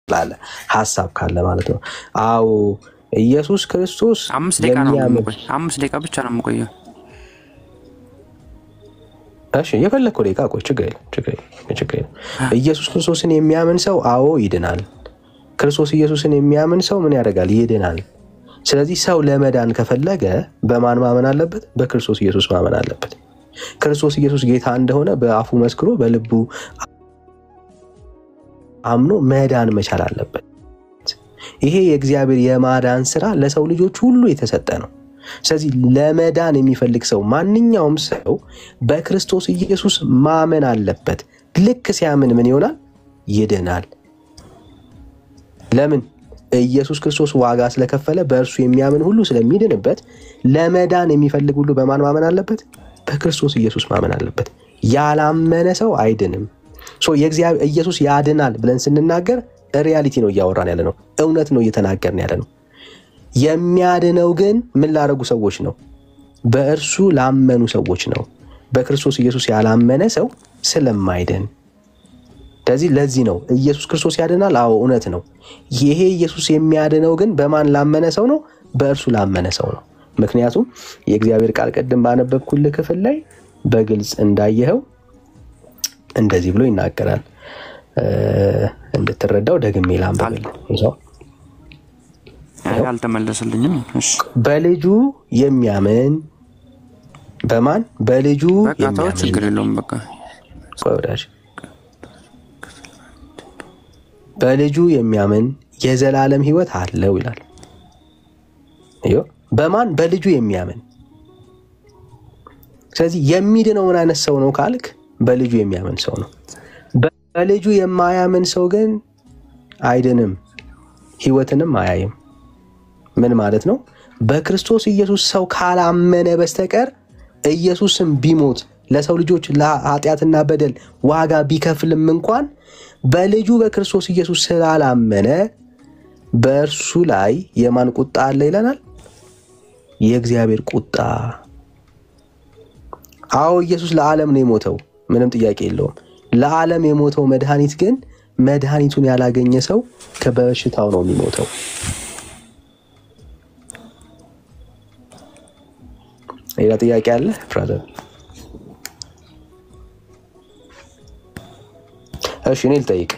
ላለ ሐሳብ ካለ ማለት ነው። አዎ ኢየሱስ ክርስቶስ 5 ደቂቃ ነው የምቆየው። 5 ደቂቃ ብቻ ነው የምቆየው። እሺ የፈለከው ደቂቃ ቆይ፣ ችግር የለም። ኢየሱስ ክርስቶስን የሚያምን ሰው አዎ ይድናል። ክርስቶስ ኢየሱስን የሚያምን ሰው ምን ያደርጋል? ይድናል። ስለዚህ ሰው ለመዳን ከፈለገ በማን ማመን አለበት? በክርስቶስ ኢየሱስ ማመን አለበት። ክርስቶስ ኢየሱስ ጌታ እንደሆነ በአፉ መስክሮ በልቡ አምኖ መዳን መቻል አለበት። ይሄ የእግዚአብሔር የማዳን ስራ ለሰው ልጆች ሁሉ የተሰጠ ነው። ስለዚህ ለመዳን የሚፈልግ ሰው ማንኛውም ሰው በክርስቶስ ኢየሱስ ማመን አለበት። ልክ ሲያምን ምን ይሆናል? ይድናል። ለምን? ኢየሱስ ክርስቶስ ዋጋ ስለከፈለ በእርሱ የሚያምን ሁሉ ስለሚድንበት፣ ለመዳን የሚፈልግ ሁሉ በማን ማመን አለበት? በክርስቶስ ኢየሱስ ማመን አለበት። ያላመነ ሰው አይድንም። የእግዚአብሔር ኢየሱስ ያድናል ብለን ስንናገር ሪያሊቲ ነው እያወራን ያለ ነው። እውነት ነው እየተናገርን ያለ ነው። የሚያድነው ግን ምን ላደረጉ ሰዎች ነው? በእርሱ ላመኑ ሰዎች ነው። በክርስቶስ ኢየሱስ ያላመነ ሰው ስለማይድን። ለዚህ ነው ኢየሱስ ክርስቶስ ያድናል። አዎ እውነት ነው። ይሄ ኢየሱስ የሚያድነው ግን በማን ላመነ ሰው ነው? በእርሱ ላመነ ሰው ነው። ምክንያቱም የእግዚአብሔር ቃል ቀደም ባነበብኩልህ ክፍል ላይ በግልጽ እንዳየኸው እንደዚህ ብሎ ይናገራል። እንድትረዳው ደግሜ ላንብብልህ። አልተመለሰልኝም። እሺ በልጁ የሚያምን በማን? በልጁ የሚያምን ችግር የለውም። በቃ ወዳጅ በልጁ የሚያምን የዘላለም ሕይወት አለው ይላል። በማን? በልጁ የሚያምን። ስለዚህ የሚድነው ምን አይነት ሰው ነው ካልክ በልጁ የሚያምን ሰው ነው። በልጁ የማያምን ሰው ግን አይድንም፣ ሕይወትንም አያይም። ምን ማለት ነው? በክርስቶስ ኢየሱስ ሰው ካላመነ በስተቀር ኢየሱስም ቢሞት ለሰው ልጆች ለኃጢአትና በደል ዋጋ ቢከፍልም እንኳን በልጁ በክርስቶስ ኢየሱስ ስላላመነ በእርሱ ላይ የማን ቁጣ አለ ይለናል? የእግዚአብሔር ቁጣ። አዎ ኢየሱስ ለዓለም ነው የሞተው፣ ምንም ጥያቄ የለውም። ለዓለም የሞተው መድኃኒት ግን መድኃኒቱን ያላገኘ ሰው ከበሽታው ነው የሚሞተው። ሌላ ጥያቄ አለ ፍራዘር? እሺ እኔ ልጠይቅ።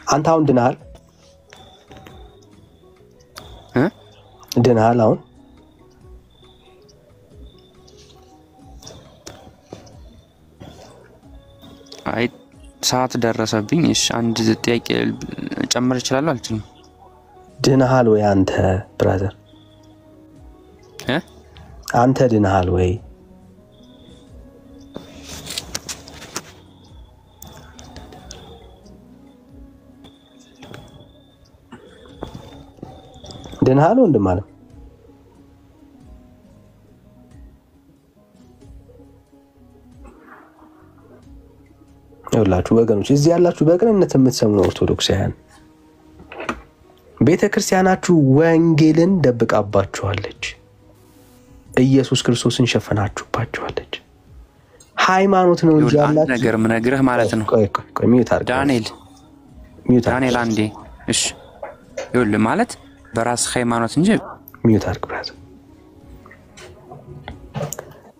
አንተ አሁን ድነሃል? ድነሃል አሁን? አይ ሰዓት ደረሰብኝ። እሺ አንድ ጥያቄ ጨምር ይችላል? አልችልም። ድነሃል ወይ አንተ ብራዘር? አንተ ድነሃል ወይ? ድነሃል ወንድም አለ? ይኸውላችሁ ወገኖች፣ እዚህ ያላችሁ በቅንነት የምትሰሙ ኦርቶዶክሳውያን፣ ቤተክርስቲያናችሁ ወንጌልን ደብቃባችኋለች። ኢየሱስ ክርስቶስን ሸፈናችሁባችኋለች። ሃይማኖት ነው እንጂ ያላችሁ ነገር ምነግርህ ማለት ነው። ቆይ ሚዩት አድርግ ዳንኤል አንዴ። እሺ ይኸውልህ ማለት በራስ ሃይማኖት እንጂ ሚዩት አድርግ ብራዘር።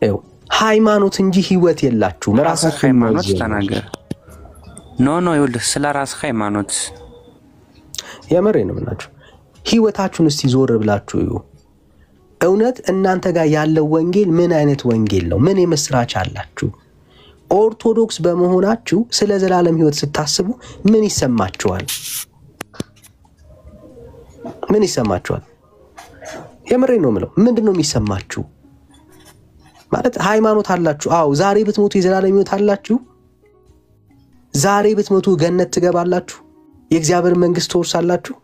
ይኸው ሃይማኖት እንጂ ህይወት የላችሁም። ራስህ ሃይማኖት ተናገር። ኖ ይኸውልህ ስለ ራስ ሃይማኖት የምሬ ነው የምናችሁ። ህይወታችሁን እስቲ ዞር ብላችሁ እዩ። እውነት እናንተ ጋር ያለው ወንጌል ምን አይነት ወንጌል ነው? ምን የመስራች አላችሁ? ኦርቶዶክስ በመሆናችሁ ስለ ዘላለም ህይወት ስታስቡ ምን ይሰማችኋል? ምን ይሰማችኋል? የምሬ ነው የምለው። ምንድነው የሚሰማችሁ? ማለት ሃይማኖት አላችሁ። አዎ ዛሬ ብትሞቱ የዘላለም ህይወት አላችሁ። ዛሬ ብትሞቱ ገነት ትገባላችሁ። የእግዚአብሔር መንግስት ትወርሳላችሁ።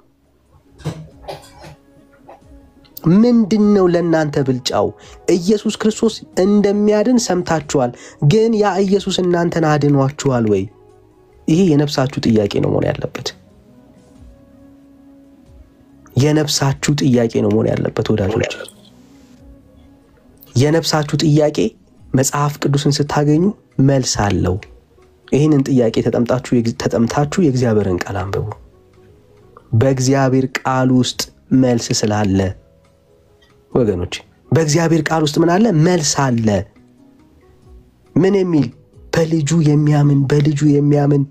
ምንድነው ለእናንተ ብልጫው? ኢየሱስ ክርስቶስ እንደሚያድን ሰምታችኋል፣ ግን ያ ኢየሱስ እናንተን አድኗችኋል ወይ? ይሄ የነፍሳችሁ ጥያቄ ነው መሆን ያለበት። የነፍሳችሁ ጥያቄ ነው መሆን ያለበት ወዳጆች። የነፍሳችሁ ጥያቄ መጽሐፍ ቅዱስን ስታገኙ መልስ አለው። ይህንን ጥያቄ ተጠምታችሁ የእግዚአብሔርን ቃል አንብቡ። በእግዚአብሔር ቃል ውስጥ መልስ ስላለ ወገኖች፣ በእግዚአብሔር ቃል ውስጥ ምን አለ? መልስ አለ። ምን የሚል? በልጁ የሚያምን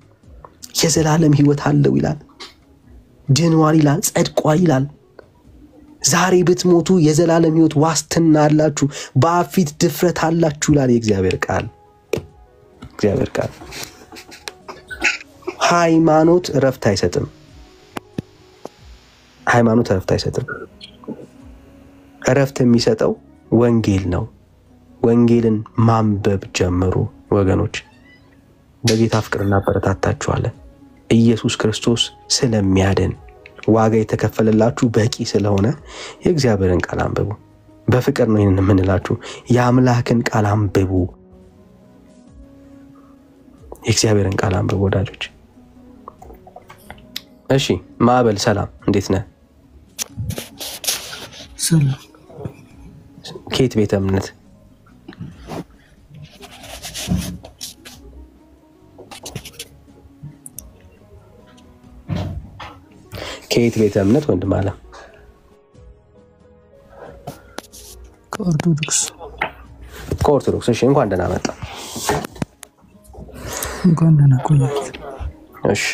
የዘላለም ሕይወት አለው ይላል። ድኗል ይላል። ጸድቋል ይላል። ዛሬ ብትሞቱ የዘላለም ሕይወት ዋስትና አላችሁ፣ በአብ ፊት ድፍረት አላችሁ ይላል የእግዚአብሔር ቃል። እግዚአብሔር ቃል ሃይማኖት እረፍት አይሰጥም። ሃይማኖት እረፍት አይሰጥም። እረፍት የሚሰጠው ወንጌል ነው። ወንጌልን ማንበብ ጀምሩ ወገኖች። በጌታ ፍቅር እናበረታታችኋለን። ኢየሱስ ክርስቶስ ስለሚያድን ዋጋ የተከፈለላችሁ በቂ ስለሆነ የእግዚአብሔርን ቃል አንብቡ። በፍቅር ነው ይህንን የምንላችሁ። የአምላክን ቃል አንብቡ። የእግዚአብሔርን ቃል አንብቡ ወዳጆች። እሺ ማዕበል ሰላም፣ እንዴት ነህ? ሰላም። ከየት ቤተ እምነት? ከየት ቤተ እምነት ወንድም አለ? ከኦርቶዶክስ። ከኦርቶዶክስ። እሺ እንኳን ደህና መጣ። እንኳን ደህና ቆያችሁ። እሺ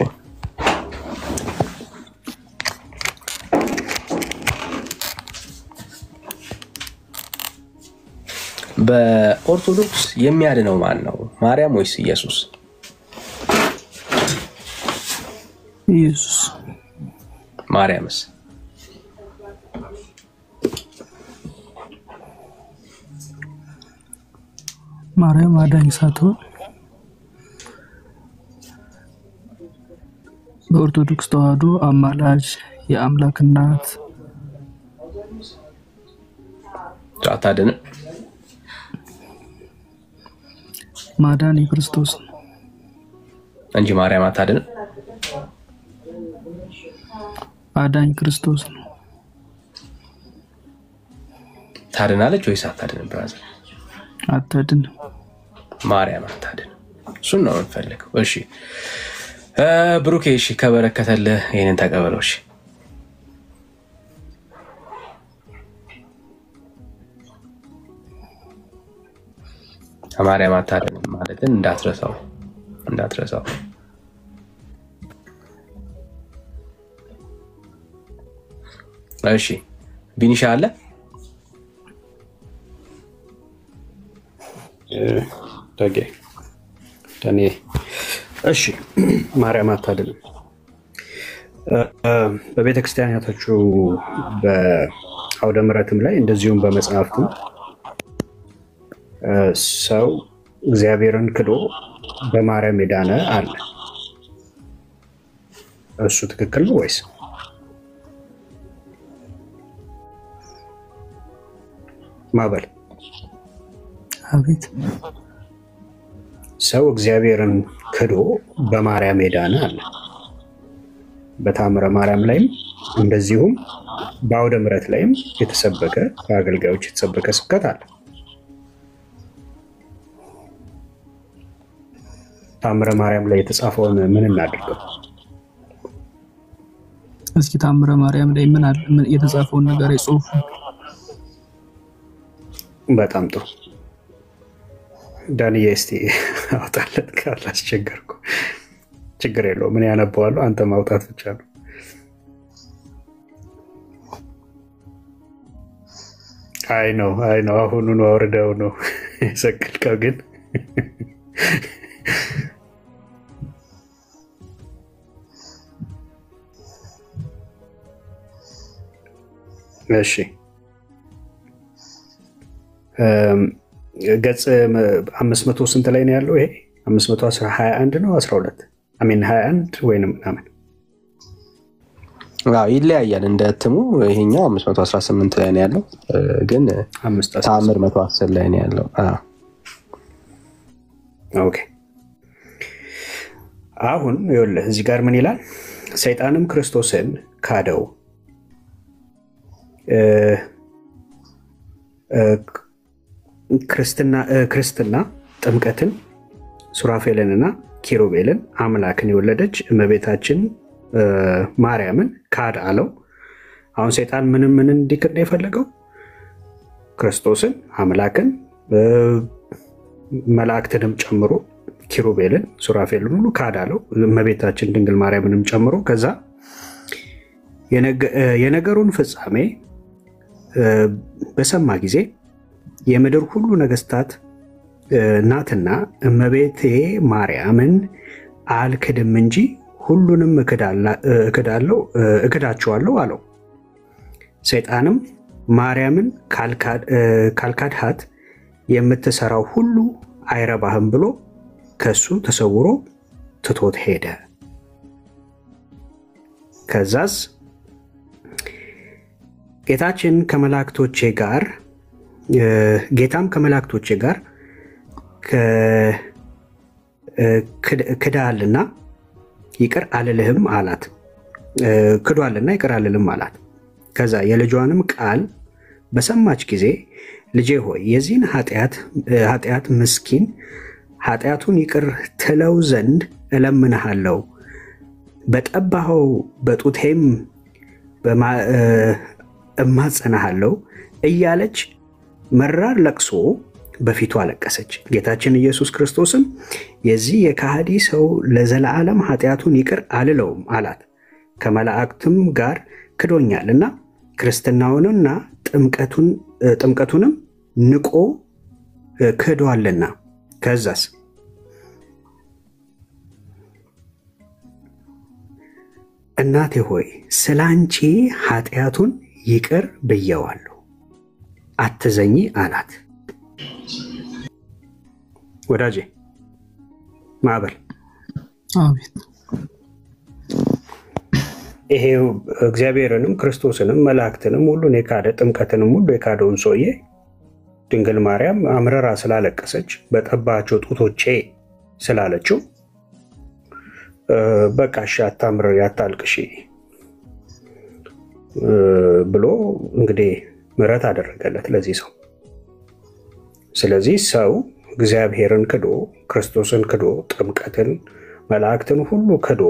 በኦርቶዶክስ የሚያድነው ማን ነው? ማርያም ወይስ ኢየሱስ? ኢየሱስ። ማርያምስ? ማርያም አዳኝ ሳትሆን በኦርቶዶክስ ተዋህዶ አማላጅ፣ የአምላክ እናት። አታድንም? ማዳን የክርስቶስ ነው እንጂ ማርያም አታድንም። አዳኝ ክርስቶስ ነው። ታድናለች ወይስ አታድንም? ብራዘር አታድንም። ማርያም አታድንም። እሱን ነው የምንፈልገው። እሺ ብሩኬ፣ እሺ ከበረከተልህ ይህንን ተቀበለው። እሺ ማርያም አታድንም ማለትን እንዳትረሳው። እሺ ቢኒሻ አለ? ደኔ እሺ ማርያም አታድንም። በቤተ ክርስቲያናታችሁ በአውደ ምሕረትም ላይ እንደዚሁም በመጽሐፍቱ ሰው እግዚአብሔርን ክዶ በማርያም የዳነ አለ። እሱ ትክክል ነው ወይስ? ማዕበል አቤት። ሰው እግዚአብሔርን ክዶ በማርያም የዳነ አለ። በታምረ ማርያም ላይም እንደዚሁም በአውደ ምሕረት ላይም የተሰበከ በአገልጋዮች የተሰበከ ስብከት አለ። ታምረ ማርያም ላይ የተጻፈውን ምን እናድርገው? እስኪ ታምረ ማርያም ላይ ምን አለ? ምን የተጻፈውን ነገር የጽሁፍ። በጣም ጥሩ ዳንኤል፣ እስቲ አውጣለት። ካላስቸገርኩ ችግር የለውም። ምን ያነበዋለሁ፣ አንተ ማውጣት ብቻ ነው። አይ ነው አሁኑኑ አውርደው ነው የሰቀልከው ግን እሺ ገጽ 500 ስንት ላይ ነው ያለው? ይሄ 521 ነው 12 አሜን 21 ወይንም ምናምን ይለያያል እንደ እትሙ። ይሄኛው 518 ላይ ነው ያለው፣ ግን ተአምር 110 ላይ ነው ያለው። ኦኬ አሁን ይኸውልህ እዚህ ጋር ምን ይላል? ሰይጣንም ክርስቶስን ካደው ክርስትና ጥምቀትን ሱራፌልንና ኪሩቤልን አምላክን የወለደች እመቤታችን ማርያምን ካድ አለው። አሁን ሰይጣን ምን እንዲክድ ነው የፈለገው? ክርስቶስን፣ አምላክን፣ መላእክትንም ጨምሮ ኪሩቤልን፣ ሱራፌልን ሁሉ ካድ አለው። እመቤታችን ድንግል ማርያምንም ጨምሮ። ከዛ የነገሩን ፍጻሜ በሰማ ጊዜ የምድር ሁሉ ነገስታት ናትና እመቤቴ ማርያምን አልክድም እንጂ ሁሉንም እክዳቸዋለሁ አለው። ሰይጣንም ማርያምን ካልካድሃት የምትሰራው ሁሉ አይረባህም ብሎ ከሱ ተሰውሮ ትቶት ሄደ። ከዛስ ጌታም ከመላእክቶቼ ጋር ክዷልና ይቅር አልልህም አላት። ከዛ የልጇንም ቃል በሰማች ጊዜ ልጄ ሆይ የዚህን ኃጢአት ምስኪን ኃጢአቱን ይቅር ትለው ዘንድ እለምንሃለሁ፣ በጠባኸው በጡቴም እማጸናሃለሁ እያለች መራር ለቅሶ በፊቱ አለቀሰች። ጌታችን ኢየሱስ ክርስቶስም የዚህ የካህዲ ሰው ለዘላለም ኃጢአቱን ይቅር አልለውም አላት። ከመላእክትም ጋር ክዶኛልና ክርስትናውንና ጥምቀቱንም ንቆ ክዷልና። ከዛስ እናቴ ሆይ ስላንቺ ኃጢአቱን ይቅር ብየዋለሁ አትዘኚ አላት። ወዳጄ ማዕበል አቤት። ይሄው እግዚአብሔርንም ክርስቶስንም መላእክትንም ሁሉን የካደ ጥምቀትንም ሁሉ የካደውን ሰውዬ ድንግል ማርያም አምረራ ስላለቀሰች በጠባቸው ጡቶቼ ስላለችው በቃ እሺ አታምረሪ አታልቅሺ ብሎ እንግዲህ ምሕረት አደረገለት ለዚህ ሰው። ስለዚህ ሰው እግዚአብሔርን ክዶ ክርስቶስን ክዶ ጥምቀትን መላእክትን ሁሉ ክዶ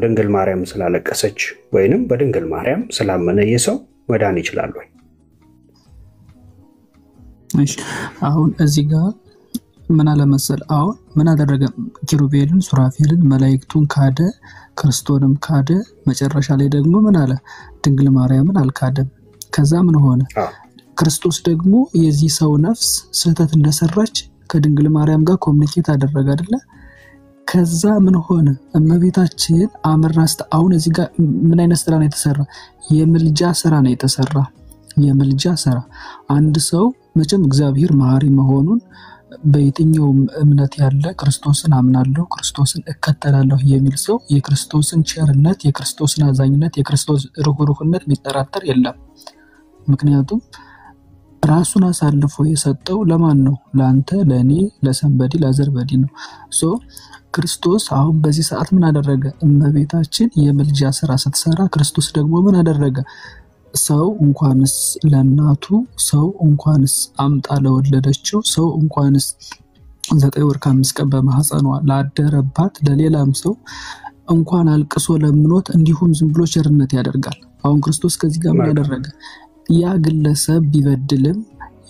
ድንግል ማርያም ስላለቀሰች ወይንም በድንግል ማርያም ስላመነ የሰው መዳን ይችላል ወይ? እሺ አሁን እዚህ ጋር ምን አለ መሰል፣ አሁን ምን አደረገ? ኪሩቤልን ሱራፌልን መላእክቱን ካደ፣ ክርስቶስንም ካደ። መጨረሻ ላይ ደግሞ ምን አለ? ድንግል ማርያምን አልካደም። ከዛ ምን ሆነ? ክርስቶስ ደግሞ የዚህ ሰው ነፍስ ስህተት እንደሰራች ከድንግል ማርያም ጋር ኮሚኒኬት አደረገ አይደለ? ከዛ ምን ሆነ? እመቤታችን አመራስተ አሁን እዚህ ጋር ምን አይነት ስራ ነው የተሰራ? የምልጃ ስራ ነው የተሰራ። የምልጃ ስራ አንድ ሰው መቼም እግዚአብሔር መሐሪ መሆኑን በየትኛው እምነት ያለ ክርስቶስን አምናለሁ ክርስቶስን እከተላለሁ የሚል ሰው የክርስቶስን ቸርነት የክርስቶስን አዛኝነት የክርስቶስ ርኅሩህነት የሚጠራጠር የለም። ምክንያቱም ራሱን አሳልፎ የሰጠው ለማን ነው? ለአንተ፣ ለኔ፣ ለሰንበዲ፣ ለዘርበዲ ነው። ክርስቶስ አሁን በዚህ ሰዓት ምን አደረገ? እመቤታችን የምልጃ ስራ ስትሰራ ክርስቶስ ደግሞ ምን አደረገ? ሰው እንኳንስ ለናቱ ሰው እንኳንስ አምጣ ለወለደችው ሰው እንኳንስ 9 ወር ከ5 ቀን በማህፀኗ ላደረባት ለሌላም ሰው እንኳን አልቅሶ ለምኖት እንዲሁም ዝም ብሎ ቸርነት ያደርጋል። አሁን ክርስቶስ ከዚህ ጋር ምን ያደረገ? ያ ግለሰብ ቢበድልም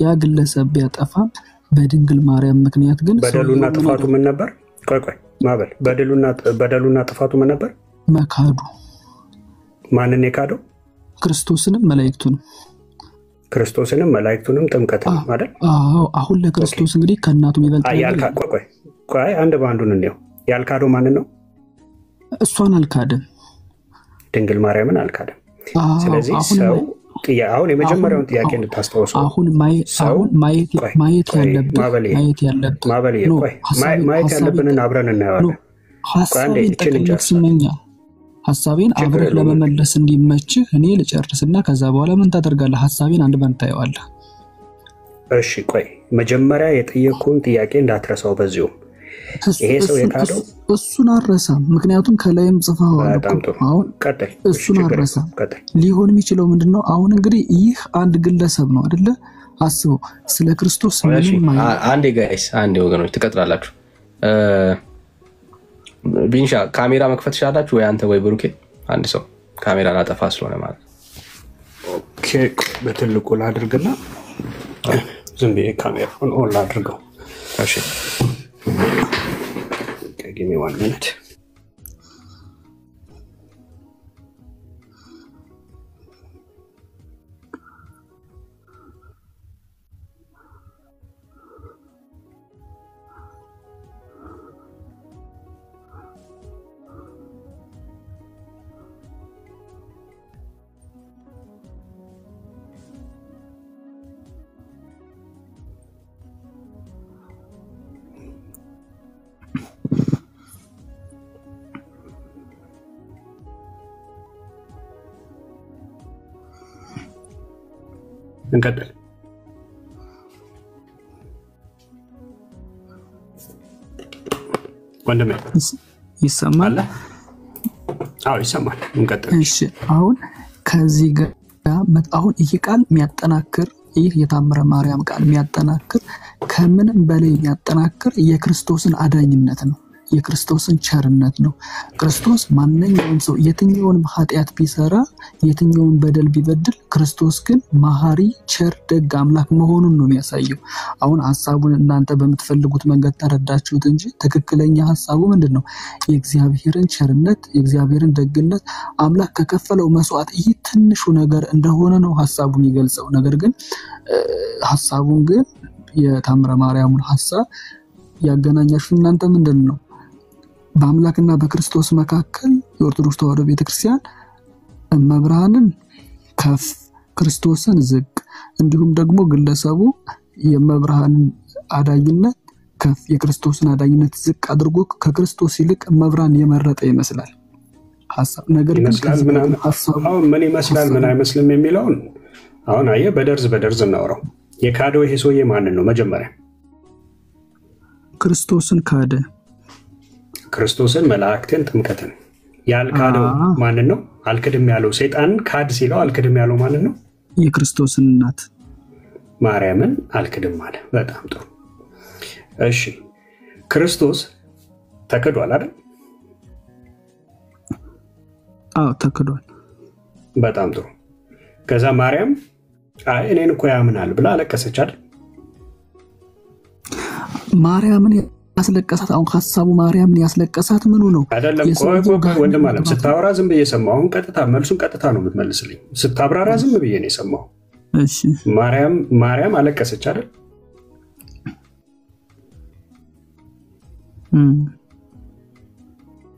ያ ግለሰብ ቢያጠፋም በድንግል ማርያም ምክንያት ግን በደሉና ጥፋቱ ምን ነበር? ቆይ ማዕበል በደሉና ጥፋቱ ምን ነበር? መካዱ። ማንን የካደው? ክርስቶስንም መላእክቱንም ጥምቀትን አይደል? አዎ። አሁን ለክርስቶስ እንግዲህ ከእናቱ የሚበልጥ ቆይ አንድ ባንዱን እንየው። ያልካደው ማንን ነው? እሷን አልካደም፣ ድንግል ማርያምን አልካደም። ስለዚህ ሰው አሁን የመጀመሪያውን ጥያቄ እንድታስታውሱ አሁን ማየት ያለብንን አብረን እናየዋለን። ሐሳቤን አብረን ለመመለስ እንዲመችህ እኔ ልጨርስና ከዛ በኋላ ምን ታደርጋለህ? ሐሳቤን አንድ ባንድ ታየዋለህ። እሺ ቆይ መጀመሪያ የጠየቁን ጥያቄ እንዳትረሳው። በዚሁ ይሄ ሰው የካደው እሱን አረሳም፣ ምክንያቱም ከላይም ጽፈዋል። አሁን እሱን አረሳም። ሊሆን የሚችለው ምንድነው? አሁን እንግዲህ ይህ አንድ ግለሰብ ነው አይደለ? አስበው ስለ ክርስቶስ ምንም አንዴ ጋይስ አንዴ ወገኖች ትቀጥላላችሁ። ቢንሻ ካሜራ መክፈት ትችላላችሁ ወይ አንተ ወይ ብሩኬ? አንድ ሰው ካሜራ ላጠፋ ስለሆነ ማለት ነው። ኦኬ በትልቁ ላድርግና ዝም ብዬ ካሜራውን ኦን ላድርገው። እሺ give me 1 minute. እንቀጥል። ወንድሜ ይሰማል? አዎ ይሰማል። እንቀጥል። እሺ አሁን ከዚህ ጋር አሁን ይህ ቃል የሚያጠናክር ይህ የታምረ ማርያም ቃል የሚያጠናክር ከምንም በላይ የሚያጠናክር የክርስቶስን አዳኝነት ነው። የክርስቶስን ቸርነት ነው። ክርስቶስ ማንኛውም ሰው የትኛውንም ኃጢአት ቢሰራ የትኛውን በደል ቢበድል ክርስቶስ ግን መሐሪ ቸር ደግ አምላክ መሆኑን ነው የሚያሳየው። አሁን ሐሳቡን እናንተ በምትፈልጉት መንገድ ተረዳችሁት እንጂ ትክክለኛ ሐሳቡ ምንድነው? የእግዚአብሔርን ቸርነት የእግዚአብሔርን ደግነት አምላክ ከከፈለው መስዋዕት ይህ ትንሹ ነገር እንደሆነ ነው ሐሳቡን ይገልጸው። ነገር ግን ሐሳቡን ግን የታምረ ማርያምን ሐሳብ ያገናኛችሁ እናንተ ምንድነው? በአምላክና በክርስቶስ መካከል የኦርቶዶክስ ተዋሕዶ ቤተክርስቲያን መብርሃንን ከፍ ክርስቶስን ዝቅ እንዲሁም ደግሞ ግለሰቡ የመብርሃንን አዳኝነት ከፍ የክርስቶስን አዳኝነት ዝቅ አድርጎ ከክርስቶስ ይልቅ መብርሃን የመረጠ ይመስላል ሐሳብ። ነገር ግን ሐሳቡ ምን ይመስላል ምን አይመስልም የሚለውን አሁን አየህ በደርዝ እናወራው። የካደው ይሄ ሰውዬ ማንን ነው? መጀመሪያ ክርስቶስን ካደ። ክርስቶስን መላእክትን ጥምቀትን ያልካደው ማንን ነው? አልክድም ያለው ሰይጣን ካድ ሲለው አልክድም ያለው ማንን ነው? የክርስቶስን እናት ማርያምን አልክድም አለ። በጣም ጥሩ። እሺ ክርስቶስ ተክዷል አይደል? አዎ ተክዷል። በጣም ጥሩ። ከዛ ማርያም አይ እኔን እኮ ያምናል ብላ አለቀሰች አይደል? ማርያምን ያስለቀሳት አሁን ሐሳቡ ማርያምን ያስለቀሳት ምኑ ነው? አይደለም ወንድም አለም ስታወራ ዝም ብዬ ሰማሁ። አሁን ቀጥታ መልሱን ቀጥታ ነው የምትመልስልኝ። ስታብራራ ዝም ብዬ ነው የሰማሁ። እሺ ማርያም አለቀሰች አይደል?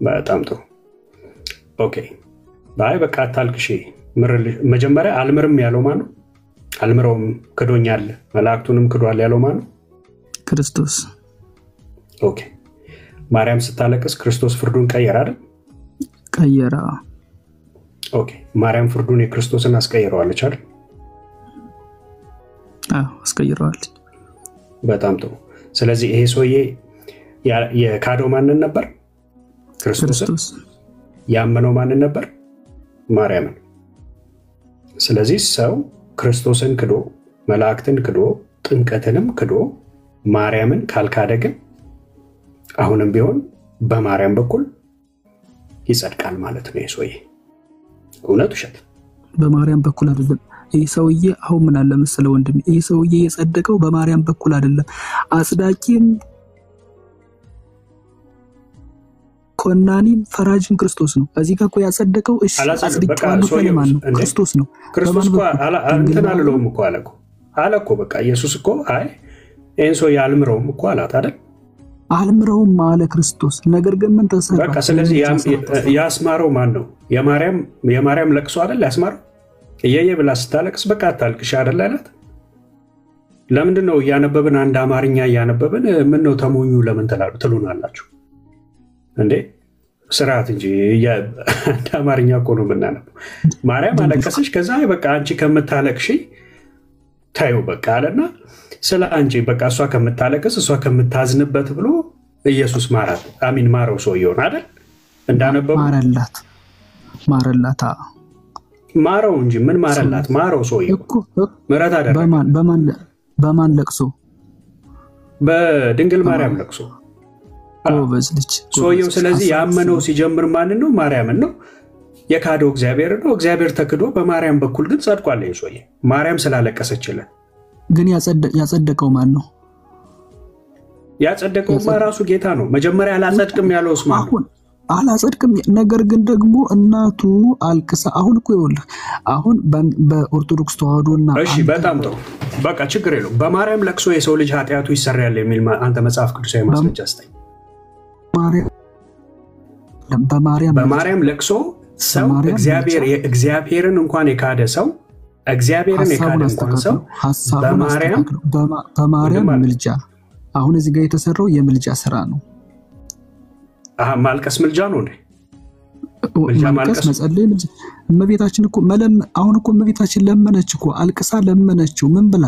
በጣም ጥሩ። ኦኬ ባይ በቃ አታልቅሽ። መጀመሪያ አልምርም ያለው ማን ነው? አልምረውም ክዶኛል መላእክቱንም ክዷል ያለው ማን ነው? ክርስቶስ። ኦኬ ማርያም ስታለቅስ ክርስቶስ ፍርዱን ቀየረ አይደል? ቀየረ። ኦኬ ማርያም ፍርዱን የክርስቶስን አስቀይረዋለች አይደል? አዎ አስቀይረዋለች። በጣም ጥሩ። ስለዚህ ይሄ ሰውዬ የካደው ማንን ነበር? ክርስቶስን። ያመነው ማንን ነበር? ማርያምን። ስለዚህ ሰው ክርስቶስን ክዶ መላእክትን ክዶ ጥምቀትንም ክዶ ማርያምን ካልካደ ግን አሁንም ቢሆን በማርያም በኩል ይጸድቃል ማለት ነው። ይሄ እውነት ውሸት? በማርያም በኩል አይደለም። ይሄ ሰውዬ አሁን ምን አለ መሰለ ወንድም፣ ይሄ ሰውዬ የጸደቀው በማርያም በኩል አይደለም። አጽዳቂም ኮናኒም ፈራጅም ክርስቶስ ነው። እዚህ ጋር እኮ ያጸደቀው እሺ አጽድቃለሁ ከማን ነው? ክርስቶስ ነው። ክርስቶስ እኮ እንትን አልለውም እኮ አለ እኮ በቃ ኢየሱስ እኮ አይ ይሄን ሰው ያልምረውም እኮ አላት አይደል? አልምረውም አለ ክርስቶስ። ነገር ግን ምን ተሰራ? በቃ ስለዚህ ያስማረው ማን ነው? የማርያም ለቅሶ አይደል ያስማረው? እየየ ብላ ስታለቅስ በቃ አታልቅሽ አይደል አላት። ለምንድን ነው እያነበብን አንድ አማርኛ እያነበብን ምን ነው ተሞኙ ለምን ትሉናላችሁ እንዴ? ስርዓት እንጂ አንድ አማርኛ እኮ ነው የምናነበው። ማርያም አለቀሰች። ከዛ በቃ አንቺ ከምታለቅሽ ታዩ በቃ አለና ስለ አንቺ በቃ እሷ ከምታለቅስ እሷ ከምታዝንበት ብሎ ኢየሱስ ማረው ሰውየውን አይደል? እንዳነበቡ ማረላት ማረው እንጂ ምን ማረላት? ማረው ሰውየው ምሕረት አደረገ። በማን ለቅሶ? በድንግል ማርያም ለቅሶ። ጎበዝ ልጅ ሰውየው ስለዚህ ያመነው ሲጀምር ማንን ነው? ማርያምን ነው። የካደው እግዚአብሔር ነው። እግዚአብሔር ተክዶ በማርያም በኩል ግን ጸድቋል። ይሶየ ማርያም ስላለቀሰችለት ግን ያጸደቀው ማን ነው? ያጸደቀው ራሱ ጌታ ነው። መጀመሪያ አላጸድቅም ያለውስ ማን ነው? አላጸድቅም። ነገር ግን ደግሞ እናቱ አልቅሳ አሁን እኮ ይኸውልህ አሁን በኦርቶዶክስ ተዋህዶና እሺ በጣም ጥሩ በቃ ችግር የለውም። በማርያም ለቅሶ የሰው ልጅ ኃጢያቱ ይሰራል የሚል አንተ መጽሐፍ ቅዱሳዊ ማስረጃ አስተኝ። በማርያም ለቅሶ ሰው እግዚአብሔርን እንኳን የካደ ሰው እግዚአብሔርን የካደ እንኳን ሰው በማርያም ምልጃ አሁን እዚህ ጋር የተሰራው የምልጃ ስራ ነው። ማልቀስ ምልጃ ነው እንዴ? ምልጃ ማልቀስ መጸለይ ምልጃ። እመቤታችን እኮ አሁን እኮ እመቤታችን ለመነች እኮ አልቅሳ ለመነችው። ምን ብላ?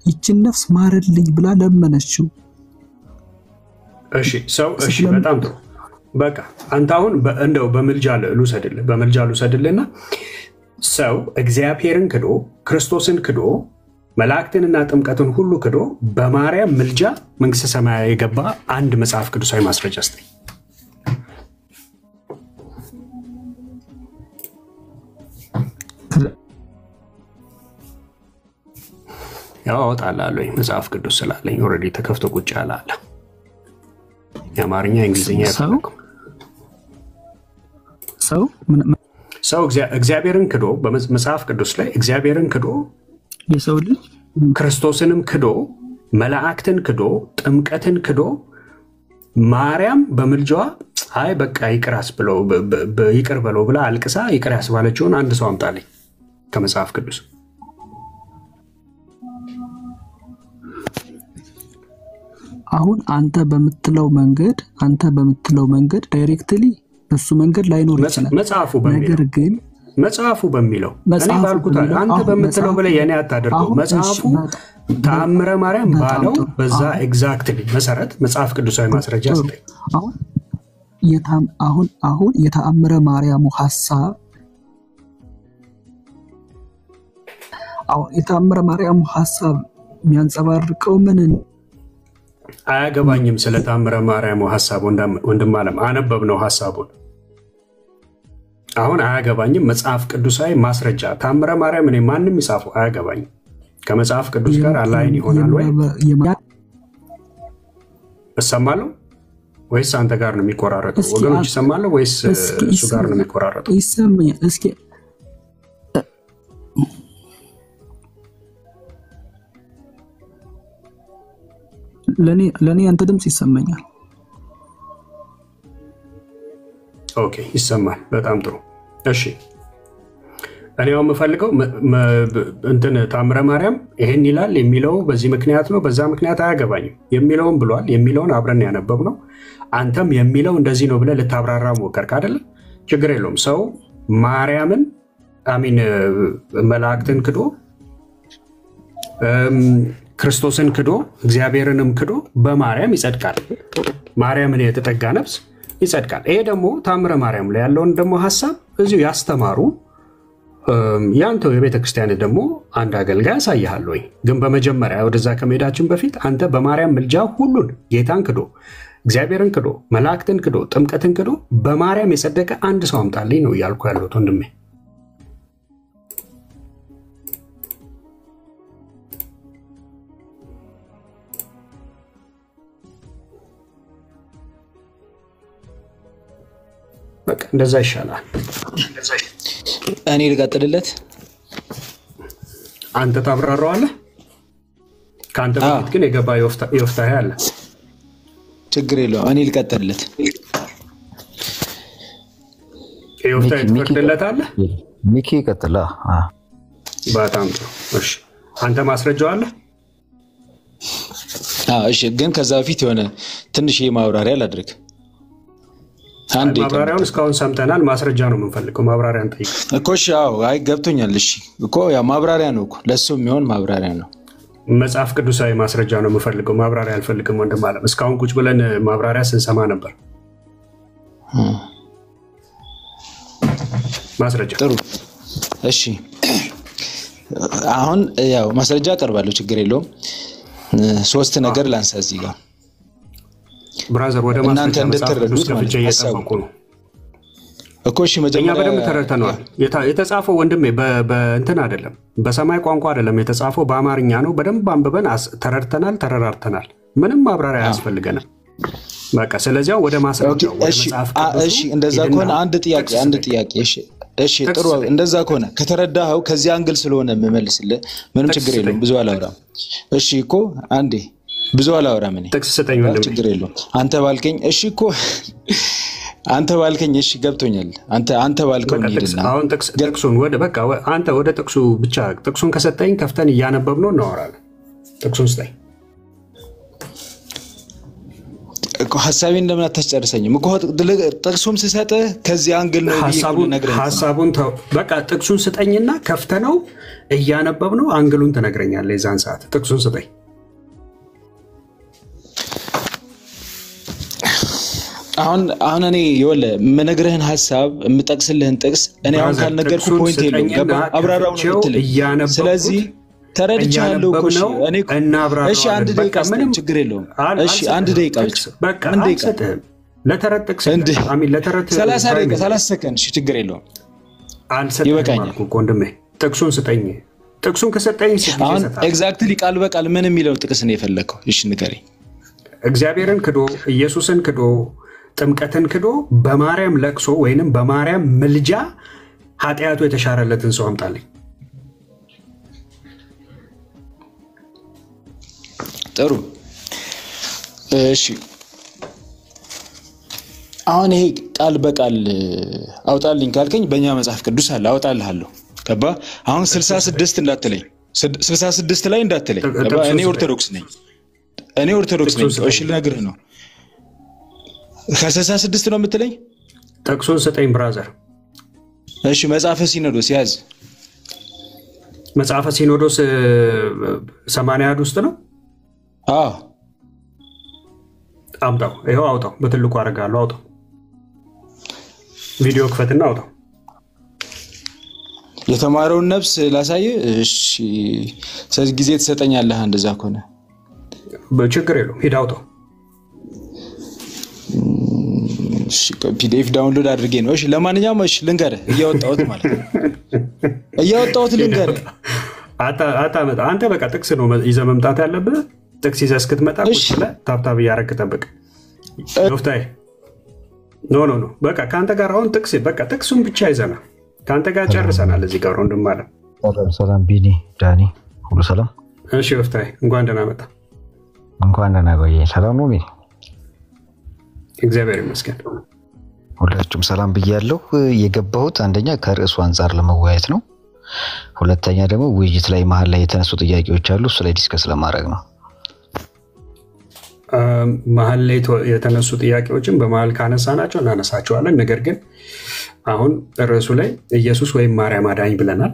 ይችን ነፍስ ማረልኝ ብላ ለመነችው። እሺ በጣም ጥሩ በቃ አንተ አሁን እንደው በምልጃ ልውሰድልህና ሰው እግዚአብሔርን ክዶ ክርስቶስን ክዶ መላእክትንና ጥምቀትን ሁሉ ክዶ በማርያም ምልጃ መንግስተ ሰማያት የገባ አንድ መጽሐፍ ቅዱሳዊ ማስረጃ አስተኝ። ያው አወጣላለሁ መጽሐፍ ቅዱስ ስላለኝ ኦሬዲ ተከፍቶ ቁጭ ያላለ የአማርኛ እንግሊዝኛ ሰው እግዚአብሔርን ክዶ በመጽሐፍ ቅዱስ ላይ እግዚአብሔርን ክዶ የሰው ልጅ ክርስቶስንም ክዶ መላእክትን ክዶ ጥምቀትን ክዶ ማርያም በምልጃዋ አይ በቃ ይቅር በለው ብላ አልቅሳ ይቅር ያስባለችውን አንድ ሰው አምጣልኝ ከመጽሐፍ ቅዱስ። አሁን አንተ በምትለው መንገድ ዳይሬክትሊ እሱ መንገድ ላይኖር ይችላል። ነገር ግን መጽሐፉ በሚለው እኔ ባልኩት አንተ በምትለው በላይ የኔ አታደርገው። መጽሐፉ ተአምረ ማርያም ባለው በዛ ኤግዛክትሊ መሰረት መጽሐፍ ቅዱሳዊ ማስረጃ አስተኝ። አሁን የተአምረ ማርያሙ ሐሳብ የተአምረ ማርያሙ ሐሳብ የሚያንጸባርቀው ምን አያገባኝም። ስለ ተአምረ ማርያሙ ሐሳብ ወንድም ዓለም አነበብነው ሐሳቡን። አሁን አያገባኝም። መጽሐፍ ቅዱሳዊ ማስረጃ ተአምረ ማርያም እኔ ማንም ይጻፈው አያገባኝም። ከመጽሐፍ ቅዱስ ጋር አላይን ይሆናል ወይ? እሰማለሁ ወይስ አንተ ጋር ነው የሚቆራረጠው? ወገኖች ይሰማለሁ ወይስ እሱ ጋር ነው የሚቆራረጠው? ይሰማኛል። እስኪ ለኔ አንተ ድምጽ ይሰማኛል። ኦኬ ይሰማል። በጣም ጥሩ እሺ። እኔው የምፈልገው እንትን ተአምረ ማርያም ይሄን ይላል የሚለው በዚህ ምክንያት ነው በዛ ምክንያት አያገባኝም የሚለውን ብሏል። የሚለውን አብረን ያነበብነው አንተም የሚለው እንደዚህ ነው ብለህ ልታብራራ ሞከርክ አይደል? ችግር የለውም። ሰው ማርያምን መላእክትን ክዶ ክርስቶስን ክዶ እግዚአብሔርንም ክዶ በማርያም ይጸድቃል። ማርያምን የተጠጋ ነፍስ ይጸድቃል። ይሄ ደግሞ ተአምረ ማርያም ላይ ያለውን ደግሞ ሐሳብ እዚሁ ያስተማሩ ያንተው የቤተ ክርስቲያን ደግሞ አንድ አገልጋይ ያሳይሃል ወይ? ግን በመጀመሪያ ወደዛ ከመሄዳችን በፊት አንተ በማርያም ምልጃ ሁሉን ጌታን ክዶ እግዚአብሔርን ክዶ መላእክትን ክዶ ጥምቀትን ክዶ በማርያም የጸደቀ አንድ ሰው አምጣልኝ ነው እያልኩ ያለሁት ወንድሜ። በቃ እንደዛ ይሻላል። እኔ ልቀጥልለት አንተ ታብራራዋለህ። ከአንተ በፊት ግን የገባ የወፍታሄ አለ። ችግር የለውም። እኔ ልቀጥልለት። የወፍታሄ ትፈቅድለታለህ? ሚኪ ይቀጥላ። በጣም ጥሩ እሺ። አንተ ማስረጃው አለ? እሺ። ግን ከዛ በፊት የሆነ ትንሽ ማብራሪያ ላድርግ። ማብራሪያውን እስካሁን ሰምተናል። ማስረጃ ነው የምንፈልገው። ማብራሪያን ጠይቅ እኮ። እሺ አይ ገብቶኛል። እሺ እኮ ያ ማብራሪያ ነው እኮ ለሱ የሚሆን ማብራሪያ ነው። መጽሐፍ ቅዱሳዊ ማስረጃ ነው የምፈልገው። ማብራሪያ አልፈልግም ወንድም ዓለም። እስካሁን ቁጭ ብለን ማብራሪያ ስንሰማ ነበር። ማስረጃ ጥሩ እሺ። አሁን ያው ማስረጃ አቀርባለሁ። ችግር የለውም። ሶስት ነገር ላንሳ እዚህ ጋር ብራዘር ወደ እናንተ እንድትረዱት ማለት እየጠበቁ ነው እኮ። እሺ መጀመሪያ በደንብ ተረድተናል። የተጻፈው ወንድሜ በእንትን አይደለም፣ በሰማይ ቋንቋ አይደለም የተጻፈው፣ በአማርኛ ነው። በደንብ አንብበን ተረድተናል፣ ተረራርተናል። ምንም ማብራሪያ አያስፈልገንም። በቃ ስለዚህ ወደ ማስረጃው እሺ እንደዛ ከሆነ አንድ ጥያቄ እሺ ጥሩ እንደዛ ከሆነ ከተረዳኸው ከዚህ አንግል ስለሆነ መመልስልህ ምንም ችግር የለውም። ብዙ አላወራም። እሺ እኮ አንዴ ብዙ አላወራም። እኔ ጥቅስ ስጠኝ ወንድሜ። ችግር የለውም። አንተ ባልከኝ እሺ እኮ አንተ ባልከኝ እሺ ገብቶኛል። አንተ ባልከው ይሄድና አሁን ጥቅሱን አንተ ወደ ጥቅሱ ብቻ ጥቅሱን ከሰጠኝ ከፍተን እያነበብነው እናወራለን። ጥቅሱን ስጠኝ እኮ ሐሳቤን እንደምን አታስጨርሰኝም እኮ ጥቅሱም ስሰጥህ ከዚህ አንግል ነው ሐሳቡን ተው። በቃ ጥቅሱን ስጠኝና ከፍተነው እያነበብነው አንግሉን ትነግረኛለህ። የዛን ሰዓት ጥቅሱን ስጠኝ። አሁን እኔ ይወለ መነግርህን ሐሳብ የምጠቅስልህን ጥቅስ እኔ አሁን ካልነገርኩ ፖይንት የለውም። ገባ አብራራው ነው የምትለኝ። ስለዚህ ተረድቻለሁ እኮ እኔ እሺ አንድ ደቂቃ ምንም ችግር የለውም። እሺ አንድ ደቂቃ ብቻ በቃ አንድ ደቂቃ ለተረጥክ አሚን ለተረጥ 30 ደቂቃ 30 ሰከንድ እሺ ችግር የለውም። ይበቃኛል እኮ ወንድሜ ጥቅሱን ስጠኝ። ጥቅሱን ከሰጠኝ አሁን ኤግዛክትሊ ቃል በቃል ምን የሚለው ጥቅስ ነው የፈለከው? እሺ ንገረኝ። እግዚአብሔርን ክዶ ኢየሱስን ክዶ ጥምቀትን ክዶ በማርያም ለቅሶ ወይንም በማርያም ምልጃ ኃጢአቱ የተሻረለትን ሰው አምጣልኝ። ጥሩ እሺ አሁን ይሄ ቃል በቃል አውጣልኝ ካልከኝ በእኛ መጽሐፍ ቅዱስ አለ አውጣልሃለሁ። ገባ አሁን 66 እንዳትለኝ 66 ላይ እንዳትለኝ። ገባ እኔ ኦርቶዶክስ ነኝ። እሺ ልነግርህ ነው። ከ66 ነው የምትለኝ? ጥቅሱን ስጠኝ ብራዘር። እሺ መጽሐፈ ሲኖዶስ ያዝ። መጽሐፈ ሲኖዶስ 81 ውስጥ ነው። አምጣው። ይኸው አውጣው። በትልቁ አደርጋለሁ። አውጣው። ቪዲዮ ክፈትና አውጣው። የተማረውን ነፍስ ላሳይ። እሺ ስለዚህ ጊዜ ትሰጠኛለህ እንደዛ ከሆነ በችግር የለውም። ሂድ አውጣው። እሺ ፒዲኤፍ ዳውንሎድ አድርጌ ነው። እሺ ለማንኛውም እሺ ልንገርህ እያወጣሁት ማለት ነው። እያወጣሁት ልንገርህ። አንተ በቃ ጥቅስ ነው ይዘህ መምጣት ያለብህ። ጥቅስ ይዘህ እስክትመጣ ቁጭ ብለህ ታብታብ እያደረግህ ጠብቅ። ዶፍታይ ኖ በቃ ከአንተ ጋር አሁን ጥቅስ በቃ ጥቅሱን ብቻ ይዘና ከአንተ ጋር ጨርሰናል። እዚህ ጋር ወንድም አለ። ሰላም ቢኒ ዳኒ ሁሉ ሰላም። እሺ ዶፍታይ እንኳን ደህና መጣ። እንኳን ደህና ቆየህ። ሰላም ነው ቢኒ? እግዚአብሔር ይመስገን። ሁላችሁም ሰላም ብያለሁ። የገባሁት አንደኛ ከርዕሱ አንፃር ለመወያየት ነው። ሁለተኛ ደግሞ ውይይት ላይ መሀል ላይ የተነሱ ጥያቄዎች አሉ፣ እሱ ላይ ዲስከስ ለማድረግ ነው። መሀል ላይ የተነሱ ጥያቄዎችን በመሀል ካነሳናቸው እናነሳቸዋለን። ነገር ግን አሁን ርዕሱ ላይ ኢየሱስ ወይም ማርያም አዳኝ ብለናል።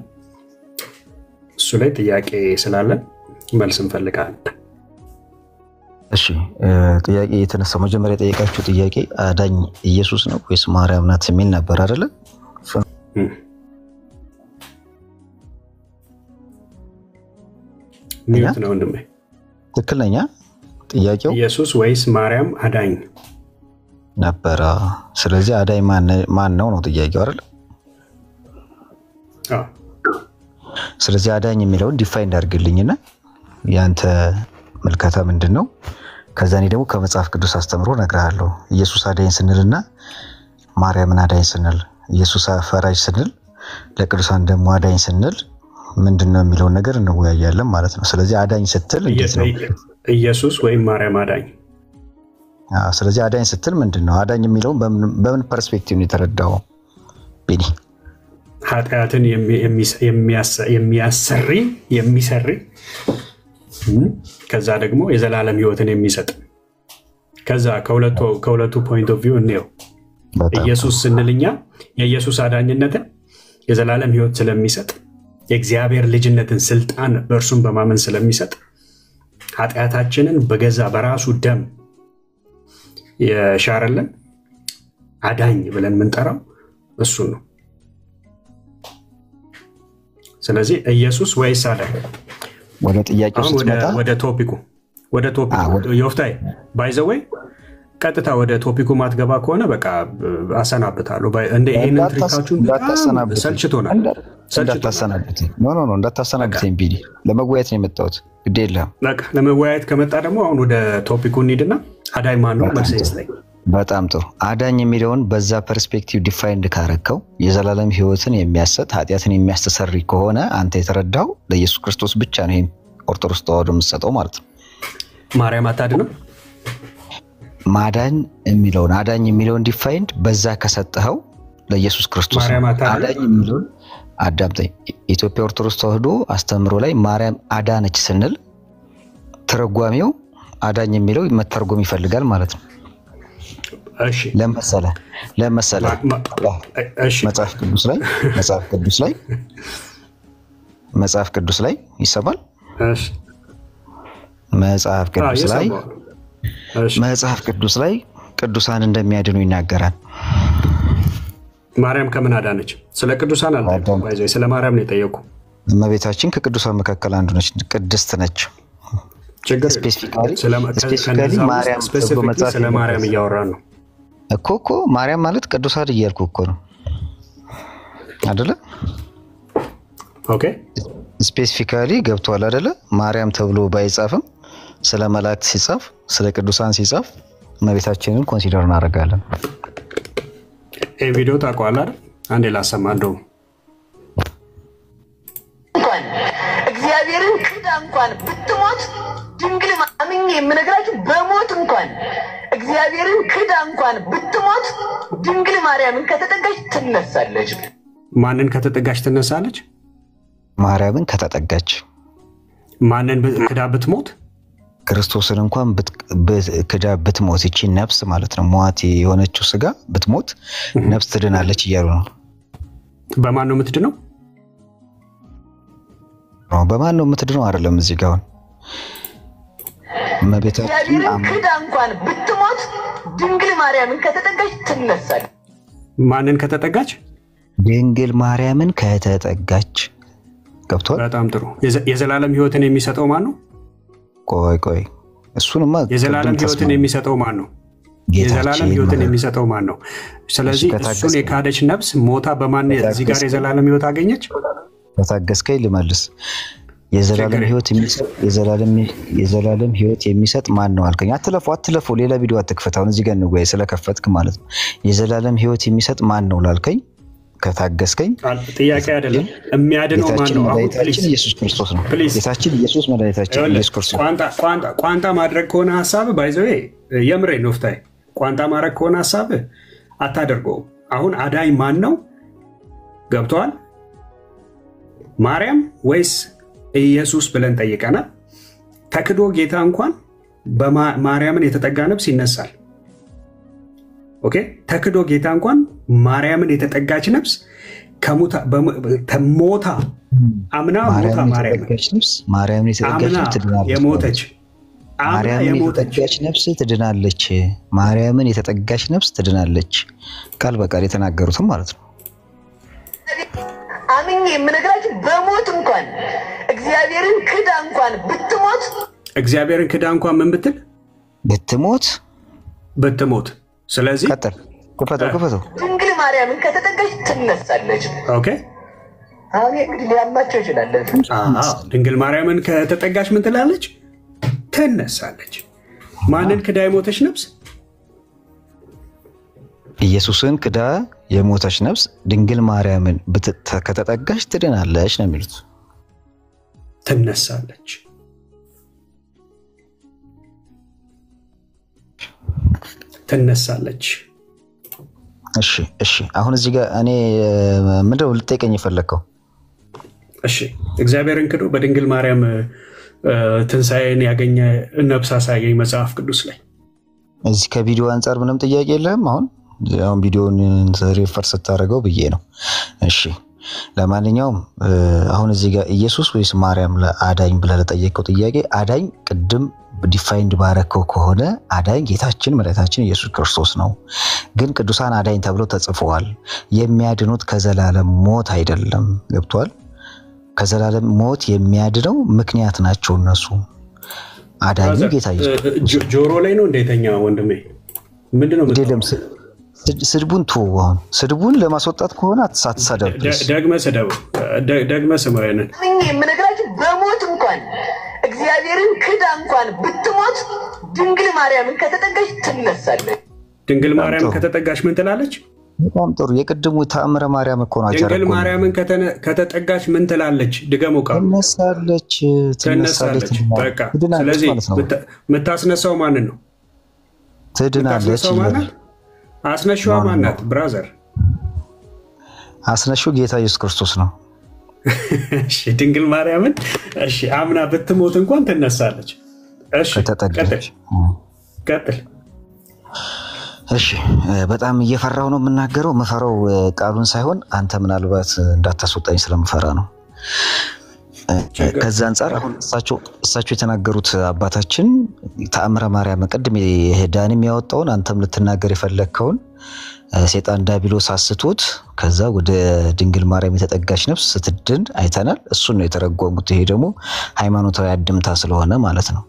እሱ ላይ ጥያቄ ስላለን መልስ እንፈልጋለን። እሺ ጥያቄ የተነሳው መጀመሪያ ጠየቃችሁ ጥያቄ አዳኝ ኢየሱስ ነው ወይስ ማርያም ናት የሚል ነበር አይደለ? ሚዩት ነው ወንድሜ። ትክክለኛ ጥያቄው ኢየሱስ ወይስ ማርያም አዳኝ ነበር። ስለዚህ አዳኝ ማን ነው ጥያቄው አይደለ? ስለዚህ አዳኝ የሚለውን ዲፋይን አድርግልኝና ያንተ መልከታ ምንድነው? ከዛ እኔ ደግሞ ከመጽሐፍ ቅዱስ አስተምሮ እነግርሃለሁ። ኢየሱስ አዳኝ ስንልና ማርያምን አዳኝ ስንል፣ ኢየሱስ ፈራጅ ስንል፣ ለቅዱሳን ደግሞ አዳኝ ስንል ምንድነው የሚለውን ነገር እንወያያለን ማለት ነው። ስለዚህ አዳኝ ስትል እንዴት ነው ኢየሱስ ወይም ማርያም አዳኝ? ስለዚህ አዳኝ ስትል ምንድነው? አዳኝ የሚለውን በምን ፐርስፔክቲቭ ነው የተረዳው ቢኒ? ኃጢአትን የሚሰሪ ከዛ ደግሞ የዘላለም ህይወትን የሚሰጥ ከዛ ከሁለቱ ፖይንት ኦፍ ቪው እንየው። ኢየሱስ ስንልኛ የኢየሱስ አዳኝነትን የዘላለም ህይወት ስለሚሰጥ የእግዚአብሔር ልጅነትን ስልጣን በእርሱም በማመን ስለሚሰጥ ኃጢአታችንን በገዛ በራሱ ደም የሻረልን አዳኝ ብለን የምንጠራው እሱ ነው። ስለዚህ ኢየሱስ ወይስ አዳኝ? ወደ ጥያቄው ስትመጣ ወደ ቶፒኩ ዮፍታይ ባይ ዘ ወይ ቀጥታ ወደ ቶፒኩ ማትገባ ከሆነ በቃ አሰናብታለሁ። እንደ ይሄንን ትሪካችሁን ሰልችቶናል። እንዳታሰናብተኝ ቢዲ ለመወያየት ነው የመጣሁት። ግድ የለም በቃ ለመወያየት ከመጣ ደግሞ አሁን ወደ ቶፒኩ እንሂድና አዳኝ ማን ነው መልስ ላይ በጣም ጥሩ። አዳኝ የሚለውን በዛ ፐርስፔክቲቭ ዲፋይንድ ካረከው የዘላለም ህይወትን የሚያሰጥ ኃጢአትን የሚያስተሰርይ ከሆነ አንተ የተረዳው ለኢየሱስ ክርስቶስ ብቻ ነው ይሄን ኦርቶዶክስ ተዋህዶ የምትሰጠው ማለት ነው። ማርያም አታድንም። ማዳን የሚለውን አዳኝ የሚለውን ዲፋይንድ በዛ ከሰጠኸው ለኢየሱስ ክርስቶስ አዳኝ የሚለውን አዳምጠኝ። ኢትዮጵያ ኦርቶዶክስ ተዋህዶ አስተምሮ ላይ ማርያም አዳነች ስንል ተረጓሚው አዳኝ የሚለው መተርጎም ይፈልጋል ማለት ነው። እሺ ለምሳሌ መጽሐፍ ቅዱስ ላይ ይሰማል። እሺ መጽሐፍ ቅዱስ ላይ ቅዱሳን እንደሚያድኑ ይናገራል። ማርያም ከምን አዳነች? ስለ ቅዱሳን አልጠየኩም። ስለ ማርያም ነው የጠየኩ። እመቤታችን ከቅዱሳን መካከል አንዱ ነች፣ ቅድስት ነች። ስፔሲፊካሊ ማርያም ስለ ማርያም እያወራን ነው እኮ ማርያም ማለት ቅዱሳን እያልኩ እኮ ነው አይደለ? ኦኬ ስፔሲፊካሊ ገብቷል አይደለ? ማርያም ተብሎ ባይጻፍም ስለ መላእክት ሲጻፍ ስለ ቅዱሳን ሲጻፍ እመቤታችንን ኮንሲደር እናደርጋለን። ይሄ ቪዲዮ ታውቀዋለህ አይደል? አንዴ ላሰማ እንደው እግዚአብሔርን ክዳ እንኳን ብትሞት ድንግል ማርያምን የምነግራችሁ በሞት እንኳን እግዚአብሔርን ክዳ እንኳን ብትሞት ድንግል ማርያምን ከተጠጋች ትነሳለች። ማንን ከተጠጋች ትነሳለች? ማርያምን ከተጠጋች ማንን ክዳ ብትሞት? ክርስቶስን እንኳን ክዳ ብትሞት እቺ ነፍስ ማለት ነው ሟት የሆነችው ስጋ ብትሞት ነፍስ ትድናለች እያሉ ነው። በማን ነው የምትድነው? በማን ነው የምትድነው? አይደለም እዚህ ጋር እመቤታችን ክዳ እንኳን ብትሞት ድንግል ማርያምን ከተጠጋች ትነሳለች። ማንን ከተጠጋች? ድንግል ማርያምን ከተጠጋች። ገብቷል? በጣም ጥሩ። የዘላለም ህይወትን የሚሰጠው ማን ነው? ቆይ እሱንማ የዘላለም ህይወትን የሚሰጠው ማን ነው? የዘላለም ህይወትን የሚሰጠው ማን ነው? ስለዚህ እሱን የካደች ነፍስ ሞታ በማን እዚህ ጋር የዘላለም ህይወት አገኘች? ከታገስከኝ ልመልስ። የዘላለም ህይወት የሚሰጥ ማን ነው አልከኝ። አትለፉ ሌላ ቪዲዮ አትክፈት። አሁን እዚህ ጋር ነው ወይ ስለከፈትክ ማለት ነው። የዘላለም ህይወት የሚሰጥ ማን ነው ላልከኝ ከታገስከኝ ጥያቄ አይደለም። የሚያድነው ማን ነው? አሁን ኢየሱስ ክርስቶስ ነው። ጌታችን ኢየሱስ መድኃኒታችን ኢየሱስ ክርስቶስ። ቋንጣ ማድረግ ከሆነ ሐሳብ ባይዘው የምሬ ነው ፍታይ። ቋንጣ ማድረግ ከሆነ ሐሳብ አታደርገው። አሁን አዳኝ ማን ነው? ገብቷል? ማርያም ወይስ ኢየሱስ ብለን ጠይቀናል። ተክዶ ጌታ እንኳን በማርያምን የተጠጋ ነፍስ ይነሳል። ኦኬ ተክዶ ጌታ እንኳን ማርያምን የተጠጋች ነፍስ ከሞታ አምና ሞታ ማርያምን የተጠጋች ነፍስ ትድናለች። ማርያምን የተጠጋች ነፍስ ትድናለች። ቃል በቃል የተናገሩትም ማለት ነው። አምኜ የምነግራችሁ በሞት እንኳን እግዚአብሔርን ክዳ እንኳን ብትሞት ምን ብትል ብትሞት ስለዚህ ክፈተው ድንግል ማርያምን ከተጠጋች ትነሳለች። ኦኬ አሁን እንግዲህ ሊያማቸው ይችላል። ድንግል ማርያምን ከተጠጋች ምን ትላለች? ትነሳለች። ማንን ክዳ የሞተች ነፍስ? ኢየሱስን ክዳ የሞተች ነፍስ ድንግል ማርያምን ከተጠጋች ትድናለች ነው የሚሉት። ትነሳለች። እሺ አሁን እዚህ ጋር እኔ ምንድነው ልጠይቀኝ የፈለከው? እሺ እግዚአብሔርን ክዶ በድንግል ማርያም ትንሣኤን ያገኘ ነፍስ አሳየኝ መጽሐፍ ቅዱስ ላይ። እዚህ ከቪዲዮ አንፃር ምንም ጥያቄ የለም። አሁን ቪዲዮውን ሪፈር ስታደርገው ብዬ ነው። እሺ ለማንኛውም አሁን እዚህ ጋር ኢየሱስ ወይስ ማርያም ለአዳኝ ብለህ ለጠየቀው ጥያቄ አዳኝ ቅድም ዲፋይንድ ባረከው ከሆነ አዳኝ ጌታችን መድኃኒታችን ኢየሱስ ክርስቶስ ነው። ግን ቅዱሳን አዳኝ ተብሎ ተጽፈዋል። የሚያድኑት ከዘላለም ሞት አይደለም። ገብቷል? ከዘላለም ሞት የሚያድነው ምክንያት ናቸው እነሱ። አዳኝ ጌታ ኢየሱስ ጆሮ ላይ ነው እንደተኛ ወንድሜ ምንድነው አይደለም ስድቡን ተወው ስድቡን ለማስወጣት ከሆነ አትሳደብ ደግመ ስማየነን የምነግራችሁ በሞት እንኳን እግዚአብሔርን ክዳ እንኳን ብትሞት ድንግል ማርያምን ከተጠጋሽ ትነሳለች ድንግል ማርያም ከተጠጋሽ ምን ትላለች በጣም ጥሩ የቅድሙ ተአምረ ማርያም እኮ ነው ድንግል ማርያምን ከተጠጋሽ ምን ትላለች ድገሙ ቃል ትነሳለች በቃ ስለዚህ መታስነሳው ማንን ነው ትድናለች አስነሽዋ ማናት ብራዘር አስነሽው ጌታ ኢየሱስ ክርስቶስ ነው እሺ ድንግል ማርያምን እሺ አምና ብትሞት እንኳን ትነሳለች እሺ ቀጥል እሺ በጣም እየፈራው ነው የምናገረው መፈራው ቃሉን ሳይሆን አንተ ምናልባት እንዳታስወጣኝ ስለምፈራ ነው ከዛ አንፃር አሁን እሳቸው የተናገሩት አባታችን ተአምረ ማርያም ቀድም የሄዳንም ያወጣውን አንተም ልትናገር የፈለከውን ሰይጣን ዳቢሎስ አስቶት ከዛ ወደ ድንግል ማርያም የተጠጋች ነፍስ ስትድን አይተናል እሱ ነው የተረጎሙት ይሄ ደግሞ ሃይማኖታዊ አድምታ ስለሆነ ማለት ነው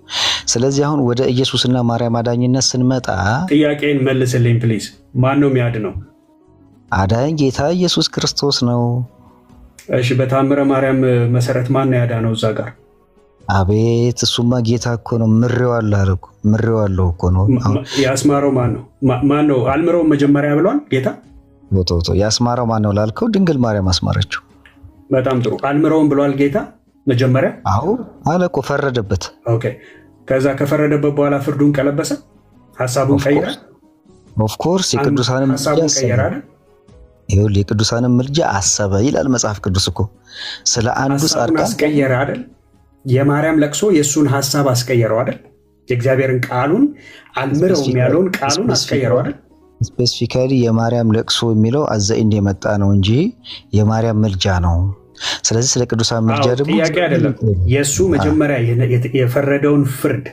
ስለዚህ አሁን ወደ ኢየሱስና ማርያም አዳኝነት ስንመጣ ጥያቄን መልስልኝ ፕሊዝ ማን ነው የሚያድነው አዳኝ ጌታ ኢየሱስ ክርስቶስ ነው እሺ በተአምረ ማርያም መሰረት ማን ነው ያዳነው እዛ ጋር አቤት እሱማ ጌታ እኮ ነው ምሬዋለሁ እኮ ነው ያስማረው ማን ነው አልምረው መጀመሪያ ብሏል ጌታ ቦታው ያስማረው ማን ነው ላልከው ድንግል ማርያም አስማረችው በጣም ጥሩ አልምረውም ብሏል ጌታ መጀመሪያ አዎ አለቆ ፈረደበት ኦኬ ከዛ ከፈረደበት በኋላ ፍርዱን ቀለበሰ ሐሳቡን ቀየረ ኦፍ ኮርስ የቅዱሳንም ሐሳቡን ቀየረ አይደል ይሁን የቅዱሳንም ምልጃ አሰበ ይላል መጽሐፍ ቅዱስ እኮ ስለ አንዱ ጻድቃን አስቀየረ አይደል የማርያም ለቅሶ የሱን ሐሳብ አስቀየረው አይደል የእግዚአብሔርን ቃሉን አልምረውም ያለውን ቃሉን አስቀየረው አይደል ስፔሲፊካሊ የማርያም ለቅሶ የሚለው አዘኢንድ የመጣ ነው እንጂ የማርያም ምልጃ ነው ስለዚህ ስለ ቅዱሳን ምልጃ ደግሞ ጥያቄ አይደለም የሱ መጀመሪያ የፈረደውን ፍርድ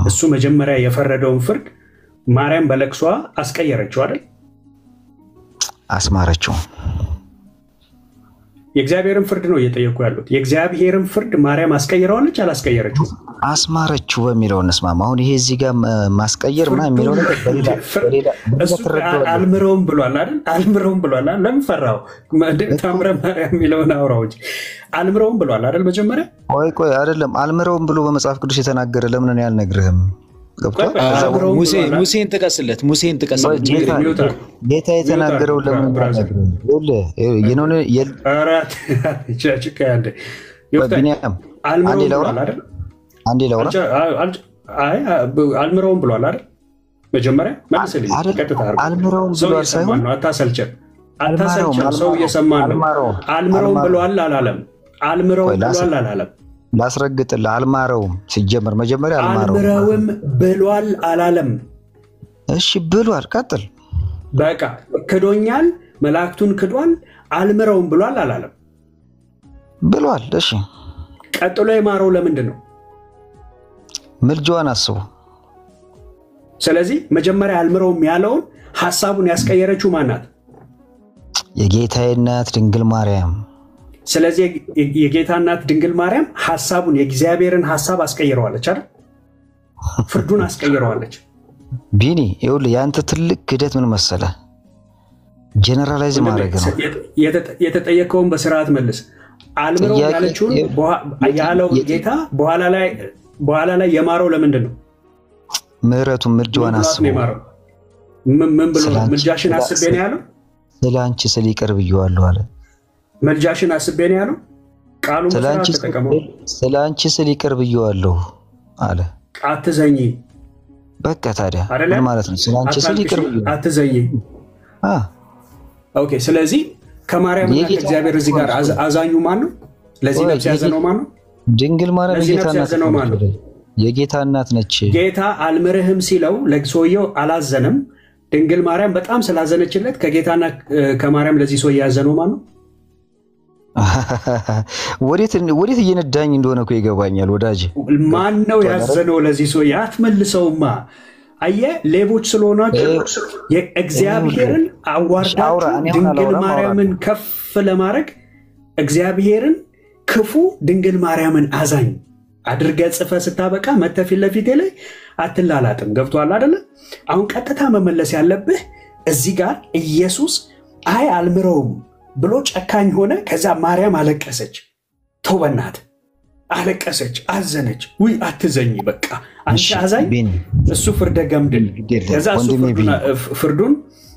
እሱ መጀመሪያ የፈረደውን ፍርድ ማርያም በለቅሷ አስቀየረችው አይደል አስማረችው የእግዚአብሔርን ፍርድ ነው እየጠየቁ ያሉት የእግዚአብሔርን ፍርድ ማርያም አስቀየረዋለች አላስቀየረችው አስማረችው በሚለው እንስማማ አሁን ይሄ እዚህ ጋር ማስቀየር ምናምን የሚለው ነገር በሌላ አልምረውም ብሏል አይደል አልምረውም ብሏል ለምን ፈራው ተአምረ ማርያም የሚለውን አውራው እንጂ አልምረውም ብሏል አይደል መጀመሪያ ቆይ አይደለም አልምረውም ብሎ በመጽሐፍ ቅዱስ የተናገረ ለምን ነው ያልነግርህም ሙሴን ጥቀስለት ጌታ የተናገረው ለምን አንዴ ላውራ አልምረውም ብሏል አይደል መጀመሪያ መልስልኝ ቀጥታ አልምረውም ብሏል ሳይሆን አታሰልቸን ሰው እየሰማ ነው አልምረውም ብሏል አላለም ላስረግጥልህ አልማረውም ሲጀመር መጀመሪያ አልምረውም ብሏል አላለም እሺ ብሏል ቀጥል በቃ ክዶኛል መላእክቱን ክዷል አልምረውም ብሏል አላለም ብሏል እሺ ቀጥሎ የማረው ለምንድን ነው ምልጃዋን አስቡ ስለዚህ መጀመሪያ አልምረውም ያለውን ሐሳቡን ያስቀየረችው ማናት የጌታዬ እናት ድንግል ማርያም ስለዚህ የጌታ እናት ድንግል ማርያም ሐሳቡን የእግዚአብሔርን ሐሳብ አስቀይረዋለች አይደል ፍርዱን አስቀይረዋለች ቢኒ ይኸውልህ ያንተ ትልቅ ክደት ምን መሰለ ጀነራላይዝ ማድረግ ነው የተጠየቀውን በስርዓት መልስ አልምረው ያለችውን ያለው ጌታ በኋላ ላይ የማረው ለምንድን ነው ምህረቱን ምልጃዋን አስቡ ምን ብሎ ምልጃሽን አስቤ ነው ያለው ስለአንቺ ስለ ይቅር ብየዋለሁ አለ መልጃሽን አስቤ ነው ያለው ቃሉን ተጠቀመው ስለአንቺ ስለ ይቅር ብየዋለሁ አለ አትዘኝ በቃ ታዲያ ምን ማለት ነው ስለአንቺ ስለ ይቅር ብየዋለሁ አትዘኝ ኦኬ ስለዚህ ከማርያም እና ከእግዚአብሔር እዚህ ጋር አዛኙ ማን ነው ለዚህ ነፍስ ያዘነው ማን ነው ድንግል ማርያም የጌታ እናት ነች ጌታ አልምርህም ሲለው ለሰውየው አላዘነም ድንግል ማርያም በጣም ስላዘነችለት ከጌታና ከማርያም ለዚህ ሰው ያዘነው ማን ነው ወዴት እየነዳኝ እንደሆነ እኮ ይገባኛል ወዳጅ ማን ነው ያዘነው ለዚህ ሰው ያትመልሰውማ አየ ሌቦች ስለሆናችሁ የእግዚአብሔርን አዋርዳችሁ ድንግል ማርያምን ከፍ ለማድረግ እግዚአብሔርን ክፉ ድንግል ማርያምን አዛኝ አድርገህ ጽፈህ ስታበቃ መተህ ፊት ለፊቴ ላይ አትላላጥም። ገብቶሃል አይደለ? አሁን ቀጥታ መመለስ ያለብህ እዚህ ጋር ኢየሱስ አይ አልምረውም ብሎ ጨካኝ ሆነ። ከዛ ማርያም አለቀሰች። ተው በእናትህ አለቀሰች፣ አዘነች። ውይ አትዘኝ፣ በቃ አንቺ አዛኝ፣ እሱ ፍርደ ገምድል። ከዛ እሱ ፍርዱን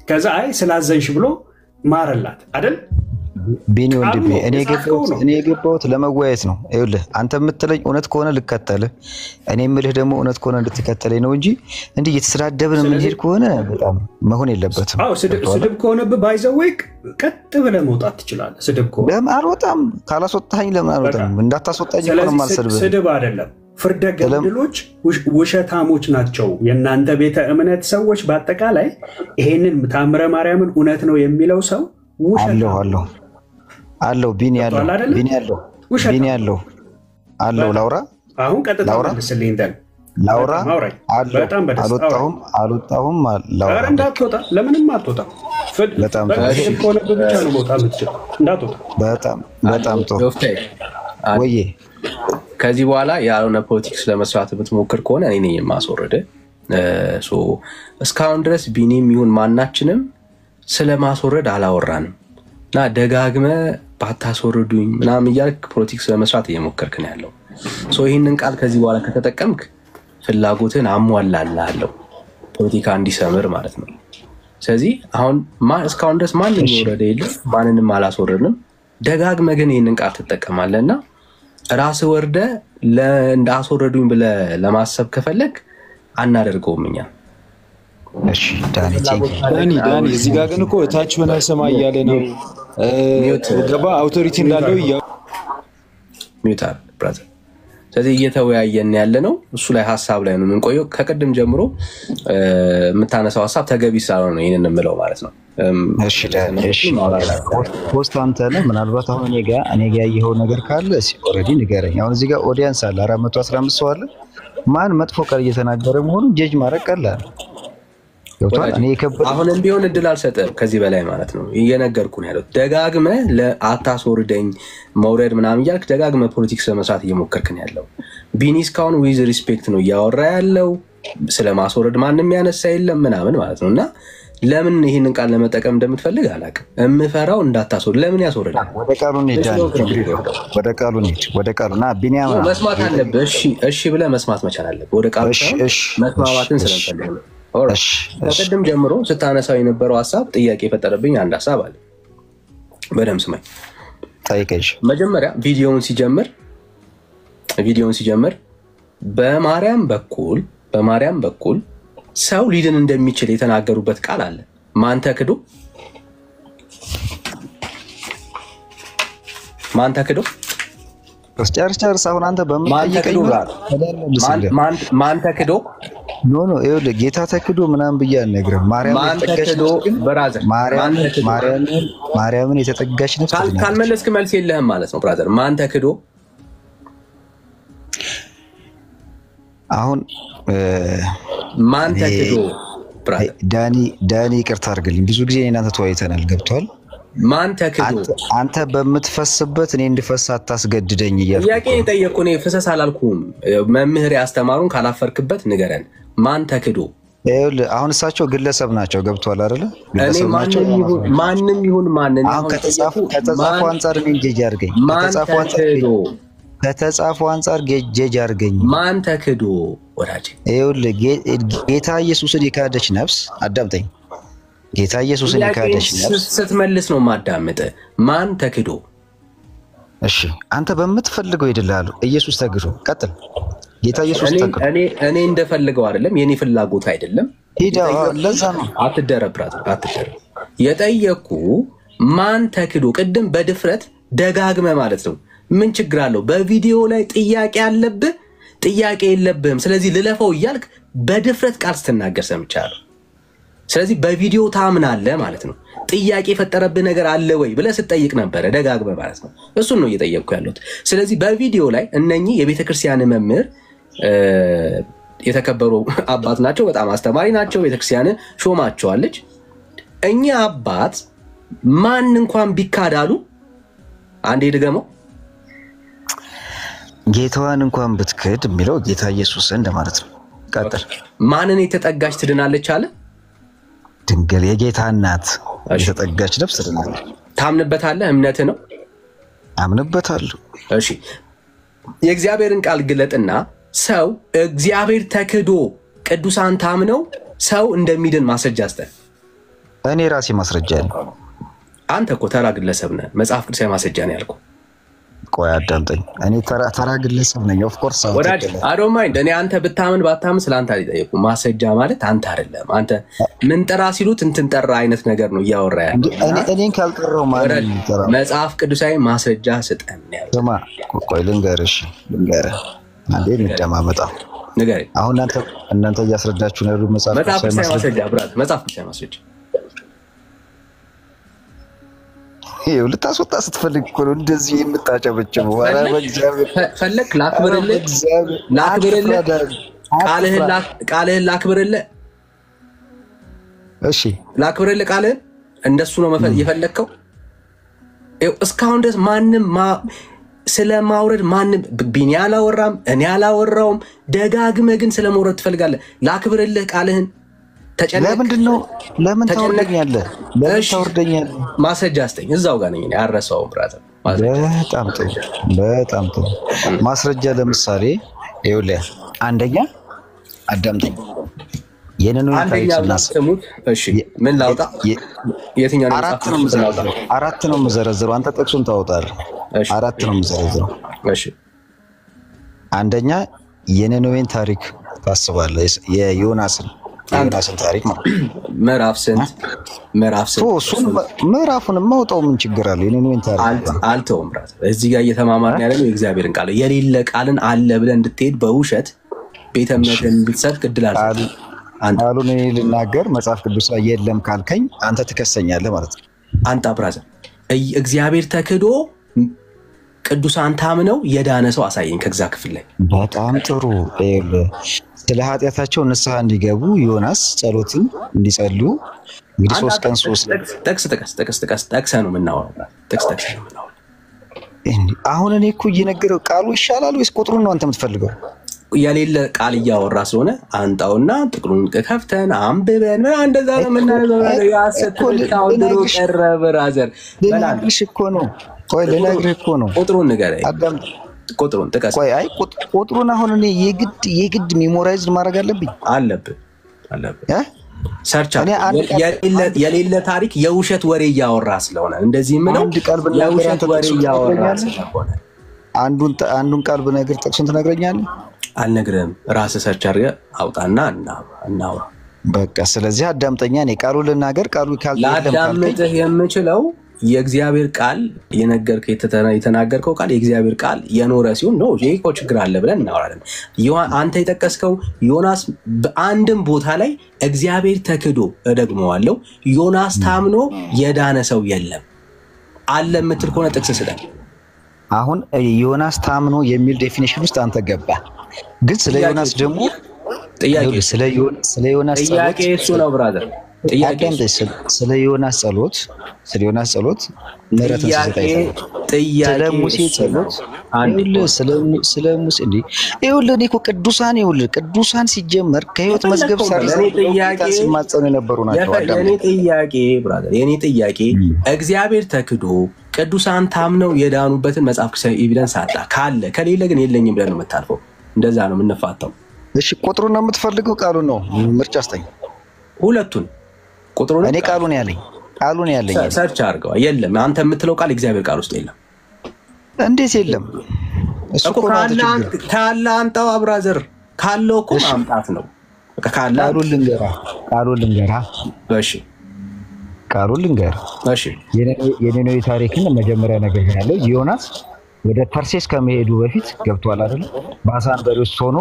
ከዛ አይ ስላዘንሽ ብሎ ማረላት አይደል? ቢኒ ወንድሜ እኔ የገባሁት ለመወያየት ነው። ይኸውልህ አንተ የምትለኝ እውነት ከሆነ ልከተልህ፣ እኔ የምልህ ደግሞ እውነት ከሆነ እንድትከተለኝ ነው እንጂ እንዲህ እየተሰዳደብን የምንሄድ ከሆነ በጣም መሆን የለበትም። አዎ ስድብ ከሆነብህ ባይዘወይ ቀጥ ብለህ መውጣት ትችላለህ። ስድብ ከሆነ ለምን አልወጣም? ካላስወጣኸኝ ለምን አልወጣም? እንዳታስወጣኝ እኮ ነው የማልሰድብህ። ስድብ አይደለም። ፍርደ ገምድሎች ውሸታሞች ናቸው። የእናንተ ቤተ እምነት ሰዎች በአጠቃላይ ይሄንን ተአምረ ማርያምን እውነት ነው የሚለው ሰው ውሸት አለው። ቢኒ ያለው ላውራ አሁን ቀጥታ መልስልኝ። ላውራ አልወጣሁም ላውራ እንዳትወጣ። ለምንም አትወጣም። በጣም ከሆነ ብቻ ነው መውጣት የምትችለው። እንዳትወጣ። በጣም ጥሩ ወዬ። ከዚህ በኋላ ያልሆነ ፖለቲክስ ለመስራት ብትሞክር ከሆነ እኔ ነኝ የማስወርድህ። እስካሁን ድረስ ቢኒም ይሁን ማናችንም ስለማስወረድ አላወራንም እና ደጋግመ ባታስወርዱኝ ምናምን እያልክ ፖለቲክስ ለመስራት እየሞከርክ ነው ያለው። ይህንን ቃል ከዚህ በኋላ ከተጠቀምክ ፍላጎትን አሟላልሃለሁ፣ ፖለቲካ እንዲሰምር ማለት ነው። ስለዚህ አሁን እስካሁን ድረስ ማንም የወረደ የለም፣ ማንንም አላስወረድንም። ደጋግመ ግን ይህንን ቃል ትጠቀማለህ እና ራስህ ወርደህ እንዳስወረዱኝ ብለህ ለማሰብ ከፈለግ አናደርገውም እኛ። እሺ ዳኒ እዚህ ጋር ግን እኮ ታች ሆነ ሰማይ እያለ ነው ገባ አውቶሪቲ እንዳለው ሚውታል ብራዘር። ስለዚህ እየተወያየን ያለ ነው እሱ ላይ ሀሳብ ላይ ነው የምንቆየው። ከቅድም ጀምሮ የምታነሳው ሀሳብ ተገቢ ስላልሆነ ነው ይሄንን የምለው ማለት ነው። እሺ ፖስት አንተ ነህ። ምናልባት አሁን እኔ ጋር ያየኸው ነገር ካለ ኦልሬዲ ንገረኝ። አሁን እዚህ ጋር ኦዲየንስ አለ 415 ሰው አለ። ማን መጥፎ ቃል እየተናገረ መሆኑን ጀጅ ማድረግ ቀላል ነው። አሁንም ቢሆን እድል አልሰጠም ከዚህ በላይ ማለት ነው። እየነገርኩ ነው ያለው። ደጋግመህ ለአታስወርደኝ መውረድ ምናምን እያልክ ደጋግመህ ፖለቲክስ ለመስራት እየሞከርክ ነው ያለው። ቢኒ እስካሁን ዊዝ ሪስፔክት ነው እያወራ ያለው። ስለማስወረድ ማንም ያነሳ የለም ምናምን ማለት ነው። እና ለምን ይህንን ቃል ለመጠቀም እንደምትፈልግ አላውቅም። የምፈራው እንዳታስወርድ። ለምን ያስወርዳል? ወደ ቃሉ እንሂድ ና ቢኒያም መስማት አለብህ። እሺ ብለህ መስማት መቻል አለብህ። ወደ ቃሉ መስማማትን ስለምፈልግ ነው። ከቅድም ጀምሮ ስታነሳው የነበረው ሀሳብ ጥያቄ የፈጠረብኝ አንድ ሀሳብ አለ። በደምብ ስማኝ። መጀመሪያ ቪዲዮውን ሲጀምር በማርያም በኩል ሰው ሊድን እንደሚችል የተናገሩበት ቃል አለ። ማን ተክዶ ጨርስ። አሁን አንተ በምትጠይቀኝ ማን ተክዶ ኖ ይኸውልህ ጌታ ተክዶ ምናምን ብዬ አልነግርህም። ማርያምን የተጠጋች ነፍስ ካልመለስክ መልስ የለህም ማለት ነው ብራዘር። ማን ተክዶ አሁን ማን ተክዶ ብራዘር? ዳኒ ይቅርታ አድርግልኝ። ብዙ ጊዜ እናንተ ተወያይተናል። ገብቷል? ማን ተክዶ አንተ በምትፈስበት እኔ እንድፈስ አታስገድደኝ እያልኩ ጥያቄ ጠየቅኩ። እኔ ፍሰስ አላልኩም። መምህር ያስተማሩን ካላፈርክበት ንገረን። ማን ተክዶ? ይኸውልህ አሁን እሳቸው ግለሰብ ናቸው። ገብቷል አይደለ? ማንም ይሁን ማንን አሁን ከተጻፈው አንጻር ጌጅ አድርገኝ። ከተጻፈው አንጻር ጌጅ አድርገኝ። ማን ተክዶ ወዳጅ? ይኸውልህ ጌታ ኢየሱስን የካደች ነፍስ አዳምጠኝ። ጌታ ኢየሱስን የካደች ነፍስ ስትመልስ ነው ማዳመጥ። ማን ተክዶ? እሺ አንተ በምትፈልገው ይደላሉ። ኢየሱስ ተክዶ ቀጥል። ጌታ ኢየሱስ ተክዶ እኔ እንደፈልገው አይደለም፣ የኔ ፍላጎት አይደለም። ለዛ ነው አትደረብራት። የጠየቁ ማን ተክዶ? ቅድም በድፍረት ደጋግመ ማለት ነው። ምን ችግር አለው? በቪዲዮ ላይ ጥያቄ አለብህ፣ ጥያቄ የለብህም። ስለዚህ ልለፈው እያልክ በድፍረት ቃል ስትናገር ሰምቻለሁ። ስለዚህ በቪዲዮ ታምናለህ ማለት ነው። ጥያቄ የፈጠረብህ ነገር አለ ወይ ብለህ ስትጠይቅ ነበረ ደጋግመህ ማለት ነው። እሱን ነው እየጠየቅኩ ያለሁት። ስለዚህ በቪዲዮ ላይ እነኚህ የቤተክርስቲያን መምህር የተከበሩ አባት ናቸው፣ በጣም አስተማሪ ናቸው። ቤተክርስቲያን ሾማቸዋለች። እኛ አባት ማን እንኳን ቢካዳሉ አንዴ ድገመው ጌታዋን እንኳን ብትክድ የሚለው ጌታ ኢየሱስ እንደማለት ነው። ቀጥል። ማንን የተጠጋች ትድናለች አለ? ድንግል የጌታ እናት የተጠጋች ነፍስ ትድናለች። ታምንበታለህ? እምነት ነው። አምንበታለሁ። እሺ የእግዚአብሔርን ቃል ግለጥና ሰው እግዚአብሔር ተክዶ ቅዱሳን ታምነው ሰው እንደሚድን ማስረጃ አስጠን። እኔ ራሴ ማስረጃ ያለው። አንተ እኮ ተራ ግለሰብ ነህ። መጽሐፍ ቅዱሳዊ ማስረጃ ነው ያልኩህ። ቆይ አዳምጠኝ። እኔ ተራ ግለሰብ ነኝ። ኦፍ ኮርስ ወዳጅ አይ ዶንት ማይንድ። እኔ አንተ ብታምን ባታምን ስላንተ አይጠየቁ። ማስረጃ ማለት አንተ አይደለም። አንተ ምን ጠራ ሲሉት እንትን ጠራ አይነት ነገር ነው እያወራ ያለው። እኔን ካልጠራው ማለት ነው። መጽሐፍ ቅዱሳዊ ማስረጃ ስጠን ያለው። ስማ ቆይ ልንገርሽ፣ አንዴ እንደማመጣ ንገረኝ። አሁን እናንተ እያስረዳችሁ ነው መጽሐፍ ቅዱሳዊ ማስረጃ ብራት መጽሐፍ ቅዱሳዊ ማስረጃ ይኸው ልታስወጣ ስትፈልግ እኮ ነው እንደዚህ የምታጨበጭበው። ኧረ በእግዚአብሔር ፈለክ ላክብርልህ ቃልህን ላክብርልህ። እሺ ላክብርልህ ቃልህን። እንደሱ ነው የፈለከው። ይኸው እስካሁን ድረስ ማንም ስለማውረድ ማንም ቢኒ አላወራም፣ እኔ አላወራውም። ደጋግመህ ግን ስለማውረድ ትፈልጋለህ። ላክብርልህ ቃልህን። ለምንድነው ለምን ታወርደኛለህ? ለምን ታወርደኛለህ? ማስረጃ አስተኝ እዛው ጋር ነኝ። ያረሳው ብራዘር በጣም ጥሩ ማስረጃ። ለምሳሌ ይኸውልህ አንደኛ አዳምጠኝ። የነነዌ ታሪክ ስናስብ እሺ ምን ላውጣ? የትኛው ነው? አራት ነው የምዘረዝረው። አንተ ጥቅሱን ታወጣለህ። አራት ነው የምዘረዝረው። እሺ አንደኛ የነነዌን ታሪክ ታስባለህ። የዮናስን ታሪክ ነው። ምዕራፍ ስንት? ምዕራፉን ማውጣው ምን ችግር አለ? የነነዌን ታሪክ አልተውም ብራዘር። እዚህ ጋር እየተማማርን ያለነው የእግዚአብሔርን ቃል የሌለ ቃልን አለ ብለን እንድትሄድ በውሸት ቤተ እምነትን እንድትሰብክ እድል አለ። ቃሉን እኔ ልናገር መጽሐፍ ቅዱስ ላይ የለም ካልከኝ አንተ ትከሰኛለህ ማለት ነው። አንተ ብራዘር እግዚአብሔር ተክዶ ቅዱሳን ታምነው የዳነ ሰው አሳየኝ ከዛ ክፍል ላይ። በጣም ጥሩ። ስለ ኃጢአታቸው ንስሐ እንዲገቡ ዮናስ ጸሎትን እንዲጸልዩ እንግዲህ 3 ቀን 3 ጠቅሰህ ነው የምናወራው። ጠቅሰህ ነው የምናወራው። አሁን እኔ እኮ እየነገረው ቃሉ ይሻላል ወይስ ቁጥሩን ነው አንተ የምትፈልገው? የሌለ ቃል እያወራ ስለሆነ አንጣውና ጥቅሉን ከፍተን አንብበን እንደዛ ነው የምናደርገው። ያሰጥልካው ድሮ ቀረ ብራዘር። ልነግርሽ እኮ ነው። ቆይ ልነግርህ እኮ ነው። ቁጥሩን ንገረኝ። ቁጥሩን ጥቀስ። ቆይ አይ ቁጥሩን አሁን እኔ የግድ ሜሞራይዝ ማድረግ አለብኝ? አለብህ ሰርች የሌለ ታሪክ የውሸት ወሬ እያወራ ስለሆነ እንደዚህ ምነው የውሸት ወሬ እያወራ ስለሆነ አንዱን ቃል ብነግር ጥቅሱን ትነግረኛለህ? አልነግርህም። ራስህ ሰርች አድርገህ አውጣና እናውራ። በቃ ስለዚህ አዳምጠኛ። እኔ ቃሉ ልናገር። ቃሉ ላዳምጥህ የምችለው የእግዚአብሔር ቃል የተናገርከው ቃል የእግዚአብሔር ቃል የኖረ ሲሆን ነው። ይሄ እኮ ችግር አለ ብለን እናወራለን። አንተ የጠቀስከው ዮናስ በአንድም ቦታ ላይ እግዚአብሔር ተክዶ እደግመዋለሁ ዮናስ ታምኖ የዳነ ሰው የለም አለ የምትል ከሆነ ጥቅስ ስጠን። አሁን ዮናስ ታምኖ የሚል ዴፊኒሽን ውስጥ አንተ ገባ። ግን ስለ ዮናስ ደግሞ ጥያቄ ስለ ዮናስ ጥያቄ እሱ ነው ብራዘር። ጥያቄ ስለ ዮናስ ጸሎት ምሕረት ተሰጣይቷል። ስለ ሙሴ ጸሎት ስለ ሙሴ እንዴ ይኸውልህ እኔ እኮ ቅዱሳን ሲጀመር ከህይወት መዝገብ ሲማጸኑ የነበሩ ናቸው። የኔ ጥያቄ እግዚአብሔር ተክዶ ቅዱሳን ታምነው የዳኑበትን መጽሐፍ ቅዱሳዊ ኤቪደንስ አጣ ካለ ከሌለ ግን የለኝም ብለን ነው የምታልፈው። እንደዛ ነው የምንፋታው። እሺ ቁጥሩን ነው የምትፈልገው? ቃሉን ነው ምርጫ አስተኝ? ሁለቱን ቁጥሩን እኔ ቃሉን ያለኝ ሰርች አድርገው። የለም አንተ የምትለው ቃል እግዚአብሔር ቃል ውስጥ የለም። እንዴት የለም? እሱ እኮ ካለ አንጣው ብራዘር። ካለው እኮ ማምጣት ነው። በቃ ካለ ቃሉን ልንገራ። እሺ ቃሉን ልንገራ። እሺ የነነዌ ታሪክን መጀመሪያ ነገር ያለው ዮናስ ወደ ተርሴስ ከመሄዱ በፊት ገብቷል አይደል? በአሳ አንበሪ ውስጥ ሆኖ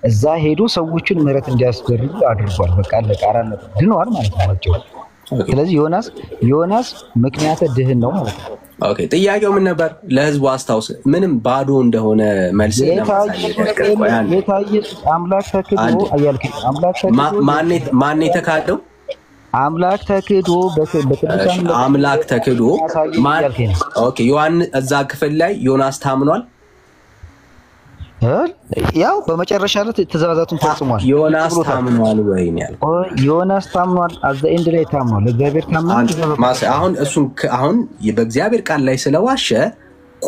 እዛ ሄዶ ሰዎችን ምሕረት እንዲያስደርጉ አድርጓል። በቃ ለቃራነት ድነዋል ማለት ነው። ስለዚህ ዮናስ ምክንያተ ድህን ነው ማለት ነው። ኦኬ ጥያቄው ምን ነበር? ለህዝቡ አስታውስ። ምንም ባዶ እንደሆነ መልስ አምላክ ተክዶ አያልከኝ። ማን የተካደው? አምላክ ተክዶ በቅዱሳን አምላክ ተክዶ ማን? ኦኬ ዮሐንስ እዛ ክፍል ላይ ዮናስ ታምኗል። ያው በመጨረሻ ላይ ትእዛዛቱን ፈጽሟል። ዮናስ ታምኗል ወይ ነው ያልኩት። ዮናስ ታምኗል። አዘ ኤንድ ላይ ታምኗል። እግዚአብሔር ታምኗል። አሁን እሱን አሁን በእግዚአብሔር ቃል ላይ ስለዋሸ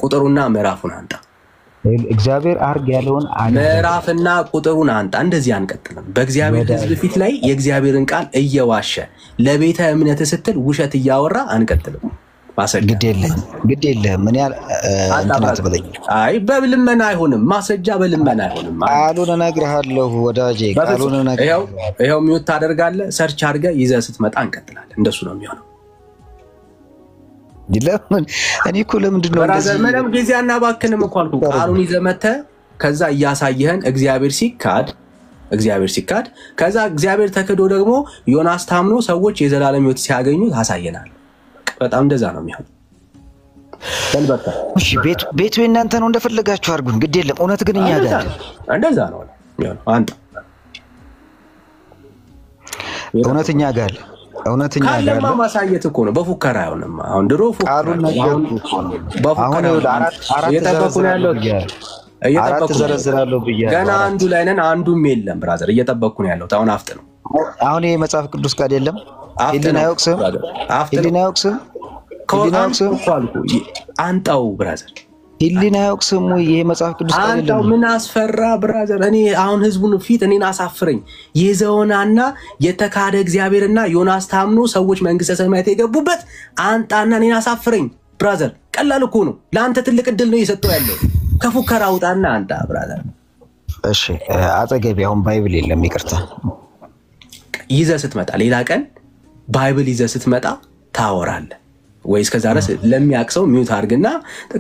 ቁጥሩና ምዕራፉን አንጣ። እግዚአብሔር አርግ ያለውን ምዕራፍና ቁጥሩን አንጣ። እንደዚህ አንቀጥልም። በእግዚአብሔር ሕዝብ ፊት ላይ የእግዚአብሔርን ቃል እየዋሸ ለቤተ እምነት ስትል ውሸት እያወራ አንቀጥልም። ግድ የለህም ምን ያህል እንትናት በለኝ። አይ በልመና አይሆንም። ማስረጃ በልመና አይሆንም። ቃሉን እነግርሃለሁ ወዳጄ፣ ቃሉን እነግርሃለሁ። ይኸው ሚውት ታደርጋለህ፣ ሰርች አድርገህ ይዘህ ስትመጣ እንቀጥላለን። እንደሱ ነው የሚሆነው። ለምን እኔ እኮ ለምንድን ነው እንደዚህ ምንም ጊዜ አናባክንም እኮ አልኩህ። ቃሉን ይዘህ መተህ ከዛ እያሳየህን እግዚአብሔር ሲካድ ከዛ እግዚአብሔር ተክዶ ደግሞ ዮናስ ታምኖ ሰዎች የዘላለም ሕይወት ሲያገኙ ታሳየናል። በጣም እንደዛ ነው የሚሆነው። እሺ ቤቱ የእናንተ ነው፣ እንደፈለጋችሁ አድርጉን፣ ግድ የለም። እውነት ግን እኛ ጋር እንደዛ ነው የሚሆነው። አንተ እውነተኛ ጋር ካለማ ማሳየት እኮ ነው፣ በፉከራ አይሆንም። አሁን ድሮ ቃሉን በፉከራ አራት ዘረዝራለሁ ብያለሁ። ገና አንዱ ላይ ነን፣ አንዱም የለም ብራዘር፣ እየጠበቅኩ ነው ያለሁት። አሁን አፍጥ ነው። አሁን ይሄ መጽሐፍ ቅዱስ ቃል የለም። ህሊና አይወቅስም። አንጣው ብራዘር፣ ህሊና አይወቅስም ወይ? ይሄ መጽሐፍ ቅዱስ ቃል የለም። አንጣው ምን አስፈራ ብራዘር? እኔ አሁን ህዝቡን ፊት እኔን አሳፍረኝ። የዘውናና የተካደ እግዚአብሔርና ዮናስ ታምኖ ሰዎች መንግስተ ሰማያት የገቡበት አንጣና እኔን አሳፍረኝ ብራዘር። ቀላል እኮ ነው። ለአንተ ትልቅ እድል ነው እየሰጠው ያለው። ከፉከራ አውጣና አንጣ ብራዘር። እሺ አጠገቤ አሁን ባይብል የለም፣ ይቅርታ። ይዘህ ስትመጣ ሌላ ቀን ባይብል ይዘህ ስትመጣ ታወራለህ ወይ? እስከዛ ድረስ ለሚያቅሰው ሚውት አድርግና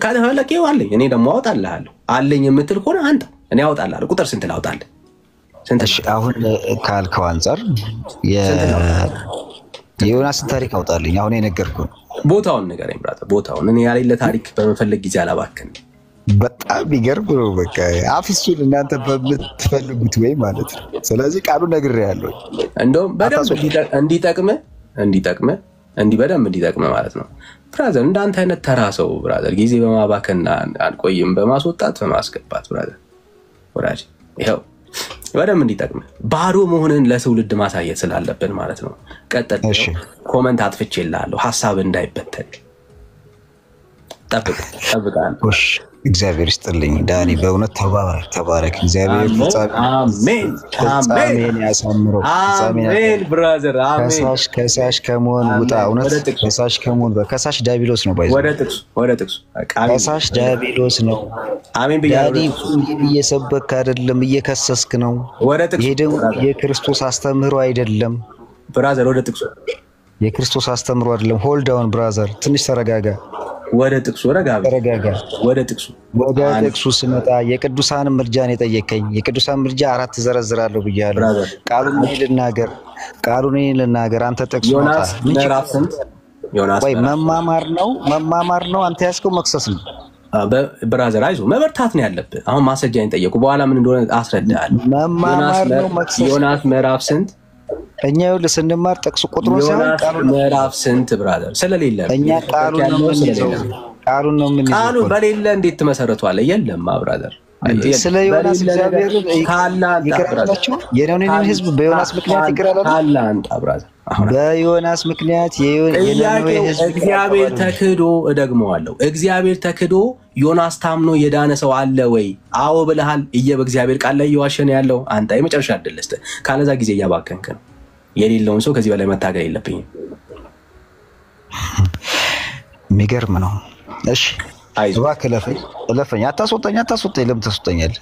ካለፈለክ አለኝ እኔ ደግሞ አወጣልሃለሁ። አለኝ የምትል ከሆነ አንተ እኔ አወጣልሃለሁ። ቁጥር ስንት ላውጣልህ? እሺ አሁን ካልከው አንፃር የዮናስን ታሪክ አውጣልኝ። አሁን የነገርኩህ ቦታውን ንገረኝ ብራዘር። ቦታውን እኔ ያሌለ ታሪክ በመፈለግ ጊዜ አላባክንም። በጣም ይገርም ነው። በቃ አፍሱን እናንተ በምትፈልጉት ወይ ማለት ነው። ስለዚህ ቃሉን ነግሬሃለሁ። እንደውም በደንብ እንዲጠቅምህ ማለት ነው ብራዘር። እንዳንተ አይነት ተራ ሰው ብራዘር ጊዜ በማባከንና አልቆይም በማስወጣት በማስገባት ብራዘር ወራጅ ይኸው በደንብ እንዲጠቅምህ ባዶ መሆንን ለትውልድ ማሳየት ስላለብን ማለት ነው። ቀጥል። ኮመንት አጥፍቼልሃለሁ ሐሳብ እንዳይበተን ጠብቃለሁ። እግዚአብሔር ይስጥልኝ ዳኒ፣ በእውነት ተባረክ። እግዚአብሔር አሜን ያሳምረው። አሜን ብራዘር አሜን። ከሳሽ ከመሆን ውጣ። እውነት ከሳሽ ከመሆን ከሳሽ ዲያብሎስ ነው ባይዘው። ወደ ጥቅሱ ከሳሽ ዲያብሎስ ነው። አሜን ብያለሁ። ዳኒ እየሰበክ አይደለም፣ እየከሰስክ ነው። ይሄ ደግሞ የክርስቶስ አስተምህሮ አይደለም ብራዘር። ወደ ጥቅሱ የክርስቶስ አስተምህሮ አይደለም። ሆልድ ዳውን ብራዘር፣ ትንሽ ተረጋጋ። ወደ ጥቅሱ ተረጋጋ። ወደ ጥቅሱ ስመጣ የቅዱሳን ምልጃን የጠየቀኝ የቅዱሳን ምልጃ 4 ዘረዝራለሁ ብያለሁ። ቃሉን ልናገር አንተ ጥቅሱ ዮናስ ምዕራፍ ስንት? ዮናስ ወይ መማማር ነው አንተ ያስከው መክሰስ ነው ብራዘር። አይዞህ መበርታት ነው ያለብህ። አሁን ማስረጃን ጠየቁ፣ በኋላ ምን እንደሆነ አስረዳሃለሁ። መማማር ነው መክሰስ። ዮናስ ምዕራፍ ስንት? እኛ ይኸውልህ ስንማር ጥቅሱ ቁጥሩን ሳይሆን ቃሉን ምዕራፍ ስንት ብራዘር ስለሌለ እኛ ቃሉን ነው የምንይዘው። ቃሉ በሌለ እንዴት ትመሰረቷለህ? የለም ብራዘር። ስለ ዮናስ እግዚአብሔር ይቀራላችሁ። የነነዌን ህዝብ በዮናስ ምክንያት ይቀራላችሁ ብራዘር። በዮናስ ምክንያት የነነዌ ህዝብ እግዚአብሔር ተክዶ እደግመዋለሁ። እግዚአብሔር ተክዶ ዮናስ ታምኖ የዳነ ሰው አለ ወይ? አዎ ብለሃል። በእግዚአብሔር ቃል ላይ እየዋሸን ያለው አንተ የመጨረሻ እድል ልስጥህ። ካለዛ ጊዜ እያባከንክ ነው። የሌለውን ሰው ከዚህ በላይ መታገል የለብኝም። የሚገርም ነው። እሺ እባክህ እለፈኝ። አታስወጣኝ። ለምን ታስወጣኛለህ?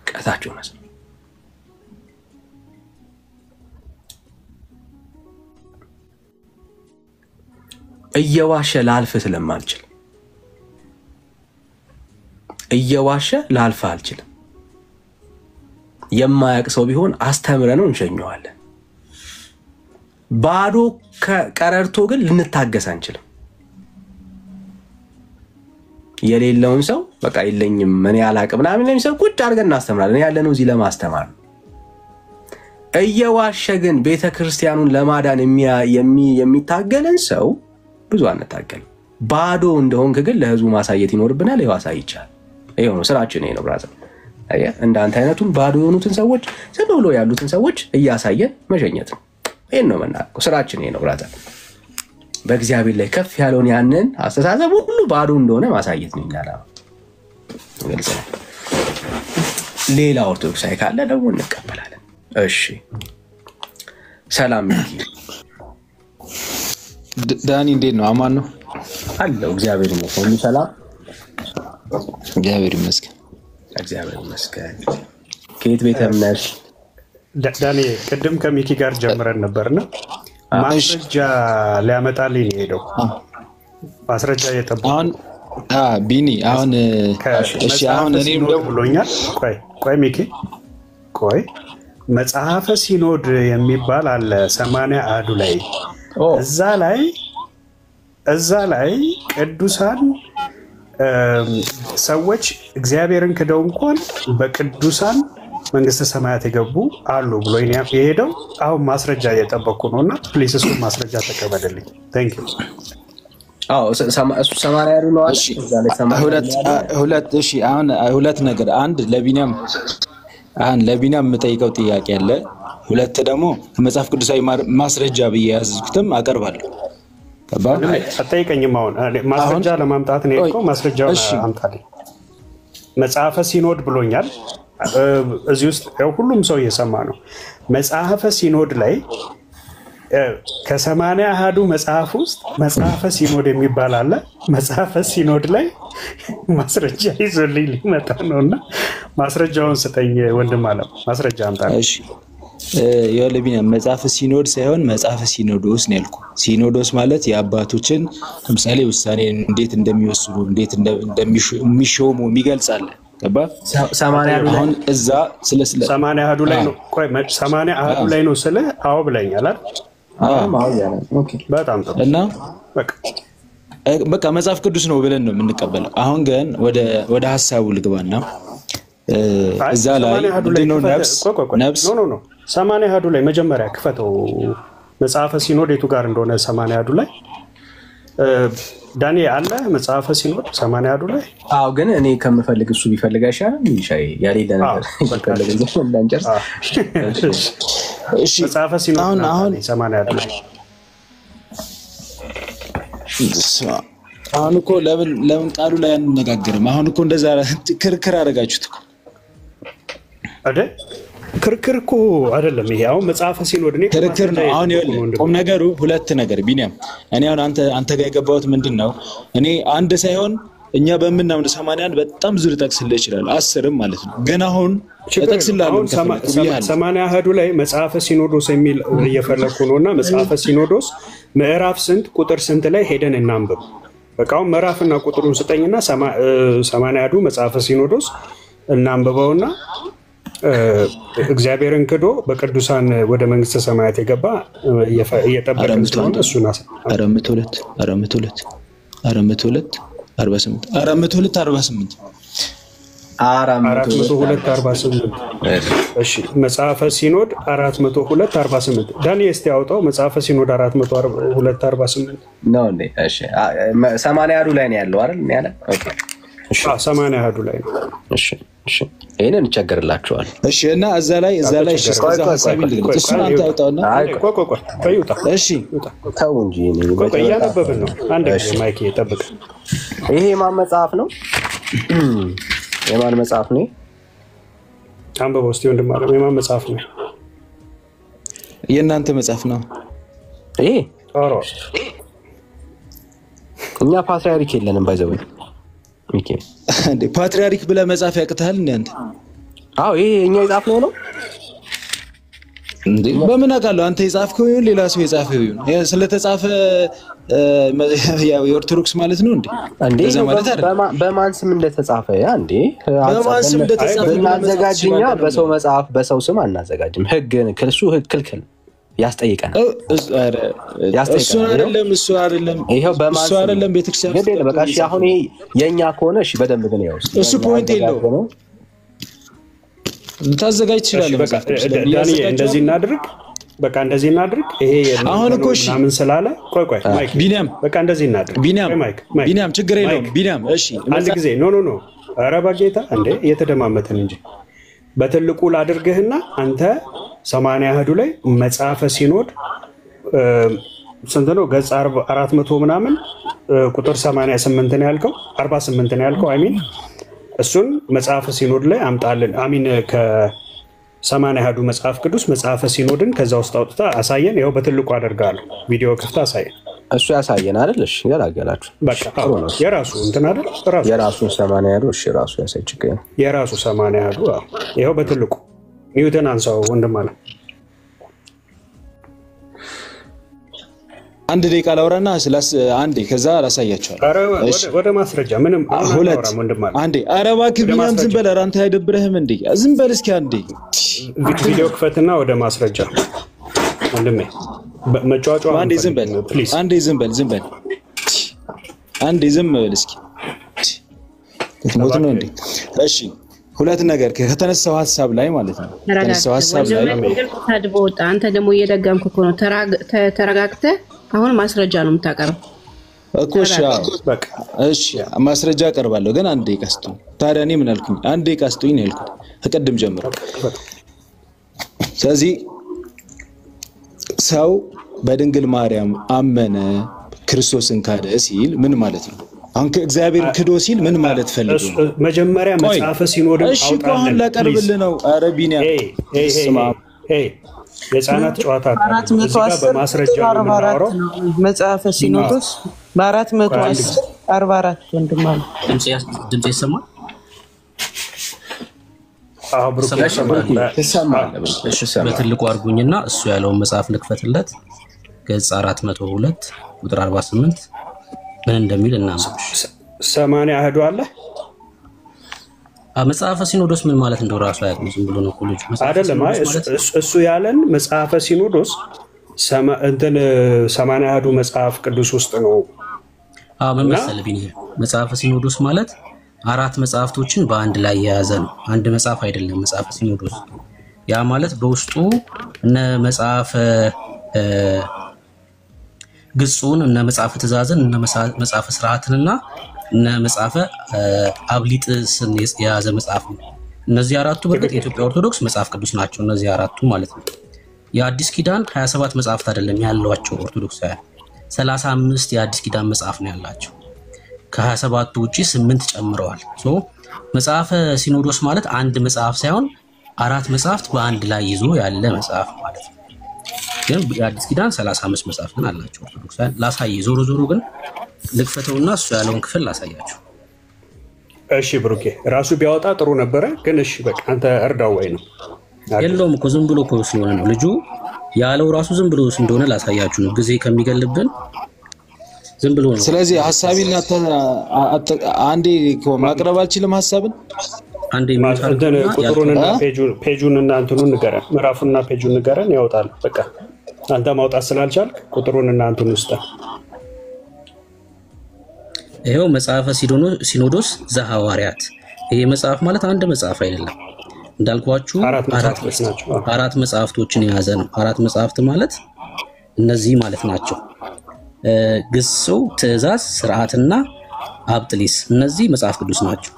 ቀታችሁ ነው። እየዋሸ ላልፍ ስለማልችል ላልፍ አልችልም። የማያውቅ ሰው ቢሆን አስተምረነው እንሸኘዋለን። ባዶ ቀረርቶ ግን ልንታገስ አንችልም። የሌለውን ሰው በቃ የለኝም እኔ አላቅም ምናምን ለምን ሰው ቁጭ አድርገን እናስተምራለን። ያለነው እዚህ ለማስተማር ነው። እየዋሸ ግን ቤተክርስቲያኑን ለማዳን የሚታገለን ሰው ብዙ አንታገል። ባዶ እንደሆንክ ግን ለህዝቡ ማሳየት ይኖርብናል። ይዋሳ ይቻላል። ይሄው ነው ስራችን፣ ይሄ ነው ብራዘር። እንዳንተ አይነቱን ባዶ የሆኑትን ሰዎች ዝም ብሎ ያሉትን ሰዎች እያሳየን መሸኘት ነው። ይሄን ነው የምናደርገው። ስራችን ይሄ ነው ብራዘር። በእግዚአብሔር ላይ ከፍ ያለውን ያንን አስተሳሰብ ሁሉ ባዶ እንደሆነ ማሳየት ነው ይላል። ግልጽ ነው። ሌላ ኦርቶዶክሳዊ ካለ ደግሞ እንቀበላለን። እሺ ሰላም ይሁን። ዳኒ እንዴት ነው? አማን ነው አለው። እግዚአብሔር ይመስገን። ሰላም እግዚአብሔር ይመስገን። እግዚአብሔር ይመስገን። ከየት ቤተ እምነት? ዳኒ ቅድም ከሚኪ ጋር ጀምረን ነበርና ማስረጃ ሊያመጣልኝ ሄደው ማስረጃ እየጠበቁ ቢኒ አሁን እሺ አሁን እኔም ደግሞ ብሎኛል። ቆይ ሚኪ ቆይ መጽሐፈ ሲኖድ የሚባል አለ 80 አሐዱ ላይ እዛ ላይ ቅዱሳን ሰዎች እግዚአብሔርን ክደው እንኳን በቅዱሳን መንግስተ ሰማያት የገቡ አሉ ብሎ የሄደው አሁን ማስረጃ እየጠበቅኩ ነውና ፕሊስ እሱ ማስረጃ ተቀበልልኝ። ታንክ ዩ። እሱ 80 ያሉ ነው አይደል? እዛ ላይ 80 ሁለት እሺ አሁን ሁለት ነገር አንድ ለቢኒያም የምጠይቀው ጥያቄ አለ። ሁለት ደግሞ ከመጽሐፍ ቅዱሳዊ ማስረጃ ብዬ ያዝኩትም አቀርባለሁ። አጠይቀኝም አሁን ማስረጃ ለማምጣት ነው እኮ ማስረጃውን አምጣልኝ። መጽሐፈ ሲኖድ ብሎኛል። እዚህ ውስጥ ሁሉም ሰው እየሰማ ነው። መጽሐፈ ሲኖድ ላይ ከ80 አሐዱ መጽሐፍ ውስጥ መጽሐፈ ሲኖድ የሚባል አለ። መጽሐፈ ሲኖድ ላይ ማስረጃ ይዞልኝ ሊመጣ ነውና ማስረጃውን ስጠኝ ወንድም አለ። ማስረጃ አምጣልኝ። እሺ የለቢና መጽሐፈ ሲኖድ ሳይሆን መጽሐፈ ሲኖዶስ ነው ያልኩት። ሲኖዶስ ማለት የአባቶችን ለምሳሌ ውሳኔ እንዴት እንደሚወስኑ እንዴት እንደሚሾሙ የሚገልጻል። ገባ? 80 አሐዱ አሁን እዛ ስለ 80 አሐዱ ላይ ነው። ቆይ 80 አሐዱ ላይ ነው ስለ አዎ ብለኛል አይደል? ኦኬ በጣም ጥሩ። እና በቃ መጽሐፍ ቅዱስ ነው ብለን ነው የምንቀበለው። አሁን ግን ወደ ሐሳቡ ልግባና እዛ ላይ ምንድነው ነፍስ ኖ 80 አሐዱ ላይ መጀመሪያ ክፈተው። መጽሐፈ ሲኖድ የቱ ጋር እንደሆነ 80 አሐዱ ላይ ዳኒ አለ መጽሐፈ ሲኖድ 80 አሐዱ ላይ። አዎ ግን እኔ ከምፈልግ እሱ ቢፈልግ አይሻልም? ይሻይ ያሌለ ነገር ይፈልግ እንዳንጨርስ። እሺ መጽሐፈ ሲኖድ አሁን 80 አሐዱ ላይ አሁን እኮ ለምን ቃሉ ላይ አንነጋገርም? አሁን እኮ እንደዛ ክርክር አደረጋችሁት እኮ አይደል? ክርክር እኮ አይደለም ይሄ። አሁን መጽሐፈ ሲኖድ ነው ክርክር ነው። አሁን ቁም ነገሩ ሁለት ነገር ቢኒያም፣ እኔ አሁን አንተ ጋር የገባሁት ምንድነው? እኔ አንድ ሳይሆን እኛ በእምናምን 80 በጣም ብዙ ልጠቅስልህ ይችላል 10ም ማለት ነው። ግን አሁን ተጠቅስልሃለሁ 80 አሐዱ ላይ መጽሐፈ ሲኖዶስ የሚል እየፈለኩ ነውና መጽሐፈ ሲኖዶስ ምዕራፍ ስንት ቁጥር ስንት ላይ ሄደን እናንብብ። በቃው ምዕራፍና ቁጥሩን ስጠኝና 80 አሐዱ መጽሐፈ ሲኖዶስ እናንብበውና እግዚአብሔርን ክዶ በቅዱሳን ወደ መንግስተ ሰማያት የገባ እየጠበቀን ስለሆነ እሱና 402 እሺ መጽሐፈ ሲኖድ 402:48 ዳኒ እስቲ አውጣው። መጽሐፈ ሲኖድ 402:48 ነው እንዴ? እሺ 80 አሐዱ ላይ ነው ያለው አይደል? ያለ ኦኬ እሺ 80 አሐዱ ላይ ነው። እሺ ይሄንን እንቸገርላችኋል። እሺ እና እዛ ላይ እሺ እስከዛ ሐሳብ ይልግል እሱን አንተ አውጣውና ቆይውጣ። እሺ ተው እንጂ ቆይ እያነበብን ነው። አንድ ጊዜ ማይክ ይጠብቅ። ይሄ የማን መጽሐፍ ነው? የማን መጽሐፍ ነው? አንብበው እስቲ ወንድም አለ። የማን መጽሐፍ ነው? የእናንተ መጽሐፍ ነው ይሄ። ኦሮ እኛ ፓትርያርክ የለንም ባይዘው ኦኬ እንዴ ፓትርያርክ ብለህ መጽሐፍ ያቅታል እንዴ አንተ? አዎ ይሄ እኛ የጻፍነው ነው እንዴ? በምን አውቃለሁ? አንተ የጻፍከው ይሁን ሌላ ሰው የጻፈው ይሁን ስለተጻፈ የኦርቶዶክስ ማለት ነው እንዴ? እንደዛ ማለት አይደል? በማን ስም እንደተጻፈ አንዴ በማን ስም እንደተጻፈ እናዘጋጅኛ። በሰው መጽሐፍ በሰው ስም አናዘጋጅም። ህግ ክልሱ ህግ ክልክል ያስጠይቀናል። እሱ አይደለም ይሄው በማን እሱ አይደለም ቤተክርስቲያን ገደለ። በቃ እሺ አሁን ይሄ የኛ ከሆነ እሺ በደንብ ግን ያው እሱ ፖይንት የለውም። ታዘጋጅ ትችላለህ። ዳኒ እንደዚህ እናድርግ። በቃ እንደዚህ እናድርግ። ይሄ አሁን እኮ እሺ ምናምን ስላለ ቆይ ማይክ ቢኒያም በቃ እንደዚህ እናድርግ። ቢኒያም ችግር የለውም ቢኒያም። እሺ አንድ ጊዜ ኖ ኧረ በጌታ እንዴ እየተደማመጥን እንጂ በትልቁ ላድርግህና አንተ 80 አህዱ ላይ መጽሐፈ ሲኖድ ስንት ነው? ገጽ 400 ምናምን ቁጥር 88 ነው ያልከው 48 ነው ያልከው አይሚን እሱን መጽሐፈ ሲኖድ ላይ አምጣልን። አሚን ከ80 አህዱ መጽሐፍ ቅዱስ መጽሐፈ ሲኖድን ከዛ ውስጥ አውጥታ አሳየን። ይኸው በትልቁ አደርጋለሁ። ቪዲዮ ከፍታ አሳየን። እሱ ያሳየን አይደል? እሺ ገላገላችሁ። በቃ የራሱ እንትን አይደል? የራሱ 80 አህዱ እሺ ራሱ ያሳይ ችግር ነው። የራሱ 80 አህዱ ይኸው በትልቁ ኒውተን አንሳው ወንድም አለ። አንድ ደቂቃ ላውራና አንዴ ከዛ አላሳያቸዋለሁ። ወደ ማስረጃ ምንም ሁለት አንዴ ኧረ እባክህ ቢኒያም ዝም በል። ኧረ አንተ አይደብርህም እንዴ? ዝም በል እስኪ አንዴ ቪዲዮ ክፈትና ወደ ማስረጃ ወንድሜ መጫወጫ አንዴ ዝም በል ፕሊዝ። አንዴ ዝም በል አንዴ ዝም በል እስኪ ሞት ነው እንዴ? እሺ ሁለት ነገር ከተነሳው ሐሳብ ላይ ማለት ነው። ከተነሳው ሐሳብ ላይ አንተ ደግሞ እየደገምክ እኮ ነው። ተረጋግተህ አሁን ማስረጃ ነው የምታቀርበው እኮ። እሺ ማስረጃ አቀርባለሁ ግን አንዴ ቀስቱ። ታዲያ እኔ ምን አልኩኝ? አንዴ ቀስቱኝ ነው ያልኩት ከቀድም ጀምሮ። ስለዚህ ሰው በድንግል ማርያም አመነ ክርስቶስን ካደ ሲል ምን ማለት ነው? አሁን እግዚአብሔር ክዶ ሲል ምን ማለት ፈልጎ ነው? መጀመሪያ መጽሐፈ ሲኖድ እሺ አሁን ላቀርብልህ ነው። ኧረ ቢኒያም የህፃናት ጨዋታ በማስረጃ ነው መጽሐፈ ሲኖዶስ በ444 ወንድም አለ። ድምጽ ይሰማል? በትልቁ አርጉኝና እሱ ያለውን መጽሐፍ ልክፈትለት። ገጽ 402 ቁጥር 48 ምን እንደሚል እናንብብ። 80 አህዱ አለ። መጽሐፈ ሲኖዶስ ምን ማለት እንደው ራሱ አያውቅም። ዝም ብሎ ነው ኮሌጅ አይደለም። እሱ ያለን መጽሐፈ ሲኖዶስ እንትን 80 አህዱ መጽሐፍ ቅዱስ ውስጥ ነው። ምን መሰለህ ቢኒ፣ መጽሐፈ ሲኖዶስ ማለት 4 መጽሐፍቶችን በአንድ ላይ የያዘ ነው። አንድ መጽሐፍ አይደለም መጽሐፈ ሲኖዶስ። ያ ማለት በውስጡ እነ መጽሐፈ ግጹን እነ መጽሐፈ ትእዛዝን እነ መጽሐፈ ስርዓትንና እነ መጽሐፈ አብሊጥስን የያዘ መጽሐፍ ነው። እነዚህ አራቱ በእርግጥ የኢትዮጵያ ኦርቶዶክስ መጽሐፍ ቅዱስ ናቸው። እነዚህ አራቱ ማለት ነው። የአዲስ ኪዳን 27 መጽሐፍት አይደለም ያሏቸው ኦርቶዶክሳውያን፣ 35 የአዲስ ኪዳን መጽሐፍ ነው ያላቸው። ከ27ቱ ውጪ 8 ጨምረዋል። መጽሐፈ ሲኖዶስ ማለት አንድ መጽሐፍ ሳይሆን 4 መጽሐፍት በአንድ ላይ ይዞ ያለ መጽሐፍ ማለት ነው። ግን የአዲስ ኪዳን 35 መጽሐፍ ግን አላቸው ኦርቶዶክሳውያን። ላሳይ ዞሮ ግን ልክፈተውና እሱ ያለውን ክፍል ላሳያችሁ። እሺ ብሩኬ ራሱ ቢያወጣ ጥሩ ነበረ፣ ግን እሺ በቃ አንተ እርዳው ወይ ነው የለውም እኮ ዝም ብሎ እኮ ስለሆነ ነው ልጁ ያለው ራሱ ዝም ብሎ እንደሆነ ላሳያችሁ ነው። ጊዜ ከሚገልብን ዝም ብሎ ነው። ስለዚህ ሐሳቢና አንዴ ማቅረብ አልችልም። ሐሳብን አንዴ ቁጥሩንና ፔጁንና እንትኑን ንገረን፣ ምዕራፉንና ፔጁን ንገረን ያወጣል። በቃ አንተ ማውጣት ስላልቻልክ ቁጥሩንና እንትኑን ውስጥ ይሄው መጽሐፈ ሲኖዶስ ዘሐዋርያት። ይሄ መጽሐፍ ማለት አንድ መጽሐፍ አይደለም እንዳልኳችሁ 4 መጽሐፍቶችን የያዘ ነው። 4 መጽሐፍት ማለት እነዚህ ማለት ናቸው። ግሱ፣ ትእዛዝ፣ ስርዓትና አብጥሊስ እነዚህ መጽሐፍ ቅዱስ ናቸው።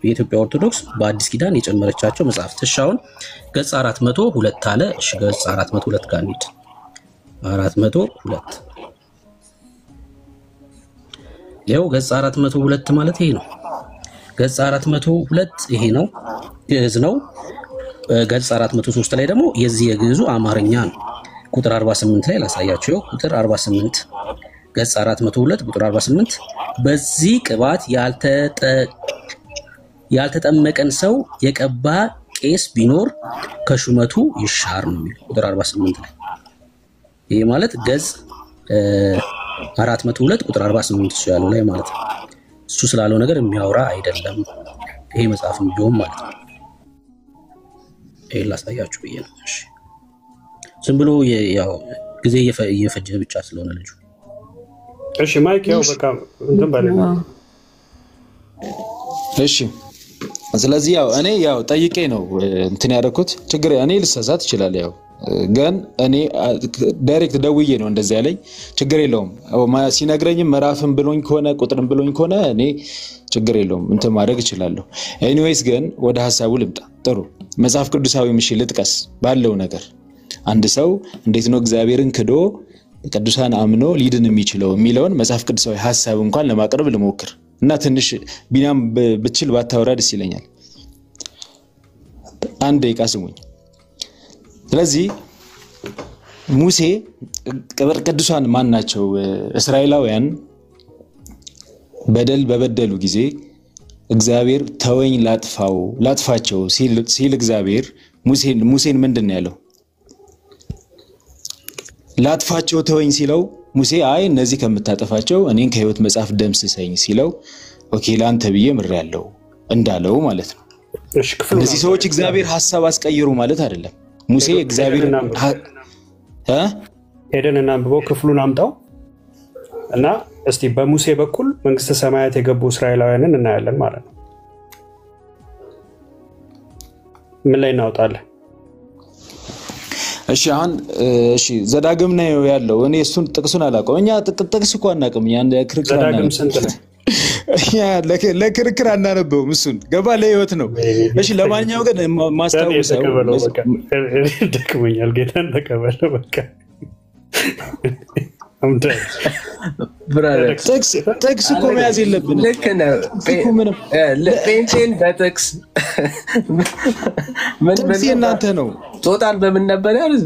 የኢትዮጵያ ኦርቶዶክስ በአዲስ ኪዳን የጨመረቻቸው መጽሐፍት። እሻውን ገጽ 402 አለ። እሺ ገጽ 402 ጋር እንሂድ። 402 ይሄው ገጽ 402 ማለት ይሄ ነው። ገጽ 402 ይሄ ነው፣ ግዕዝ ነው። ገጽ 403 ላይ ደግሞ የዚህ የግዕዙ አማርኛ ነው። ቁጥር 48 ላይ ላሳያችሁ። ቁጥር 48 ገጽ 402 ቁጥር 48 በዚህ ቅባት ያልተጠመቀን ሰው የቀባ ቄስ ቢኖር ከሹመቱ ይሻር ነው የሚለው ቁጥር 48 ላይ። ይሄ ማለት ገጽ 402 ቁጥር 48 እሱ ያለው ላይ ማለት ነው። እሱ ስላለው ነገር የሚያወራ አይደለም ይሄ መጽሐፍ ቢሆን ማለት ነው። ይሄ ላሳያችሁ ብዬ ነው። እሺ ዝም ብሎ ያው ጊዜ እየፈጀ ብቻ ስለሆነ ልጁ። እሺ ማይክ ያው በቃ እንትን ባለና እሺ ስለዚህ ያው እኔ ያው ጠይቄ ነው እንትን ያደረኩት። ችግር እኔ ልሳሳት ይችላል። ያው ግን እኔ ዳይሬክት ደውዬ ነው እንደዛ ያለኝ ችግር የለውም ሲነግረኝ ምዕራፍን ብሎኝ ከሆነ ቁጥርን ብሎኝ ከሆነ እኔ ችግር የለውም እንትን ማድረግ እችላለሁ ኤኒዌይስ ግን ወደ ሐሳቡ ልምጣ ጥሩ መጽሐፍ ቅዱሳዊ ምሽ ልጥቀስ ባለው ነገር አንድ ሰው እንዴት ነው እግዚአብሔርን ክዶ ቅዱሳን አምኖ ሊድን የሚችለው የሚለውን መጽሐፍ ቅዱሳዊ ሐሳብ እንኳን ለማቅረብ ልሞክር እና ትንሽ ቢናም ብችል ባታወራ ደስ ይለኛል አንድ ደቂቃ ስሙኝ ስለዚህ ሙሴ ቅዱሳን ማን ናቸው እስራኤላውያን በደል በበደሉ ጊዜ እግዚአብሔር ተወኝ ላጥፋቸው ሲል እግዚአብሔር ሙሴን ምንድነው ያለው ላጥፋቸው ተወኝ ሲለው ሙሴ አይ እነዚህ ከምታጠፋቸው እኔን ከሕይወት መጽሐፍ ደምስሰኝ ሲለው ኦኬ ላንተ ብዬ ምሬያለሁ እንዳለው ማለት ነው እነዚህ ሰዎች እግዚአብሔር ሐሳብ አስቀይሩ ማለት አይደለም ሙሴ እግዚአብሔር ሄደንና አንብበው ክፍሉን አምጣው እና እስቲ በሙሴ በኩል መንግስተ ሰማያት የገቡ እስራኤላውያንን እናያለን ማለት ነው ምን ላይ እናውጣለን እሺ አሁን እሺ ዘዳግም ነው ያለው እኔ እሱን ጥቅሱን አላውቀውም እኛ ጥቅስ እኮ አናውቅም ያን ክርክር ዘዳግም ስንት ነው ያ ለክርክር አናነበውም እሱን ገባ ለህይወት ነው እሺ ለማንኛውም ግን ማስታወሰው ደክሞኛል ጌታን ተቀበለው በቃ ብራዘር ጥቅስ እኮ መያዝ የለብንም ልክ ነው ጴንጤን በጥቅስ ምን እናንተ ነው ጦጣን በምን ነበር ያሉት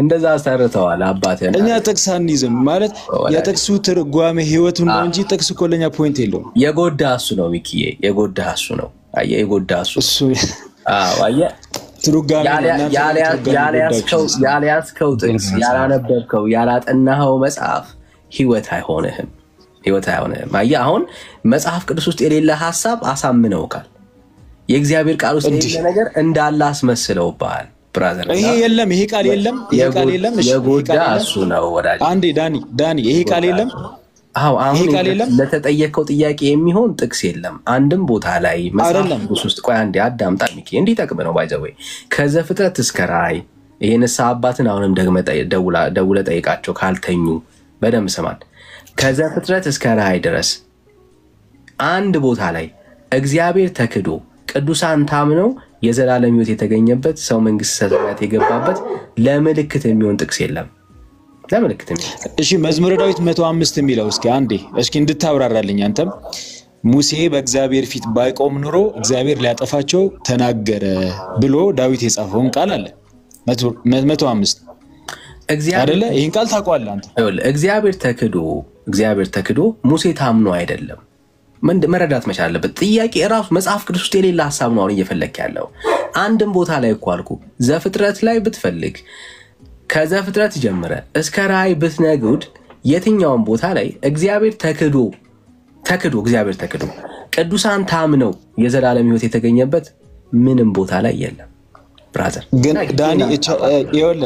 እንደዛ አሰርተዋል አባቴ እኛ ጥቅስ አንይዝም ማለት የጥቅሱ ትርጓሜ ህይወቱን ነው እንጂ ጥቅስ እኮ ለኛ ፖይንት የለውም የጎዳ እሱ ነው ሚኪዬ የጎዳ እሱ ነው አየህ የጎዳ እሱ አዎ አየህ ትርጓሜ ያልያዝከው ጥቅስ ያላነበብከው ያላጠናኸው መጽሐፍ ህይወት አይሆንህም አየህ አሁን መጽሐፍ ቅዱስ ውስጥ የሌለ ሐሳብ አሳምነውካል የእግዚአብሔር ቃል ውስጥ የሌለ ነገር እንዳለ አስመስለውብሃል ብራዘር ይሄ የለም ይሄ ቃል የለም እሺ የጎዳ እሱ ነው ወዳጅ አንዴ ዳኒ ይሄ ቃል የለም አሁን ለተጠየቀው ጥያቄ የሚሆን ጥቅስ የለም አንድም ቦታ ላይ መጽሐፍ ቅዱስ ውስጥ ቆይ አንዴ አዳምጣ ሚኪ እንዲጠቅም ነው ባይዘው ከዘፍጥረት እስከ ራእይ ይሄንስ አባትን አሁንም ደውለ ጠይቃቸው ካልተኙ በደም ሰማን ከዘፍጥረት እስከ ራእይ ድረስ አንድ ቦታ ላይ እግዚአብሔር ተክዶ ቅዱሳን ታምነው የዘላለም ሕይወት የተገኘበት ሰው መንግስተ ሰማያት የገባበት ለምልክት የሚሆን ጥቅስ የለም ለምልክት እሺ መዝሙረ ዳዊት 105 የሚለው እስኪ እንድታብራራልኝ አንተም ሙሴ በእግዚአብሔር ፊት ባይቆም ኑሮ እግዚአብሔር ሊያጠፋቸው ተናገረ ብሎ ዳዊት የጻፈውን ቃል አለ 105 አይደለ ይሄን ቃል ታውቀዋለህ አንተ እግዚአብሔር ተክዶ ሙሴ ታምኖ አይደለም መረዳት መቻል አለበት ጥያቄ ራሱ መጽሐፍ ቅዱስ ውስጥ የሌለ ሐሳብ ነው አሁን እየፈለክ ያለው አንድም ቦታ ላይ እኮ አልኩ ዘፍጥረት ላይ ብትፈልግ ከዘፍጥረት ጀምረ እስከ ራእይ ብትነጉድ የትኛውን ቦታ ላይ እግዚአብሔር ተክዶ ቅዱሳን ታምነው የዘላለም ሕይወት የተገኘበት ምንም ቦታ ላይ የለም ብራዘር ግን ዳኒ ይወለ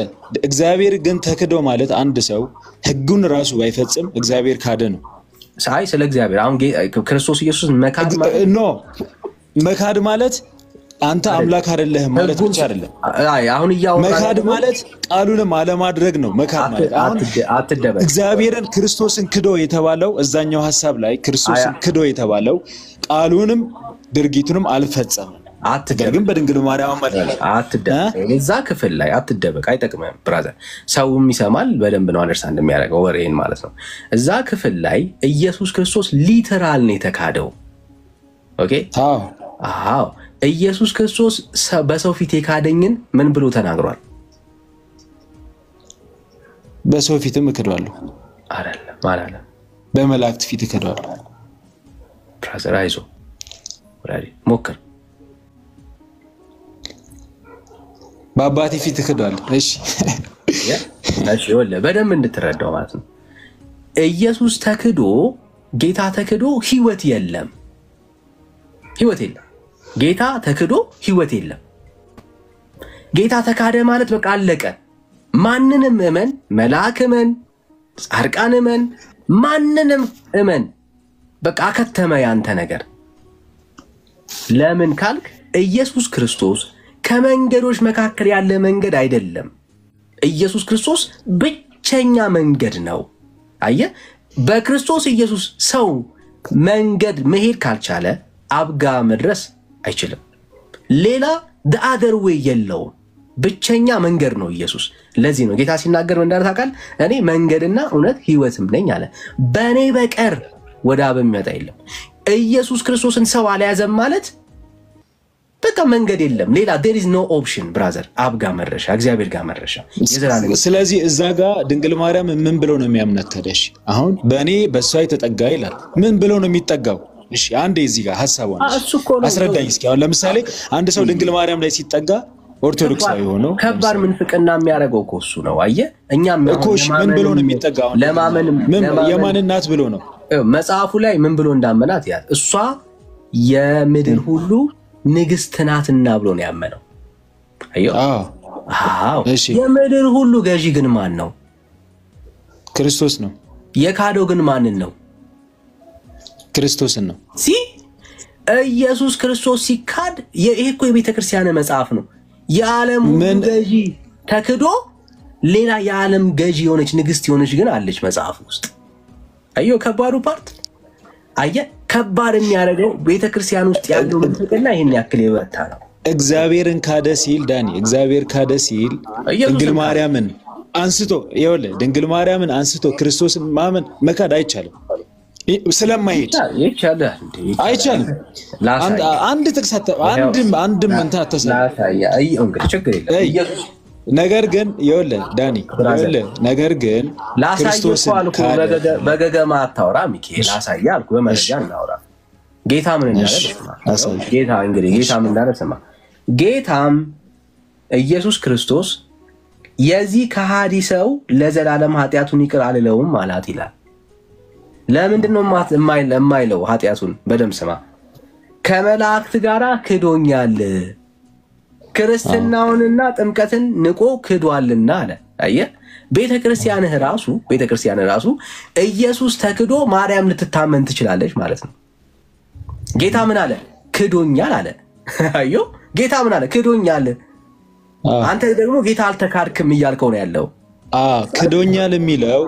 እግዚአብሔር ግን ተክዶ ማለት አንድ ሰው ሕጉን ራሱ ባይፈጽም እግዚአብሔር ካደ ነው ሳይ ስለ እግዚአብሔር አሁን ክርስቶስ ኢየሱስ መካድ ማለት አንተ አምላክ አይደለህም ማለት ብቻ አይደለም አሁን መካድ ማለት ቃሉንም አለማድረግ ነው መካድ ማለት አትደበቅ እግዚአብሔርን ክርስቶስን ክዶ የተባለው እዛኛው ሐሳብ ላይ ክርስቶስን ክዶ የተባለው ቃሉንም ድርጊቱንም አልፈጸመም ግን በድንግል ማርያም አትደበቅ እዛ ክፍል ላይ አትደበቅ አይጠቅምም ብራዘር ሰውም ይሰማል በደንብ ነው አንደርስታንድ የሚያደርገው ወሬን ማለት ነው እዛ ክፍል ላይ ኢየሱስ ክርስቶስ ሊተራል ነው የተካደው ኦኬ አዎ ኢየሱስ ክርስቶስ በሰው ፊት የካደኝን ምን ብሎ ተናግሯል በሰው ፊትም እከዳለሁ አይደለም በመላእክት ፊት እከዳለሁ ብራዘር አይዞ ወራዲ ሞክር በአባቴ ፊት እከዳለሁ እሺ ወለ በደንብ እንድትረዳው ማለት ነው ኢየሱስ ተክዶ ጌታ ተክዶ ህይወት የለም ጌታ ተክዶ ህይወት የለም ጌታ ተካደ ማለት በቃ አለቀ ማንንም እመን መልአክ እመን ጻድቃን እመን ማንንም እመን በቃ ከተመ ያንተ ነገር ለምን ካልክ ኢየሱስ ክርስቶስ ከመንገዶች መካከል ያለ መንገድ አይደለም ኢየሱስ ክርስቶስ ብቸኛ መንገድ ነው። አየ በክርስቶስ ኢየሱስ ሰው መንገድ መሄድ ካልቻለ አብጋ መድረስ አይችልም። ሌላ the other way የለውም። ብቸኛ መንገድ ነው ኢየሱስ። ለዚህ ነው ጌታ ሲናገር ምን እንዳለ ታውቃለህ? እኔ መንገድና እውነት ሕይወትም ነኝ አለ። በእኔ በቀር ወደ አብ የሚመጣ የለም። ኢየሱስ ክርስቶስን ሰው አልያዘም ማለት በቃ መንገድ የለም ሌላ there is no option brother አብ ጋር መድረሻ እግዚአብሔር ጋር መድረሻ የዘላለም። ስለዚህ እዛ ጋር ድንግል ማርያም ምን ብሎ ነው የሚያምነት ተደሽ? አሁን በእኔ በእሷ የተጠጋ ይላል። ምን ብሎ ነው የሚጠጋው? እሺ አንዴ እዚህ ጋር ሐሳቡን አስረዳኝ እስኪ። አሁን ለምሳሌ አንድ ሰው ድንግል ማርያም ላይ ሲጠጋ ኦርቶዶክሳዊ ሆኖ ከባድ ምንፍቅና የሚያደርገው እኮ እሱ ነው። አየ እኛም እኮሽ ምን ብሎ ነው የሚጠጋው? ለማመን የማን እናት ብሎ ነው መጽሐፉ ላይ ምን ብሎ እንዳመናት ያ እሷ የምድር ሁሉ ንግስት ናትና ብሎ ነው ያመነው። አዮ አዎ የምድር ሁሉ ገዢ ግን ማን ነው? ክርስቶስ ነው። የካደው ግን ማንን ነው? ክርስቶስን ነው። ኢየሱስ ክርስቶስ ሲካድ ይሄ እኮ የቤተክርስቲያን መጽሐፍ ነው። የዓለም ገዢ ተክዶ ሌላ የዓለም ገዢ የሆነች ንግስት የሆነች ግን አለች መጽሐፍ ውስጥ። አዮ ከባዱ ፓርት አየ ከባድ የሚያደርገው ቤተክርስቲያን ውስጥ ያለው ምንፍቅና ይሄን ያክል የበረታ ነው። እግዚአብሔርን ካደ ሲል ዳኒ እግዚአብሔር ካደ ሲል ድንግል ማርያምን አንስቶ ይኸውልህ ድንግል ማርያምን አንስቶ ክርስቶስን ማመን መካድ አይቻልም። ስለማይሄድ ይቻላል አይቻልም። አንድ ተክሳተ አንድም እንታ ተሰላሳያ እንግዲህ ችግር የለም። ነገር ግን ይኸውልህ ዳኒ ይኸውልህ ነገር ግን ክርስቶስን በገገማ አታውራ ሚካኤል አሳያ አልኩ። በመረጃ እናውራ። ጌታ ምን እንዳለ ጌታ እንግዲህ ጌታ ምን እንዳለ ሰማ። ጌታም ኢየሱስ ክርስቶስ የዚህ ከሃዲ ሰው ለዘላለም ኃጢያቱን ይቅር አልለውም ማለት ይላል። ለምንድን ነው የማይለው ኃጢያቱን? በደም ስማ። ከመላእክት ጋራ ክዶኛል ክርስትናውንና ጥምቀትን ንቆ ክዷልና አለ። አየህ ቤተክርስቲያንህ ራሱ ኢየሱስ ተክዶ ማርያም ልትታመን ትችላለች ማለት ነው። ጌታ ምን አለ? ክዶኛል አለ። አዮ ጌታ ምን አለ? ክዶኛል። አንተ ደግሞ ጌታ አልተካድክም እያልከው ነው ያለው። ክዶኛል የሚለው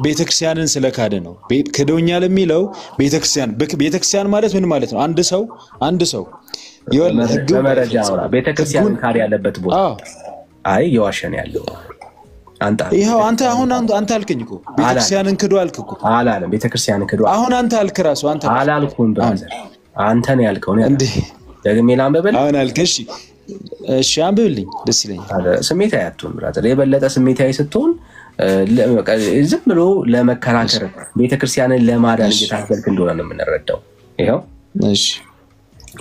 ቤተክርስቲያንን ስለካደ ነው። ክዶኛል የሚለው ቤተክርስቲያን ማለት ምን ማለት ነው? አንድ ሰው ይወል ህግ በመረጃው ቤተክርስቲያን ካድ ያለበት ቦታ አይ የዋሸን ያለው ይሄው አንተ አልከኝ እኮ ቤተክርስቲያንን ክዶ አልክ እኮ አላለም። ቤተክርስቲያንን ክዶ አሁን አንተ አልክ ራሱ አንተ አላልኩም ብራዘር አንተ ነው ያልከው ነው እንዴ? ደግሜ ላንብብል አሁን አልክ። እሺ አንብብልኝ ደስ ይለኛል። ስሜታዊ አትሁን ብራዘር። የበለጠ ስሜታዊ ስትሆን ዝም ብሎ ለመከራከር ቤተክርስቲያንን ለማዳን እየታገልክ እንደሆነ ነው የምንረዳው። ይሄው እሺ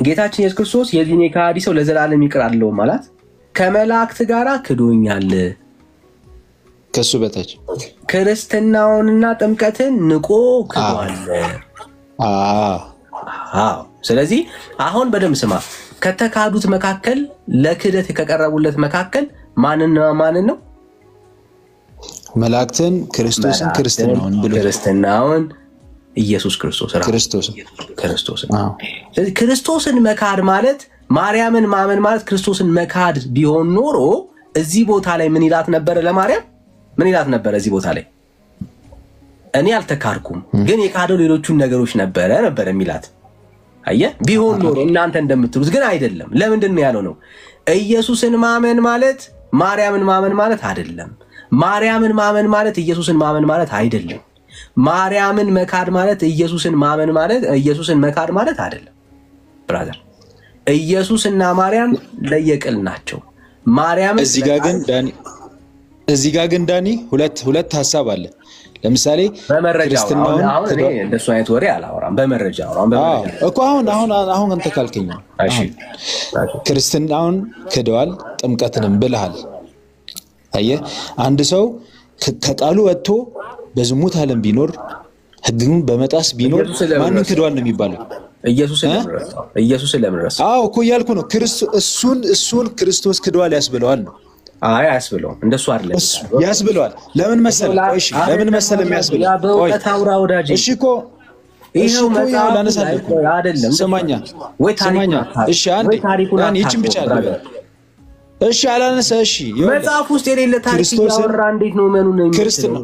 ጌታችን ኢየሱስ ክርስቶስ የዚህን ከሃዲ ሰው ለዘላለም ይቅር አለው ማለት ከመላእክት ጋራ ክዶኛል ከሱ በታች ክርስትናውንና ጥምቀትን ንቆ ክዷል። ስለዚህ አሁን በደም ስማ። ከተካዱት መካከል ለክደት ከቀረቡለት መካከል ማንን ነው? መላእክትን ክርስቶስን ክርስትናውን ኢየሱስ ክርስቶስ ክርስቶስን መካድ ማለት ማርያምን ማመን ማለት ክርስቶስን መካድ ቢሆን ኖሮ እዚህ ቦታ ላይ ምን ይላት ነበር? ለማርያም ምን ይላት ነበር? እዚህ ቦታ ላይ እኔ አልተካድኩም ግን የካደው ሌሎቹን ነገሮች ነበር የሚላት። አየ ቢሆን ኖሮ እናንተ እንደምትሉት ግን አይደለም። ለምንድን ነው ያለው ነው? ኢየሱስን ማመን ማለት ማርያምን ማመን ማለት አይደለም። ማርያምን ማመን ማለት ኢየሱስን ማመን ማለት አይደለም። ማርያምን መካድ ማለት ኢየሱስን ማመን ማለት ኢየሱስን መካድ ማለት አይደለም ብራዘር። ኢየሱስና ማርያም ለየቅል ናቸው። ማርያም እዚህ ጋር ግን ዳኒ ሁለት ሐሳብ አለ። ለምሳሌ ክርስትናውን እኔ እንደሱ አይነት ወሬ አላወራም። በመረጃ እኮ አሁን አንተ ካልከኝ እሺ ክርስትናውን ክደዋል ጥምቀትንም ብለሃል። አየህ አንድ ሰው ከቃሉ ወጥቶ በዝሙት ዓለም ቢኖር ህግን በመጣስ ቢኖር ማንን ክደዋል ነው የሚባለው? ኢየሱስን ለምረሳ እኮ ያልኩ ነው። እሱን ክርስቶስ ክደዋል ያስብለዋል ነው። አይ አያስብለውም። እንደሱ አይደለም ያስብለዋል። ለምን መሰለ የሚያስብለው? እሺ እኮ ይሄው መጣው አይደለም። ሰማኛ እሺ አንዴ ይቺን ብቻ አይደለም እሺ አላነሳ። እሺ መጽሐፍ ውስጥ የሌለ ታሪክ ያወራ እንዴት ነው መኑ ነው ክርስቶስ?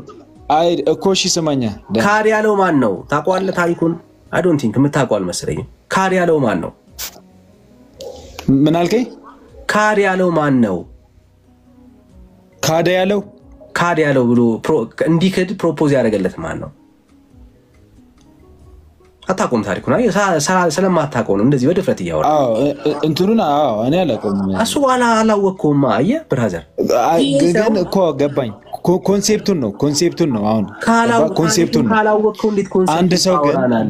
አይ እኮ እሺ ስማኛ፣ ካድ ያለው ማን ነው ታውቀዋለህ? ታሪኩን አይ ዶንት ቲንክ የምታውቀው አልመሰለኝም። ካድ ያለው ማን ነው? ምን አልከኝ? ካድ ያለው ማን ነው? ካድ ያለው ብሎ እንዲክድ ፕሮፖዝ ያደረገለት ማን ነው? አታውቀውም ታሪኩን? አይ ስለማታውቀው ነው እንደዚህ በድፍረት እያወራ። እንትኑን እኔ አላውቀውም። እሱ አላወቅከውም። አየህ ብራዘር፣ ግን እኮ ገባኝ። ኮንሴፕቱን ነው አሁን ኮንሴፕቱን ካላወቅከው እንዴት ኮንሴፕት አንድ ሰው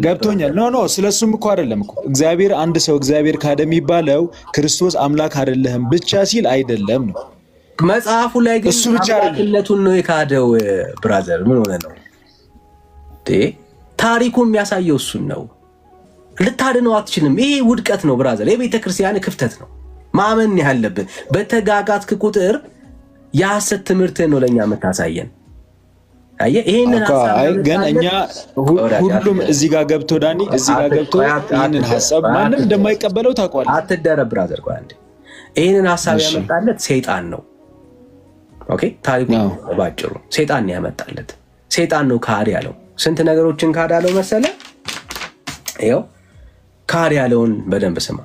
ገብቶኛል። ኖ ስለሱም እኮ አይደለም እኮ እግዚአብሔር አንድ ሰው እግዚአብሔር ካደ የሚባለው ክርስቶስ አምላክ አይደለም ብቻ ሲል አይደለም ነው መጽሐፉ ላይ። ግን እሱ ብቻ አምላክነቱን ነው የካደው። ብራዘር ምን ሆነ ነው ታሪኩ የሚያሳየው? እሱን ነው። ልታድነው አትችልም። ይሄ ውድቀት ነው ብራዘር፣ የቤተ ክርስቲያን ክፍተት ነው። ማመን ያለብን በተጋጋትክ ቁጥር የሐሰት ትምህርትን ነው ለኛ የምታሳየን። አየህ ይሄንን ሐሳብ ግን እኛ ሁሉም እዚህ ጋር ገብቶ ዳኒ እዚህ ጋር ገብቶ ይሄንን ሐሳብ ማንም እንደማይቀበለው ታውቃለህ። አትደረብ ብራዘር። ቆይ አንዴ፣ ይሄንን ሐሳብ ያመጣለት ሰይጣን ነው። ኦኬ ታሪኩ ባጭሩ ሰይጣን ነው ያመጣለት። ሰይጣን ነው ካድ ያለው። ስንት ነገሮችን ካድ ያለው መሰለ? ይኸው ካድ ያለውን በደንብ ስማ።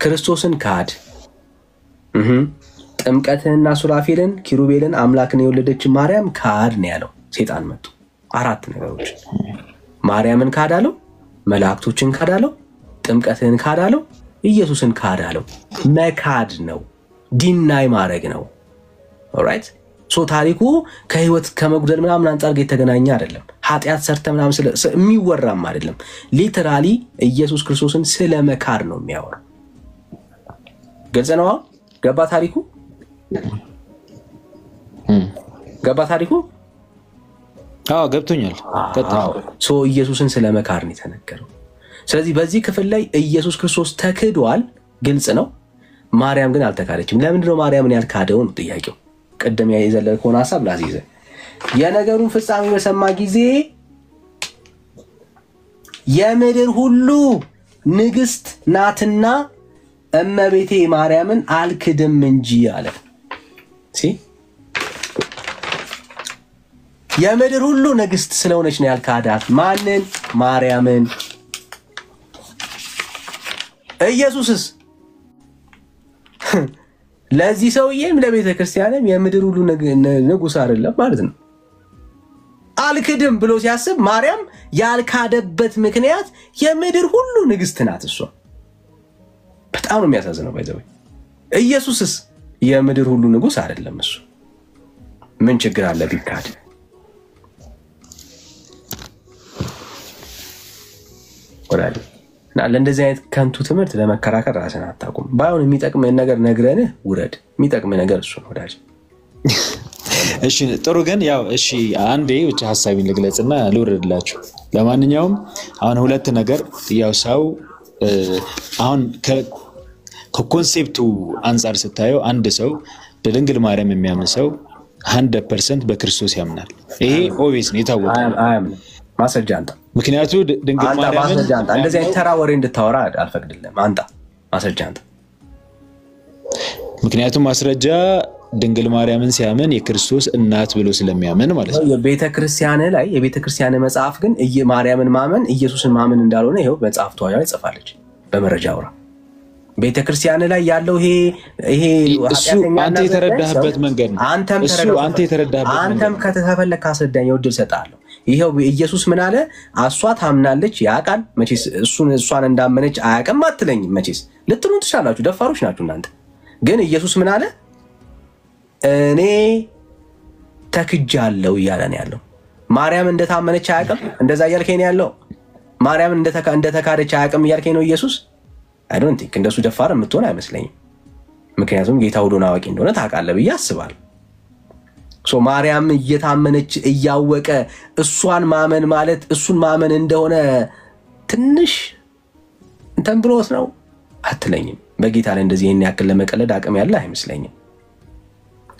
ክርስቶስን ካድ፣ ጥምቀትንና ሱራፌልን ኪሩቤልን አምላክን የወለደች ማርያም ካድ ነው ያለው ሰይጣን መጥቶ። 4 ነገሮች ማርያምን ካድ አለው፣ መላእክቶችን ካድ አለው፣ ጥምቀትን ካድ አለው፣ ኢየሱስን ካድ አለው። መካድ ነው፣ ዲናይ ማድረግ ነው። ኦልራይት ሶ ታሪኩ ከህይወት ከመጉደል ምናምን አንጻር ጋር የተገናኘ አይደለም። ኃጢአት ሰርተ ምናምን የሚወራም አይደለም። ሊተራሊ ኢየሱስ ክርስቶስን ስለ መካድ ነው የሚያወራው። ግልጽ ነው? ገባ ታሪኩ? ገብቶኛል። ሶ ኢየሱስን ስለ መካድ ነው የተነገረው። ስለዚህ በዚህ ክፍል ላይ ኢየሱስ ክርስቶስ ተክዷል፣ ግልጽ ነው። ማርያም ግን አልተካደችም። ለምንድን ነው ማርያምን ያልካደው ነው ጥያቄው። ቀደም ያይዘለከውን ሐሳብ ላዚዘ የነገሩን ፍጻሜ በሰማ ጊዜ የምድር ሁሉ ንግስት ናትና እመቤቴ ማርያምን አልክድም እንጂ አለ። የምድር ሁሉ ንግስት ስለሆነች ነው ያልካዳት። ማንን? ማርያምን። ኢየሱስስ ለዚህ ሰውዬም ለቤተ ክርስቲያንም የምድር ሁሉ ንጉስ አይደለም ማለት ነው። አልክድም ብሎ ሲያስብ ማርያም ያልካደበት ምክንያት የምድር ሁሉ ንግስት ናት እሷ። በጣም ነው የሚያሳዝነው። ባይዘው ኢየሱስስ የምድር ሁሉ ንጉስ አይደለም እሱ። ምን ችግር አለ ቢካድ? ወራዲ ለእንደዚህ አይነት ከንቱ ትምህርት ለመከራከር ራስን አታቁም። ባይሆን የሚጠቅመን ነገር ነግረንህ ውረድ። የሚጠቅመን ነገር እሱ ነው ወዳጅ። እሺ ጥሩ። ግን ያው እሺ አንዴ ብቻ ሐሳቤን ልግለጽና ልውረድላችሁ። ለማንኛውም አሁን 2 ነገር ያው ሰው አሁን ከኮንሴፕቱ አንፃር ስታየው አንድ ሰው በድንግል ማርያም የሚያምን ሰው 100% በክርስቶስ ያምናል። ይሄ ኦብቪየስ ነው፣ የታወቀ ነው። ማስረጃ አንተ። ምክንያቱ ድንግል ማርያም እንደዚህ አይነት ተራ ወሬ እንድታወራ አልፈቅድልህም። አንተ ማስረጃ አንተ። ምክንያቱም ማስረጃ ድንግል ማርያምን ሲያምን የክርስቶስ እናት ብሎ ስለሚያምን ማለት ነው። የቤተክርስቲያን ላይ የቤተክርስቲያን መጽሐፍ ግን ማርያምን ማመን ኢየሱስን ማመን እንዳልሆነ ይሄው መጽሐፍቷ ላይ ጽፋለች በመረጃ አውራ። ቤተክርስቲያን ላይ ያለው ይሄ እሱ አንተ የተረዳህበት መንገድ ነው። አንተ የተረዳህበት አንተም ከተፈለክ አስረዳኝ፣ ወድል ሰጣለሁ። ይሄው ኢየሱስ ምን አለ? እሷ ታምናለች ያቃል። መቼስ እሷን እንዳመነች አያውቅም አትለኝም። መቼስ ልትሉን ትችላላችሁ፣ ደፋሮች ናችሁ እናንተ። ግን ኢየሱስ ምን አለ? እኔ ተክጃለሁ እያለ ነው ያለው። ማርያም እንደታመነች አያውቅም። እንደዛ እያልከኝ ነው ያለው። ማርያም እንደተካደች አያውቅም እያልከኝ ነው ኢየሱስ። አይ ዶንት ቲንክ እንደሱ ደፋር የምትሆን አይመስለኝም። ምክንያቱም ጌታ ሁሉን አዋቂ እንደሆነ ታውቃለህ ብዬ አስባለሁ። ሶ ማርያም እየታመነች እያወቀ እሷን ማመን ማለት እሱን ማመን እንደሆነ ትንሽ እንትን ብሎት ነው አትለኝም። በጌታ ላይ እንደዚህ ይሄን ያክል ለመቀለድ አቅም ያለ አይመስለኝም።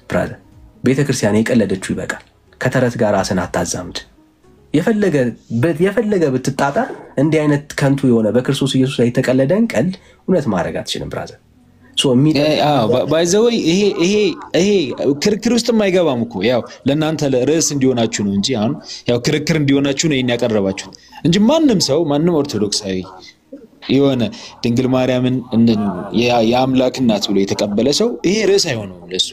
ብራዘር ቤተክርስቲያን የቀለደችው ይበቃል። ከተረት ጋር ራስን አታዛምድ። የፈለገ ብትጣጣ እንዲህ አይነት ከንቱ የሆነ በክርስቶስ ኢየሱስ ላይ የተቀለደን ቀልድ እውነት ማድረግ አትችልም ብራዘር። ሶ ባይ ዘ ወይ ይሄ ክርክር ውስጥ የማይገባም እኮ ያው ለእናንተ ርዕስ እንዲሆናችሁ ነው እንጂ አሁን ያው ክርክር እንዲሆናችሁ ነው ያቀረባችሁት እንጂ ማንም ኦርቶዶክሳዊ የሆነ ድንግል ማርያምን የአምላክ እናት ብሎ የተቀበለ ሰው ይሄ ርዕስ አይሆነው ለሱ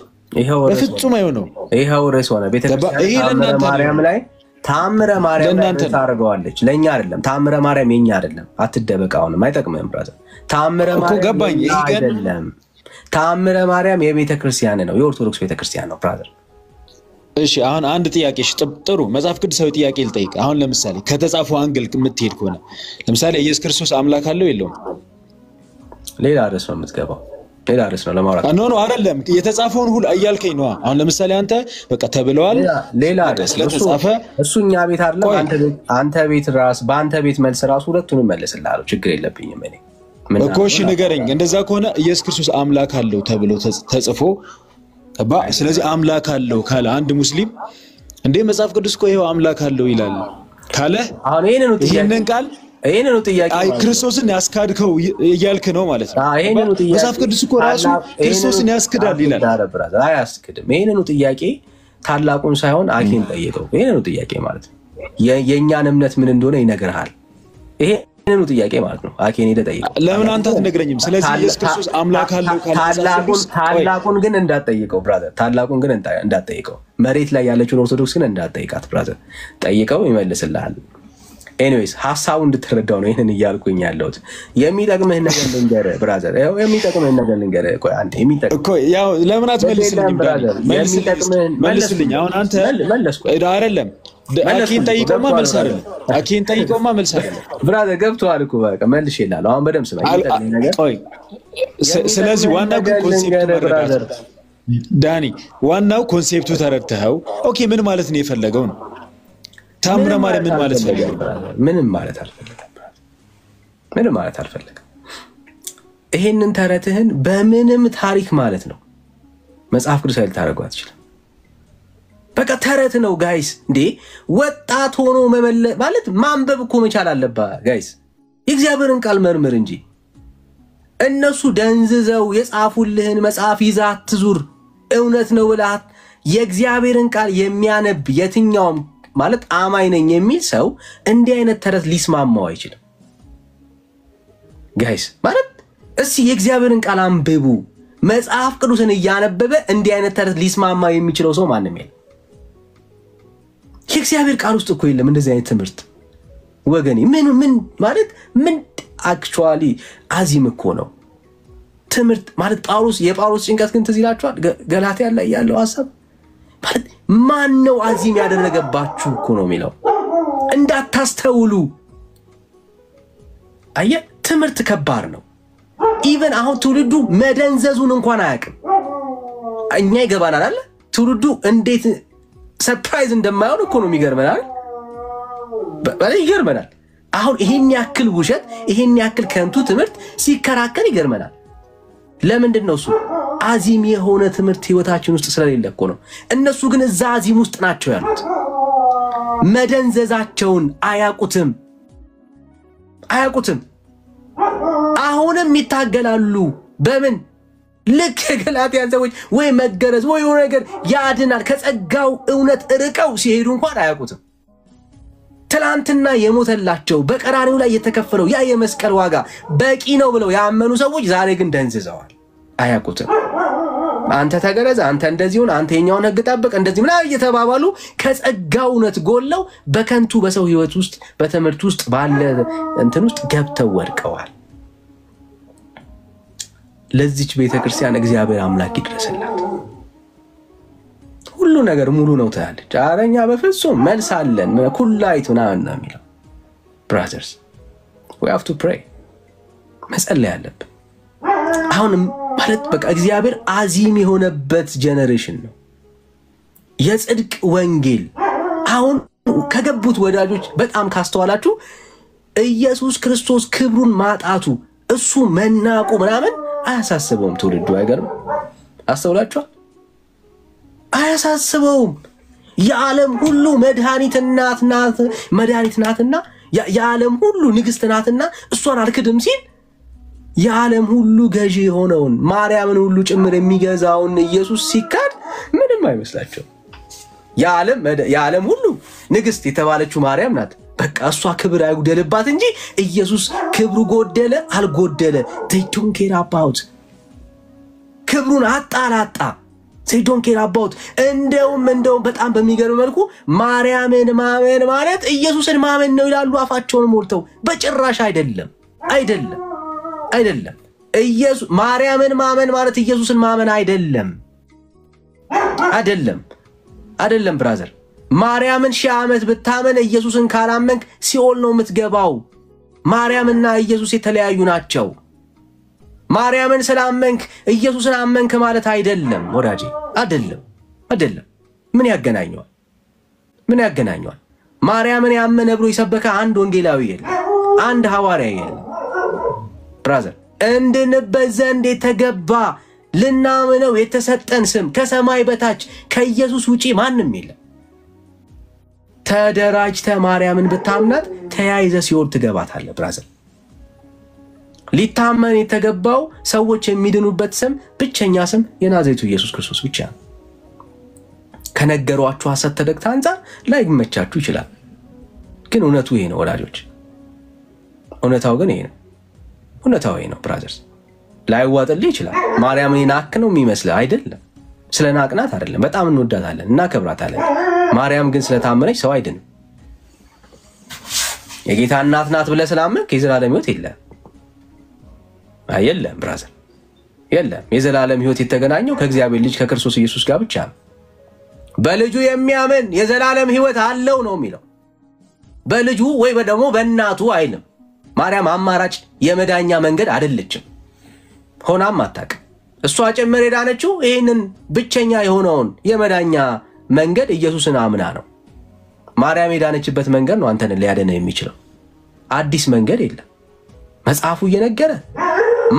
በፍጹም አይሆነው ይሄው ርዕስ ሆነ ቤተክርስቲያን ማርያም ላይ ታምረ ማርያም ላይ ታርገዋለች ለኛ አይደለም ታምረ ማርያም የኛ አይደለም አትደበቅ አሁንም አይጠቅምም ብራዘር ታምረ ማርያም አይደለም ታምረ ማርያም የቤተክርስቲያን ነው የኦርቶዶክስ ቤተክርስቲያን ነው ብራዘር እሺ አሁን አንድ ጥያቄ ጥሩ መጽሐፍ ቅዱሳዊ ጥያቄ ልጠይቅ አሁን ለምሳሌ ከተጻፈው አንግል የምትሄድ ከሆነ ለምሳሌ ኢየሱስ ክርስቶስ አምላክ አለው የለውም ሌላ ርዕስ ነው የምትገባው ሌላ ርዕስ ነው ለማውራት ኖ አይደለም የተጻፈውን ሁሉ እያልከኝ ነው አሁን ለምሳሌ አንተ በቃ ተብለዋል ሌላ ርዕስ ለተጻፈ እሱኛ ቤት አይደለም አንተ ቤት ራስ በአንተ ቤት መልስ ራስ ሁለቱንም መልስልሃለሁ ችግር የለብኝም እኔ እኮ እሺ ንገረኝ እንደዛ ከሆነ ኢየሱስ ክርስቶስ አምላክ አለው ተብሎ ተጽፎ ስለዚህ አምላክ አለው ካለ አንድ ሙስሊም እንዴ መጽሐፍ ቅዱስ እኮ ይሄው አምላክ አለው ይላል ካለ አሁን ይሄንን ቃል ይሄንን ጥያቄ አይ ክርስቶስን ያስካድከው እያልክ ነው ማለት ነው መጽሐፍ ቅዱስ እኮ ራሱ ክርስቶስን ያስክዳል ይላል አያስክድም ይሄንን ጥያቄ ታላቁን ሳይሆን አኬን ጠይቀው ይሄንን ጥያቄ ማለት ነው የኛን እምነት ምን እንደሆነ ይነግርሃል ይሄንን ጥያቄ ማለት ነው አኬን ይደጠይቀው ለምን አንተ አትነግረኝም ስለዚህ ኢየሱስ ክርስቶስ አምላክ አለው ታላቁን ግን እንዳትጠይቀው ብራዘር ታላቁን ግን እንዳትጠይቀው መሬት ላይ ያለችውን ኦርቶዶክስ ግን እንዳትጠይቃት ብራዘር ጠይቀው ይመልስልሃል ኤኒዌይስ ሐሳቡን እንድትረዳው ነው ይሄንን ይያልኩኝ ያለሁት የሚጠቅምህ ነገር ልንገርህ ብራዘር ያው የሚጠቅምህ ነገር ልንገርህ ቆይ አንዴ የሚጠቅምህ እኮ ያው ለምን አትመልስልኝም መልስልኝ አሁን አንተ አይደለም አኪን ጠይቀውማ መልስ አይደለም ብራዘር ገብቶሃል እኮ በቃ መልሼልሃለሁ አሁን በደምብ ስማ ቆይ ስለዚህ ዋናው ኮንሴፕቱ ብራዘር ዳኒ ዋናው ኮንሴፕቱ ተረድተኸው ኦኬ ምን ማለት ነው የፈለገው ነው ታምረ ማርያም ምን ማለት ፈልገው ምንም ማለት አልፈልግም ይሄንን ተረትህን በምንም ታሪክ ማለት ነው መጽሐፍ ቅዱስ ላይ ታረጋው አትችልም በቃ ተረት ነው ጋይስ እንዴ ወጣት ሆኖ ማለት ማንበብ እኮ መቻል አለበት ጋይስ የእግዚአብሔርን ቃል መርምር እንጂ እነሱ ደንዝዘው የጻፉልህን መጽሐፍ ይዘህ አትዙር እውነት ነው ብለህ የእግዚአብሔርን ቃል የሚያነብ የትኛውም ማለት አማኝ ነኝ የሚል ሰው እንዲህ አይነት ተረት ሊስማማው አይችልም ጋይስ ማለት እሺ የእግዚአብሔርን ቃል አንብቡ መጽሐፍ ቅዱስን ያነበበ እንዲህ አይነት ተረት ሊስማማ የሚችለው ሰው ማንንም የለም የእግዚአብሔር ቃል ውስጥ እኮ የለም እንደዚህ አይነት ትምህርት ወገኔ ምን ማለት ምን አክቹአሊ አዚም እኮ ነው ትምህርት ማለት የጳውሎስ ጭንቀት ግን ትዝ ይላችኋል ገላትያ ላይ ያለው ሐሳብ ማለት ማን ነው አዚም ያደረገባችሁ እኮ ነው የሚለው እንዳታስተውሉ አየ ትምህርት ከባድ ነው ኢቭን አሁን ትውልዱ መደንዘዙን እንኳን አያውቅም እኛ ይገባናል አይደል ትውልዱ እንዴት ሰርፕራይዝ እንደማይሆን እኮ ነው የሚገርመናል በቃ ይገርመናል አሁን ይሄን ያክል ውሸት ይሄን ያክል ከንቱ ትምህርት ሲከራከር ይገርመናል ለምንድን ነው እሱ አዚም የሆነ ትምህርት ህይወታችን ውስጥ ስለሌለ እኮ ነው እነሱ ግን እዛ አዚም ውስጥ ናቸው ያሉት መደንዘዛቸውን አያቁትም አሁንም ይታገላሉ በምን ልክ ገላትያ ሰዎች ወይ መገረዝ ወይ የሆነ ነገር ያድናል ከጸጋው እውነት ርቀው ሲሄዱ እንኳን አያቁትም ትላንትና የሞተላቸው በቀራኒው ላይ የተከፈለው ያ የመስቀል ዋጋ በቂ ነው ብለው ያመኑ ሰዎች ዛሬ ግን ደንዝዘዋል አያቁትም አንተ ተገረዝ አንተ እንደዚሁን አንተ የኛውን ህግ ጠብቅ እንደዚህ ምናምን እየተባባሉ ከጸጋው እውነት ጎለው በከንቱ በሰው ህይወት ውስጥ በትምህርት ውስጥ ባለ እንትን ውስጥ ገብተው ወድቀዋል ለዚች ቤተክርስቲያን እግዚአብሔር አምላክ ይድረስላት ሁሉ ነገር ሙሉ ነው ታያለች አረኛ በፍጹም መልስ አለን ኩላይቱና እና የሚለው brothers we have to pray መጸለይ አለብን አሁን ማለት በቃ እግዚአብሔር አዚም የሆነበት ጄነሬሽን ነው የጽድቅ ወንጌል አሁን ከገቡት ወዳጆች በጣም ካስተዋላችሁ ኢየሱስ ክርስቶስ ክብሩን ማጣቱ እሱ መናቁ ምናምን አያሳስበውም ትውልዱ አይገርም አስተውላችኋል አያሳስበውም የዓለም ሁሉ መድኃኒት ናትና የዓለም ሁሉ ንግስት ናትና እሷን አልክድም ሲል የዓለም ሁሉ ገዢ የሆነውን ማርያምን ሁሉ ጭምር የሚገዛውን ኢየሱስ ሲካድ ምንም አይመስላቸው። የዓለም ሁሉ ንግስት የተባለችው ማርያም ናት። በቃ እሷ ክብር አይጉደልባት እንጂ ኢየሱስ ክብሩ ጎደለ አልጎደለ they don't care about ክብሩን አጣላጣ they don't care about እንደውም በጣም በሚገርም መልኩ ማርያምን ማመን ማለት ኢየሱስን ማመን ነው ይላሉ አፋቸውን ሞልተው። በጭራሽ አይደለም። ኢየሱስ ማርያምን ማመን ማለት ኢየሱስን ማመን አይደለም ብራዘር። ማርያምን 1000 ዓመት ብታመን ኢየሱስን ካላመንክ ሲኦል ነው የምትገባው። ማርያምና ኢየሱስ የተለያዩ ናቸው። ማርያምን ስላመንክ ኢየሱስን አመንክ ማለት አይደለም ወዳጄ፣ አይደለም። ምን ያገናኘዋል? ማርያምን ያመነ ብሎ ይሰበከ አንድ ወንጌላዊ የለም፣ አንድ ሐዋርያ የለም ብራዘር። እንድንበት ዘንድ የተገባ ልናምነው የተሰጠን ስም ከሰማይ በታች ከኢየሱስ ውጪ ማንም የለም። ተደራጅተ ማርያምን ብታምናት ተያይዘ ሲኦል ትገባታለህ ብራዘር። ሊታመን የተገባው ሰዎች የሚድኑበት ስም ብቸኛ ስም የናዝሬቱ ኢየሱስ ክርስቶስ ብቻ ነው። ከነገሯችሁ ሐሰት ተደግታ አንፃር ላይመቻችሁ ይችላል፣ ግን እውነቱ ይሄ ነው ወዳጆች። እውነታው ግን ይሄ ነው ብራዘርስ። ላይዋጥልህ ይችላል። ማርያምን ናክ ነው የሚመስልህ አይደለም። ስለናቅናት አይደለም፣ በጣም እንወዳታለን እናከብራታለን። ማርያም ግን ስለታመነች ሰው አይድንም። የጌታ እናት ናት ብለህ ስላመንክ የዘላለም ሕይወት የለም ብራዘር፣ የለም። የዘላለም ሕይወት የተገናኘው ከእግዚአብሔር ልጅ ከክርስቶስ ኢየሱስ ጋር ብቻ ነው። በልጁ የሚያምን የዘላለም ሕይወት አለው ነው የሚለው። በልጁ ወይ ደግሞ በእናቱ አይልም። ማርያም አማራጭ የመዳኛ መንገድ አይደለችም፣ ሆናም አታውቅም። እሷ ጭምር የዳነችው ይህንን ብቸኛ የሆነውን የመዳኛ መንገድ ኢየሱስን አምና ነው። ማርያም የዳነችበት መንገድ ነው አንተን ሊያድን የሚችለው። አዲስ መንገድ የለም። መጽሐፉ እየነገረ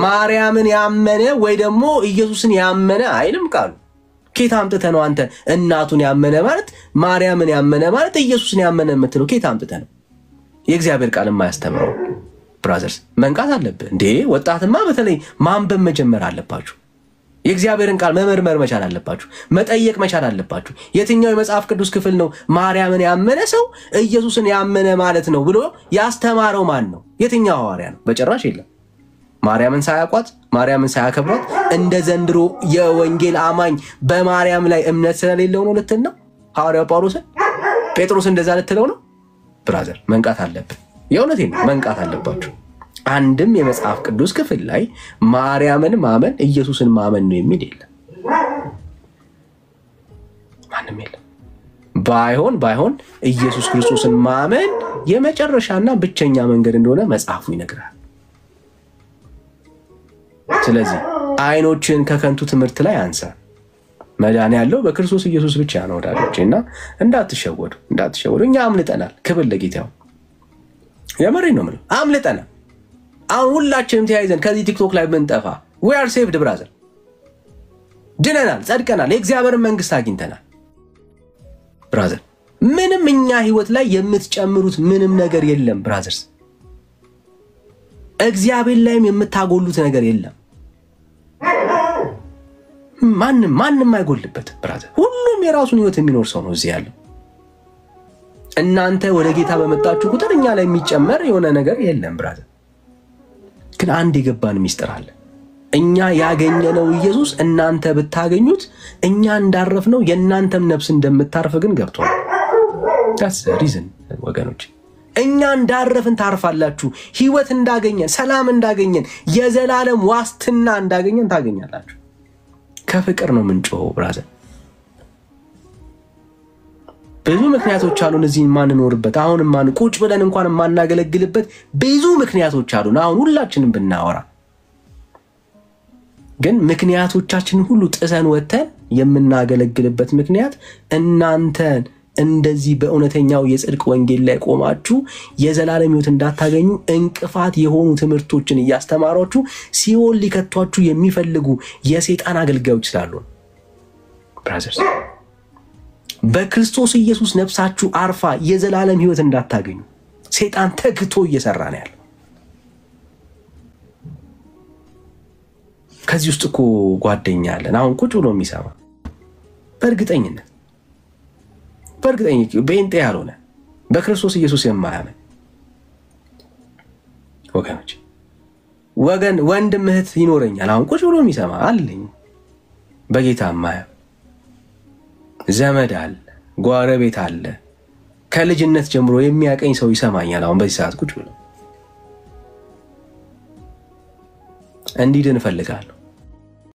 ማርያምን ያመነ ወይ ደግሞ ኢየሱስን ያመነ አይልም ቃሉ። ኬታ አምጥተህ ነው አንተ እናቱን ያመነ ማለት ማርያምን ያመነ ማለት ኢየሱስን ያመነ የምትለው ኬታ አምጥተህ ነው? የእግዚአብሔር ቃል የማያስተምረው ብራዘርስ መንቃት አለብህ እንዴ። ወጣትማ በተለይ ማንበብ መጀመር አለባችሁ። የእግዚአብሔርን ቃል መመርመር መቻል አለባችሁ፣ መጠየቅ መቻል አለባችሁ። የትኛው የመጽሐፍ ቅዱስ ክፍል ነው ማርያምን ያመነ ሰው ኢየሱስን ያመነ ማለት ነው ብሎ ያስተማረው ማን ነው? የትኛው ሐዋርያ ነው? በጭራሽ የለም። ማርያምን ሳያቋት ማርያምን ሳያከብሯት እንደ ዘንድሮ የወንጌል አማኝ በማርያም ላይ እምነት ስለሌለው ነው ልትል ነው? ሐዋርያው ጴጥሮስ እንደዛ ልትለው ነው? ብራዘር መንቃት አለብን። የእውነቴን ነው፣ መንቃት አለባችሁ። አንድም የመጽሐፍ ቅዱስ ክፍል ላይ ማርያምን ማመን ኢየሱስን ማመን ነው የሚል የለም፣ ማንም የለም። ባይሆን ኢየሱስ ክርስቶስን ማመን የመጨረሻና ብቸኛ መንገድ እንደሆነ መጽሐፉ ይነግራል። ስለዚህ አይኖችን ከከንቱ ትምህርት ላይ አንሳ። መዳን ያለው በክርስቶስ ኢየሱስ ብቻ ነው ወዳጆቼና እንዳትሸወዱ። እኛ አምልጠናል። ክብር ለጌታው። የመሬን ነው የምለው፣ አምልጠናል። አሁን ሁላችንም ተያይዘን ከዚህ ቲክቶክ ላይ ብንጠፋ we are saved ብራዘር። ድነናል፣ ጸድቀናል፣ የእግዚአብሔርን መንግስት አግኝተናል ብራዘር። ምንም እኛ ህይወት ላይ የምትጨምሩት ምንም ነገር የለም ብራዘርስ። እግዚአብሔር ላይም የምታጎሉት ነገር የለም። ማንም አይጎልበት ብራዘር። ሁሉም የራሱን ህይወት የሚኖር ሰው ነው እዚህ ያለው። እናንተ ወደ ጌታ በመጣችሁ ቁጥር እኛ ላይ የሚጨመር የሆነ ነገር የለም ብራዘር። ግን አንድ የገባን ሚስጥር አለ። እኛ ያገኘነው ኢየሱስ እናንተ ብታገኙት እኛ እንዳረፍነው የእናንተም ነፍስ እንደምታርፍ ግን ገብቷል። that's the reason ወገኖች። እኛ እንዳረፍን ታርፋላችሁ። ህይወት እንዳገኘን፣ ሰላም እንዳገኘን፣ የዘላለም ዋስትና እንዳገኘን ታገኛላችሁ። ከፍቅር ነው ምንጮው ብራዘር። ብዙ ምክንያቶች አሉን እዚህ ማንኖርበት፣ አሁንም ቁጭ ብለን እንኳን ማናገለግልበት ብዙ ምክንያቶች አሉን። አሁን ሁላችንም ብናወራ ግን ምክንያቶቻችንን ሁሉ ጥሰን ወተን የምናገለግልበት ምክንያት እናንተን እንደዚህ በእውነተኛው የጽድቅ ወንጌል ላይ ቆማችሁ የዘላለም ሕይወት እንዳታገኙ እንቅፋት የሆኑ ትምህርቶችን እያስተማሯችሁ ሲኦል ሊከቷችሁ የሚፈልጉ የሰይጣን አገልጋዮች ስላሉ ብራዘርስ። በክርስቶስ ኢየሱስ ነፍሳችሁ አርፋ የዘላለም ሕይወት እንዳታገኙ ሰይጣን ተግቶ እየሰራ ነው ያለው። ከዚህ ውስጥ እኮ ጓደኛ አለን አሁን ቁጭ ብሎ የሚሰማ በእርግጠኝነት በእንጤ ያልሆነ በክርስቶስ ኢየሱስ የማያምን ወገኖች ወንድም እህት ይኖረኛል አሁን ቁጭ ብሎ የሚሰማ አለኝ በጌታ የማያምን ዘመድ አለ ጎረቤት አለ ከልጅነት ጀምሮ የሚያቀኝ ሰው ይሰማኛል አሁን በዚህ ሰዓት ቁጭ ብሎ እንዲድን እፈልጋለሁ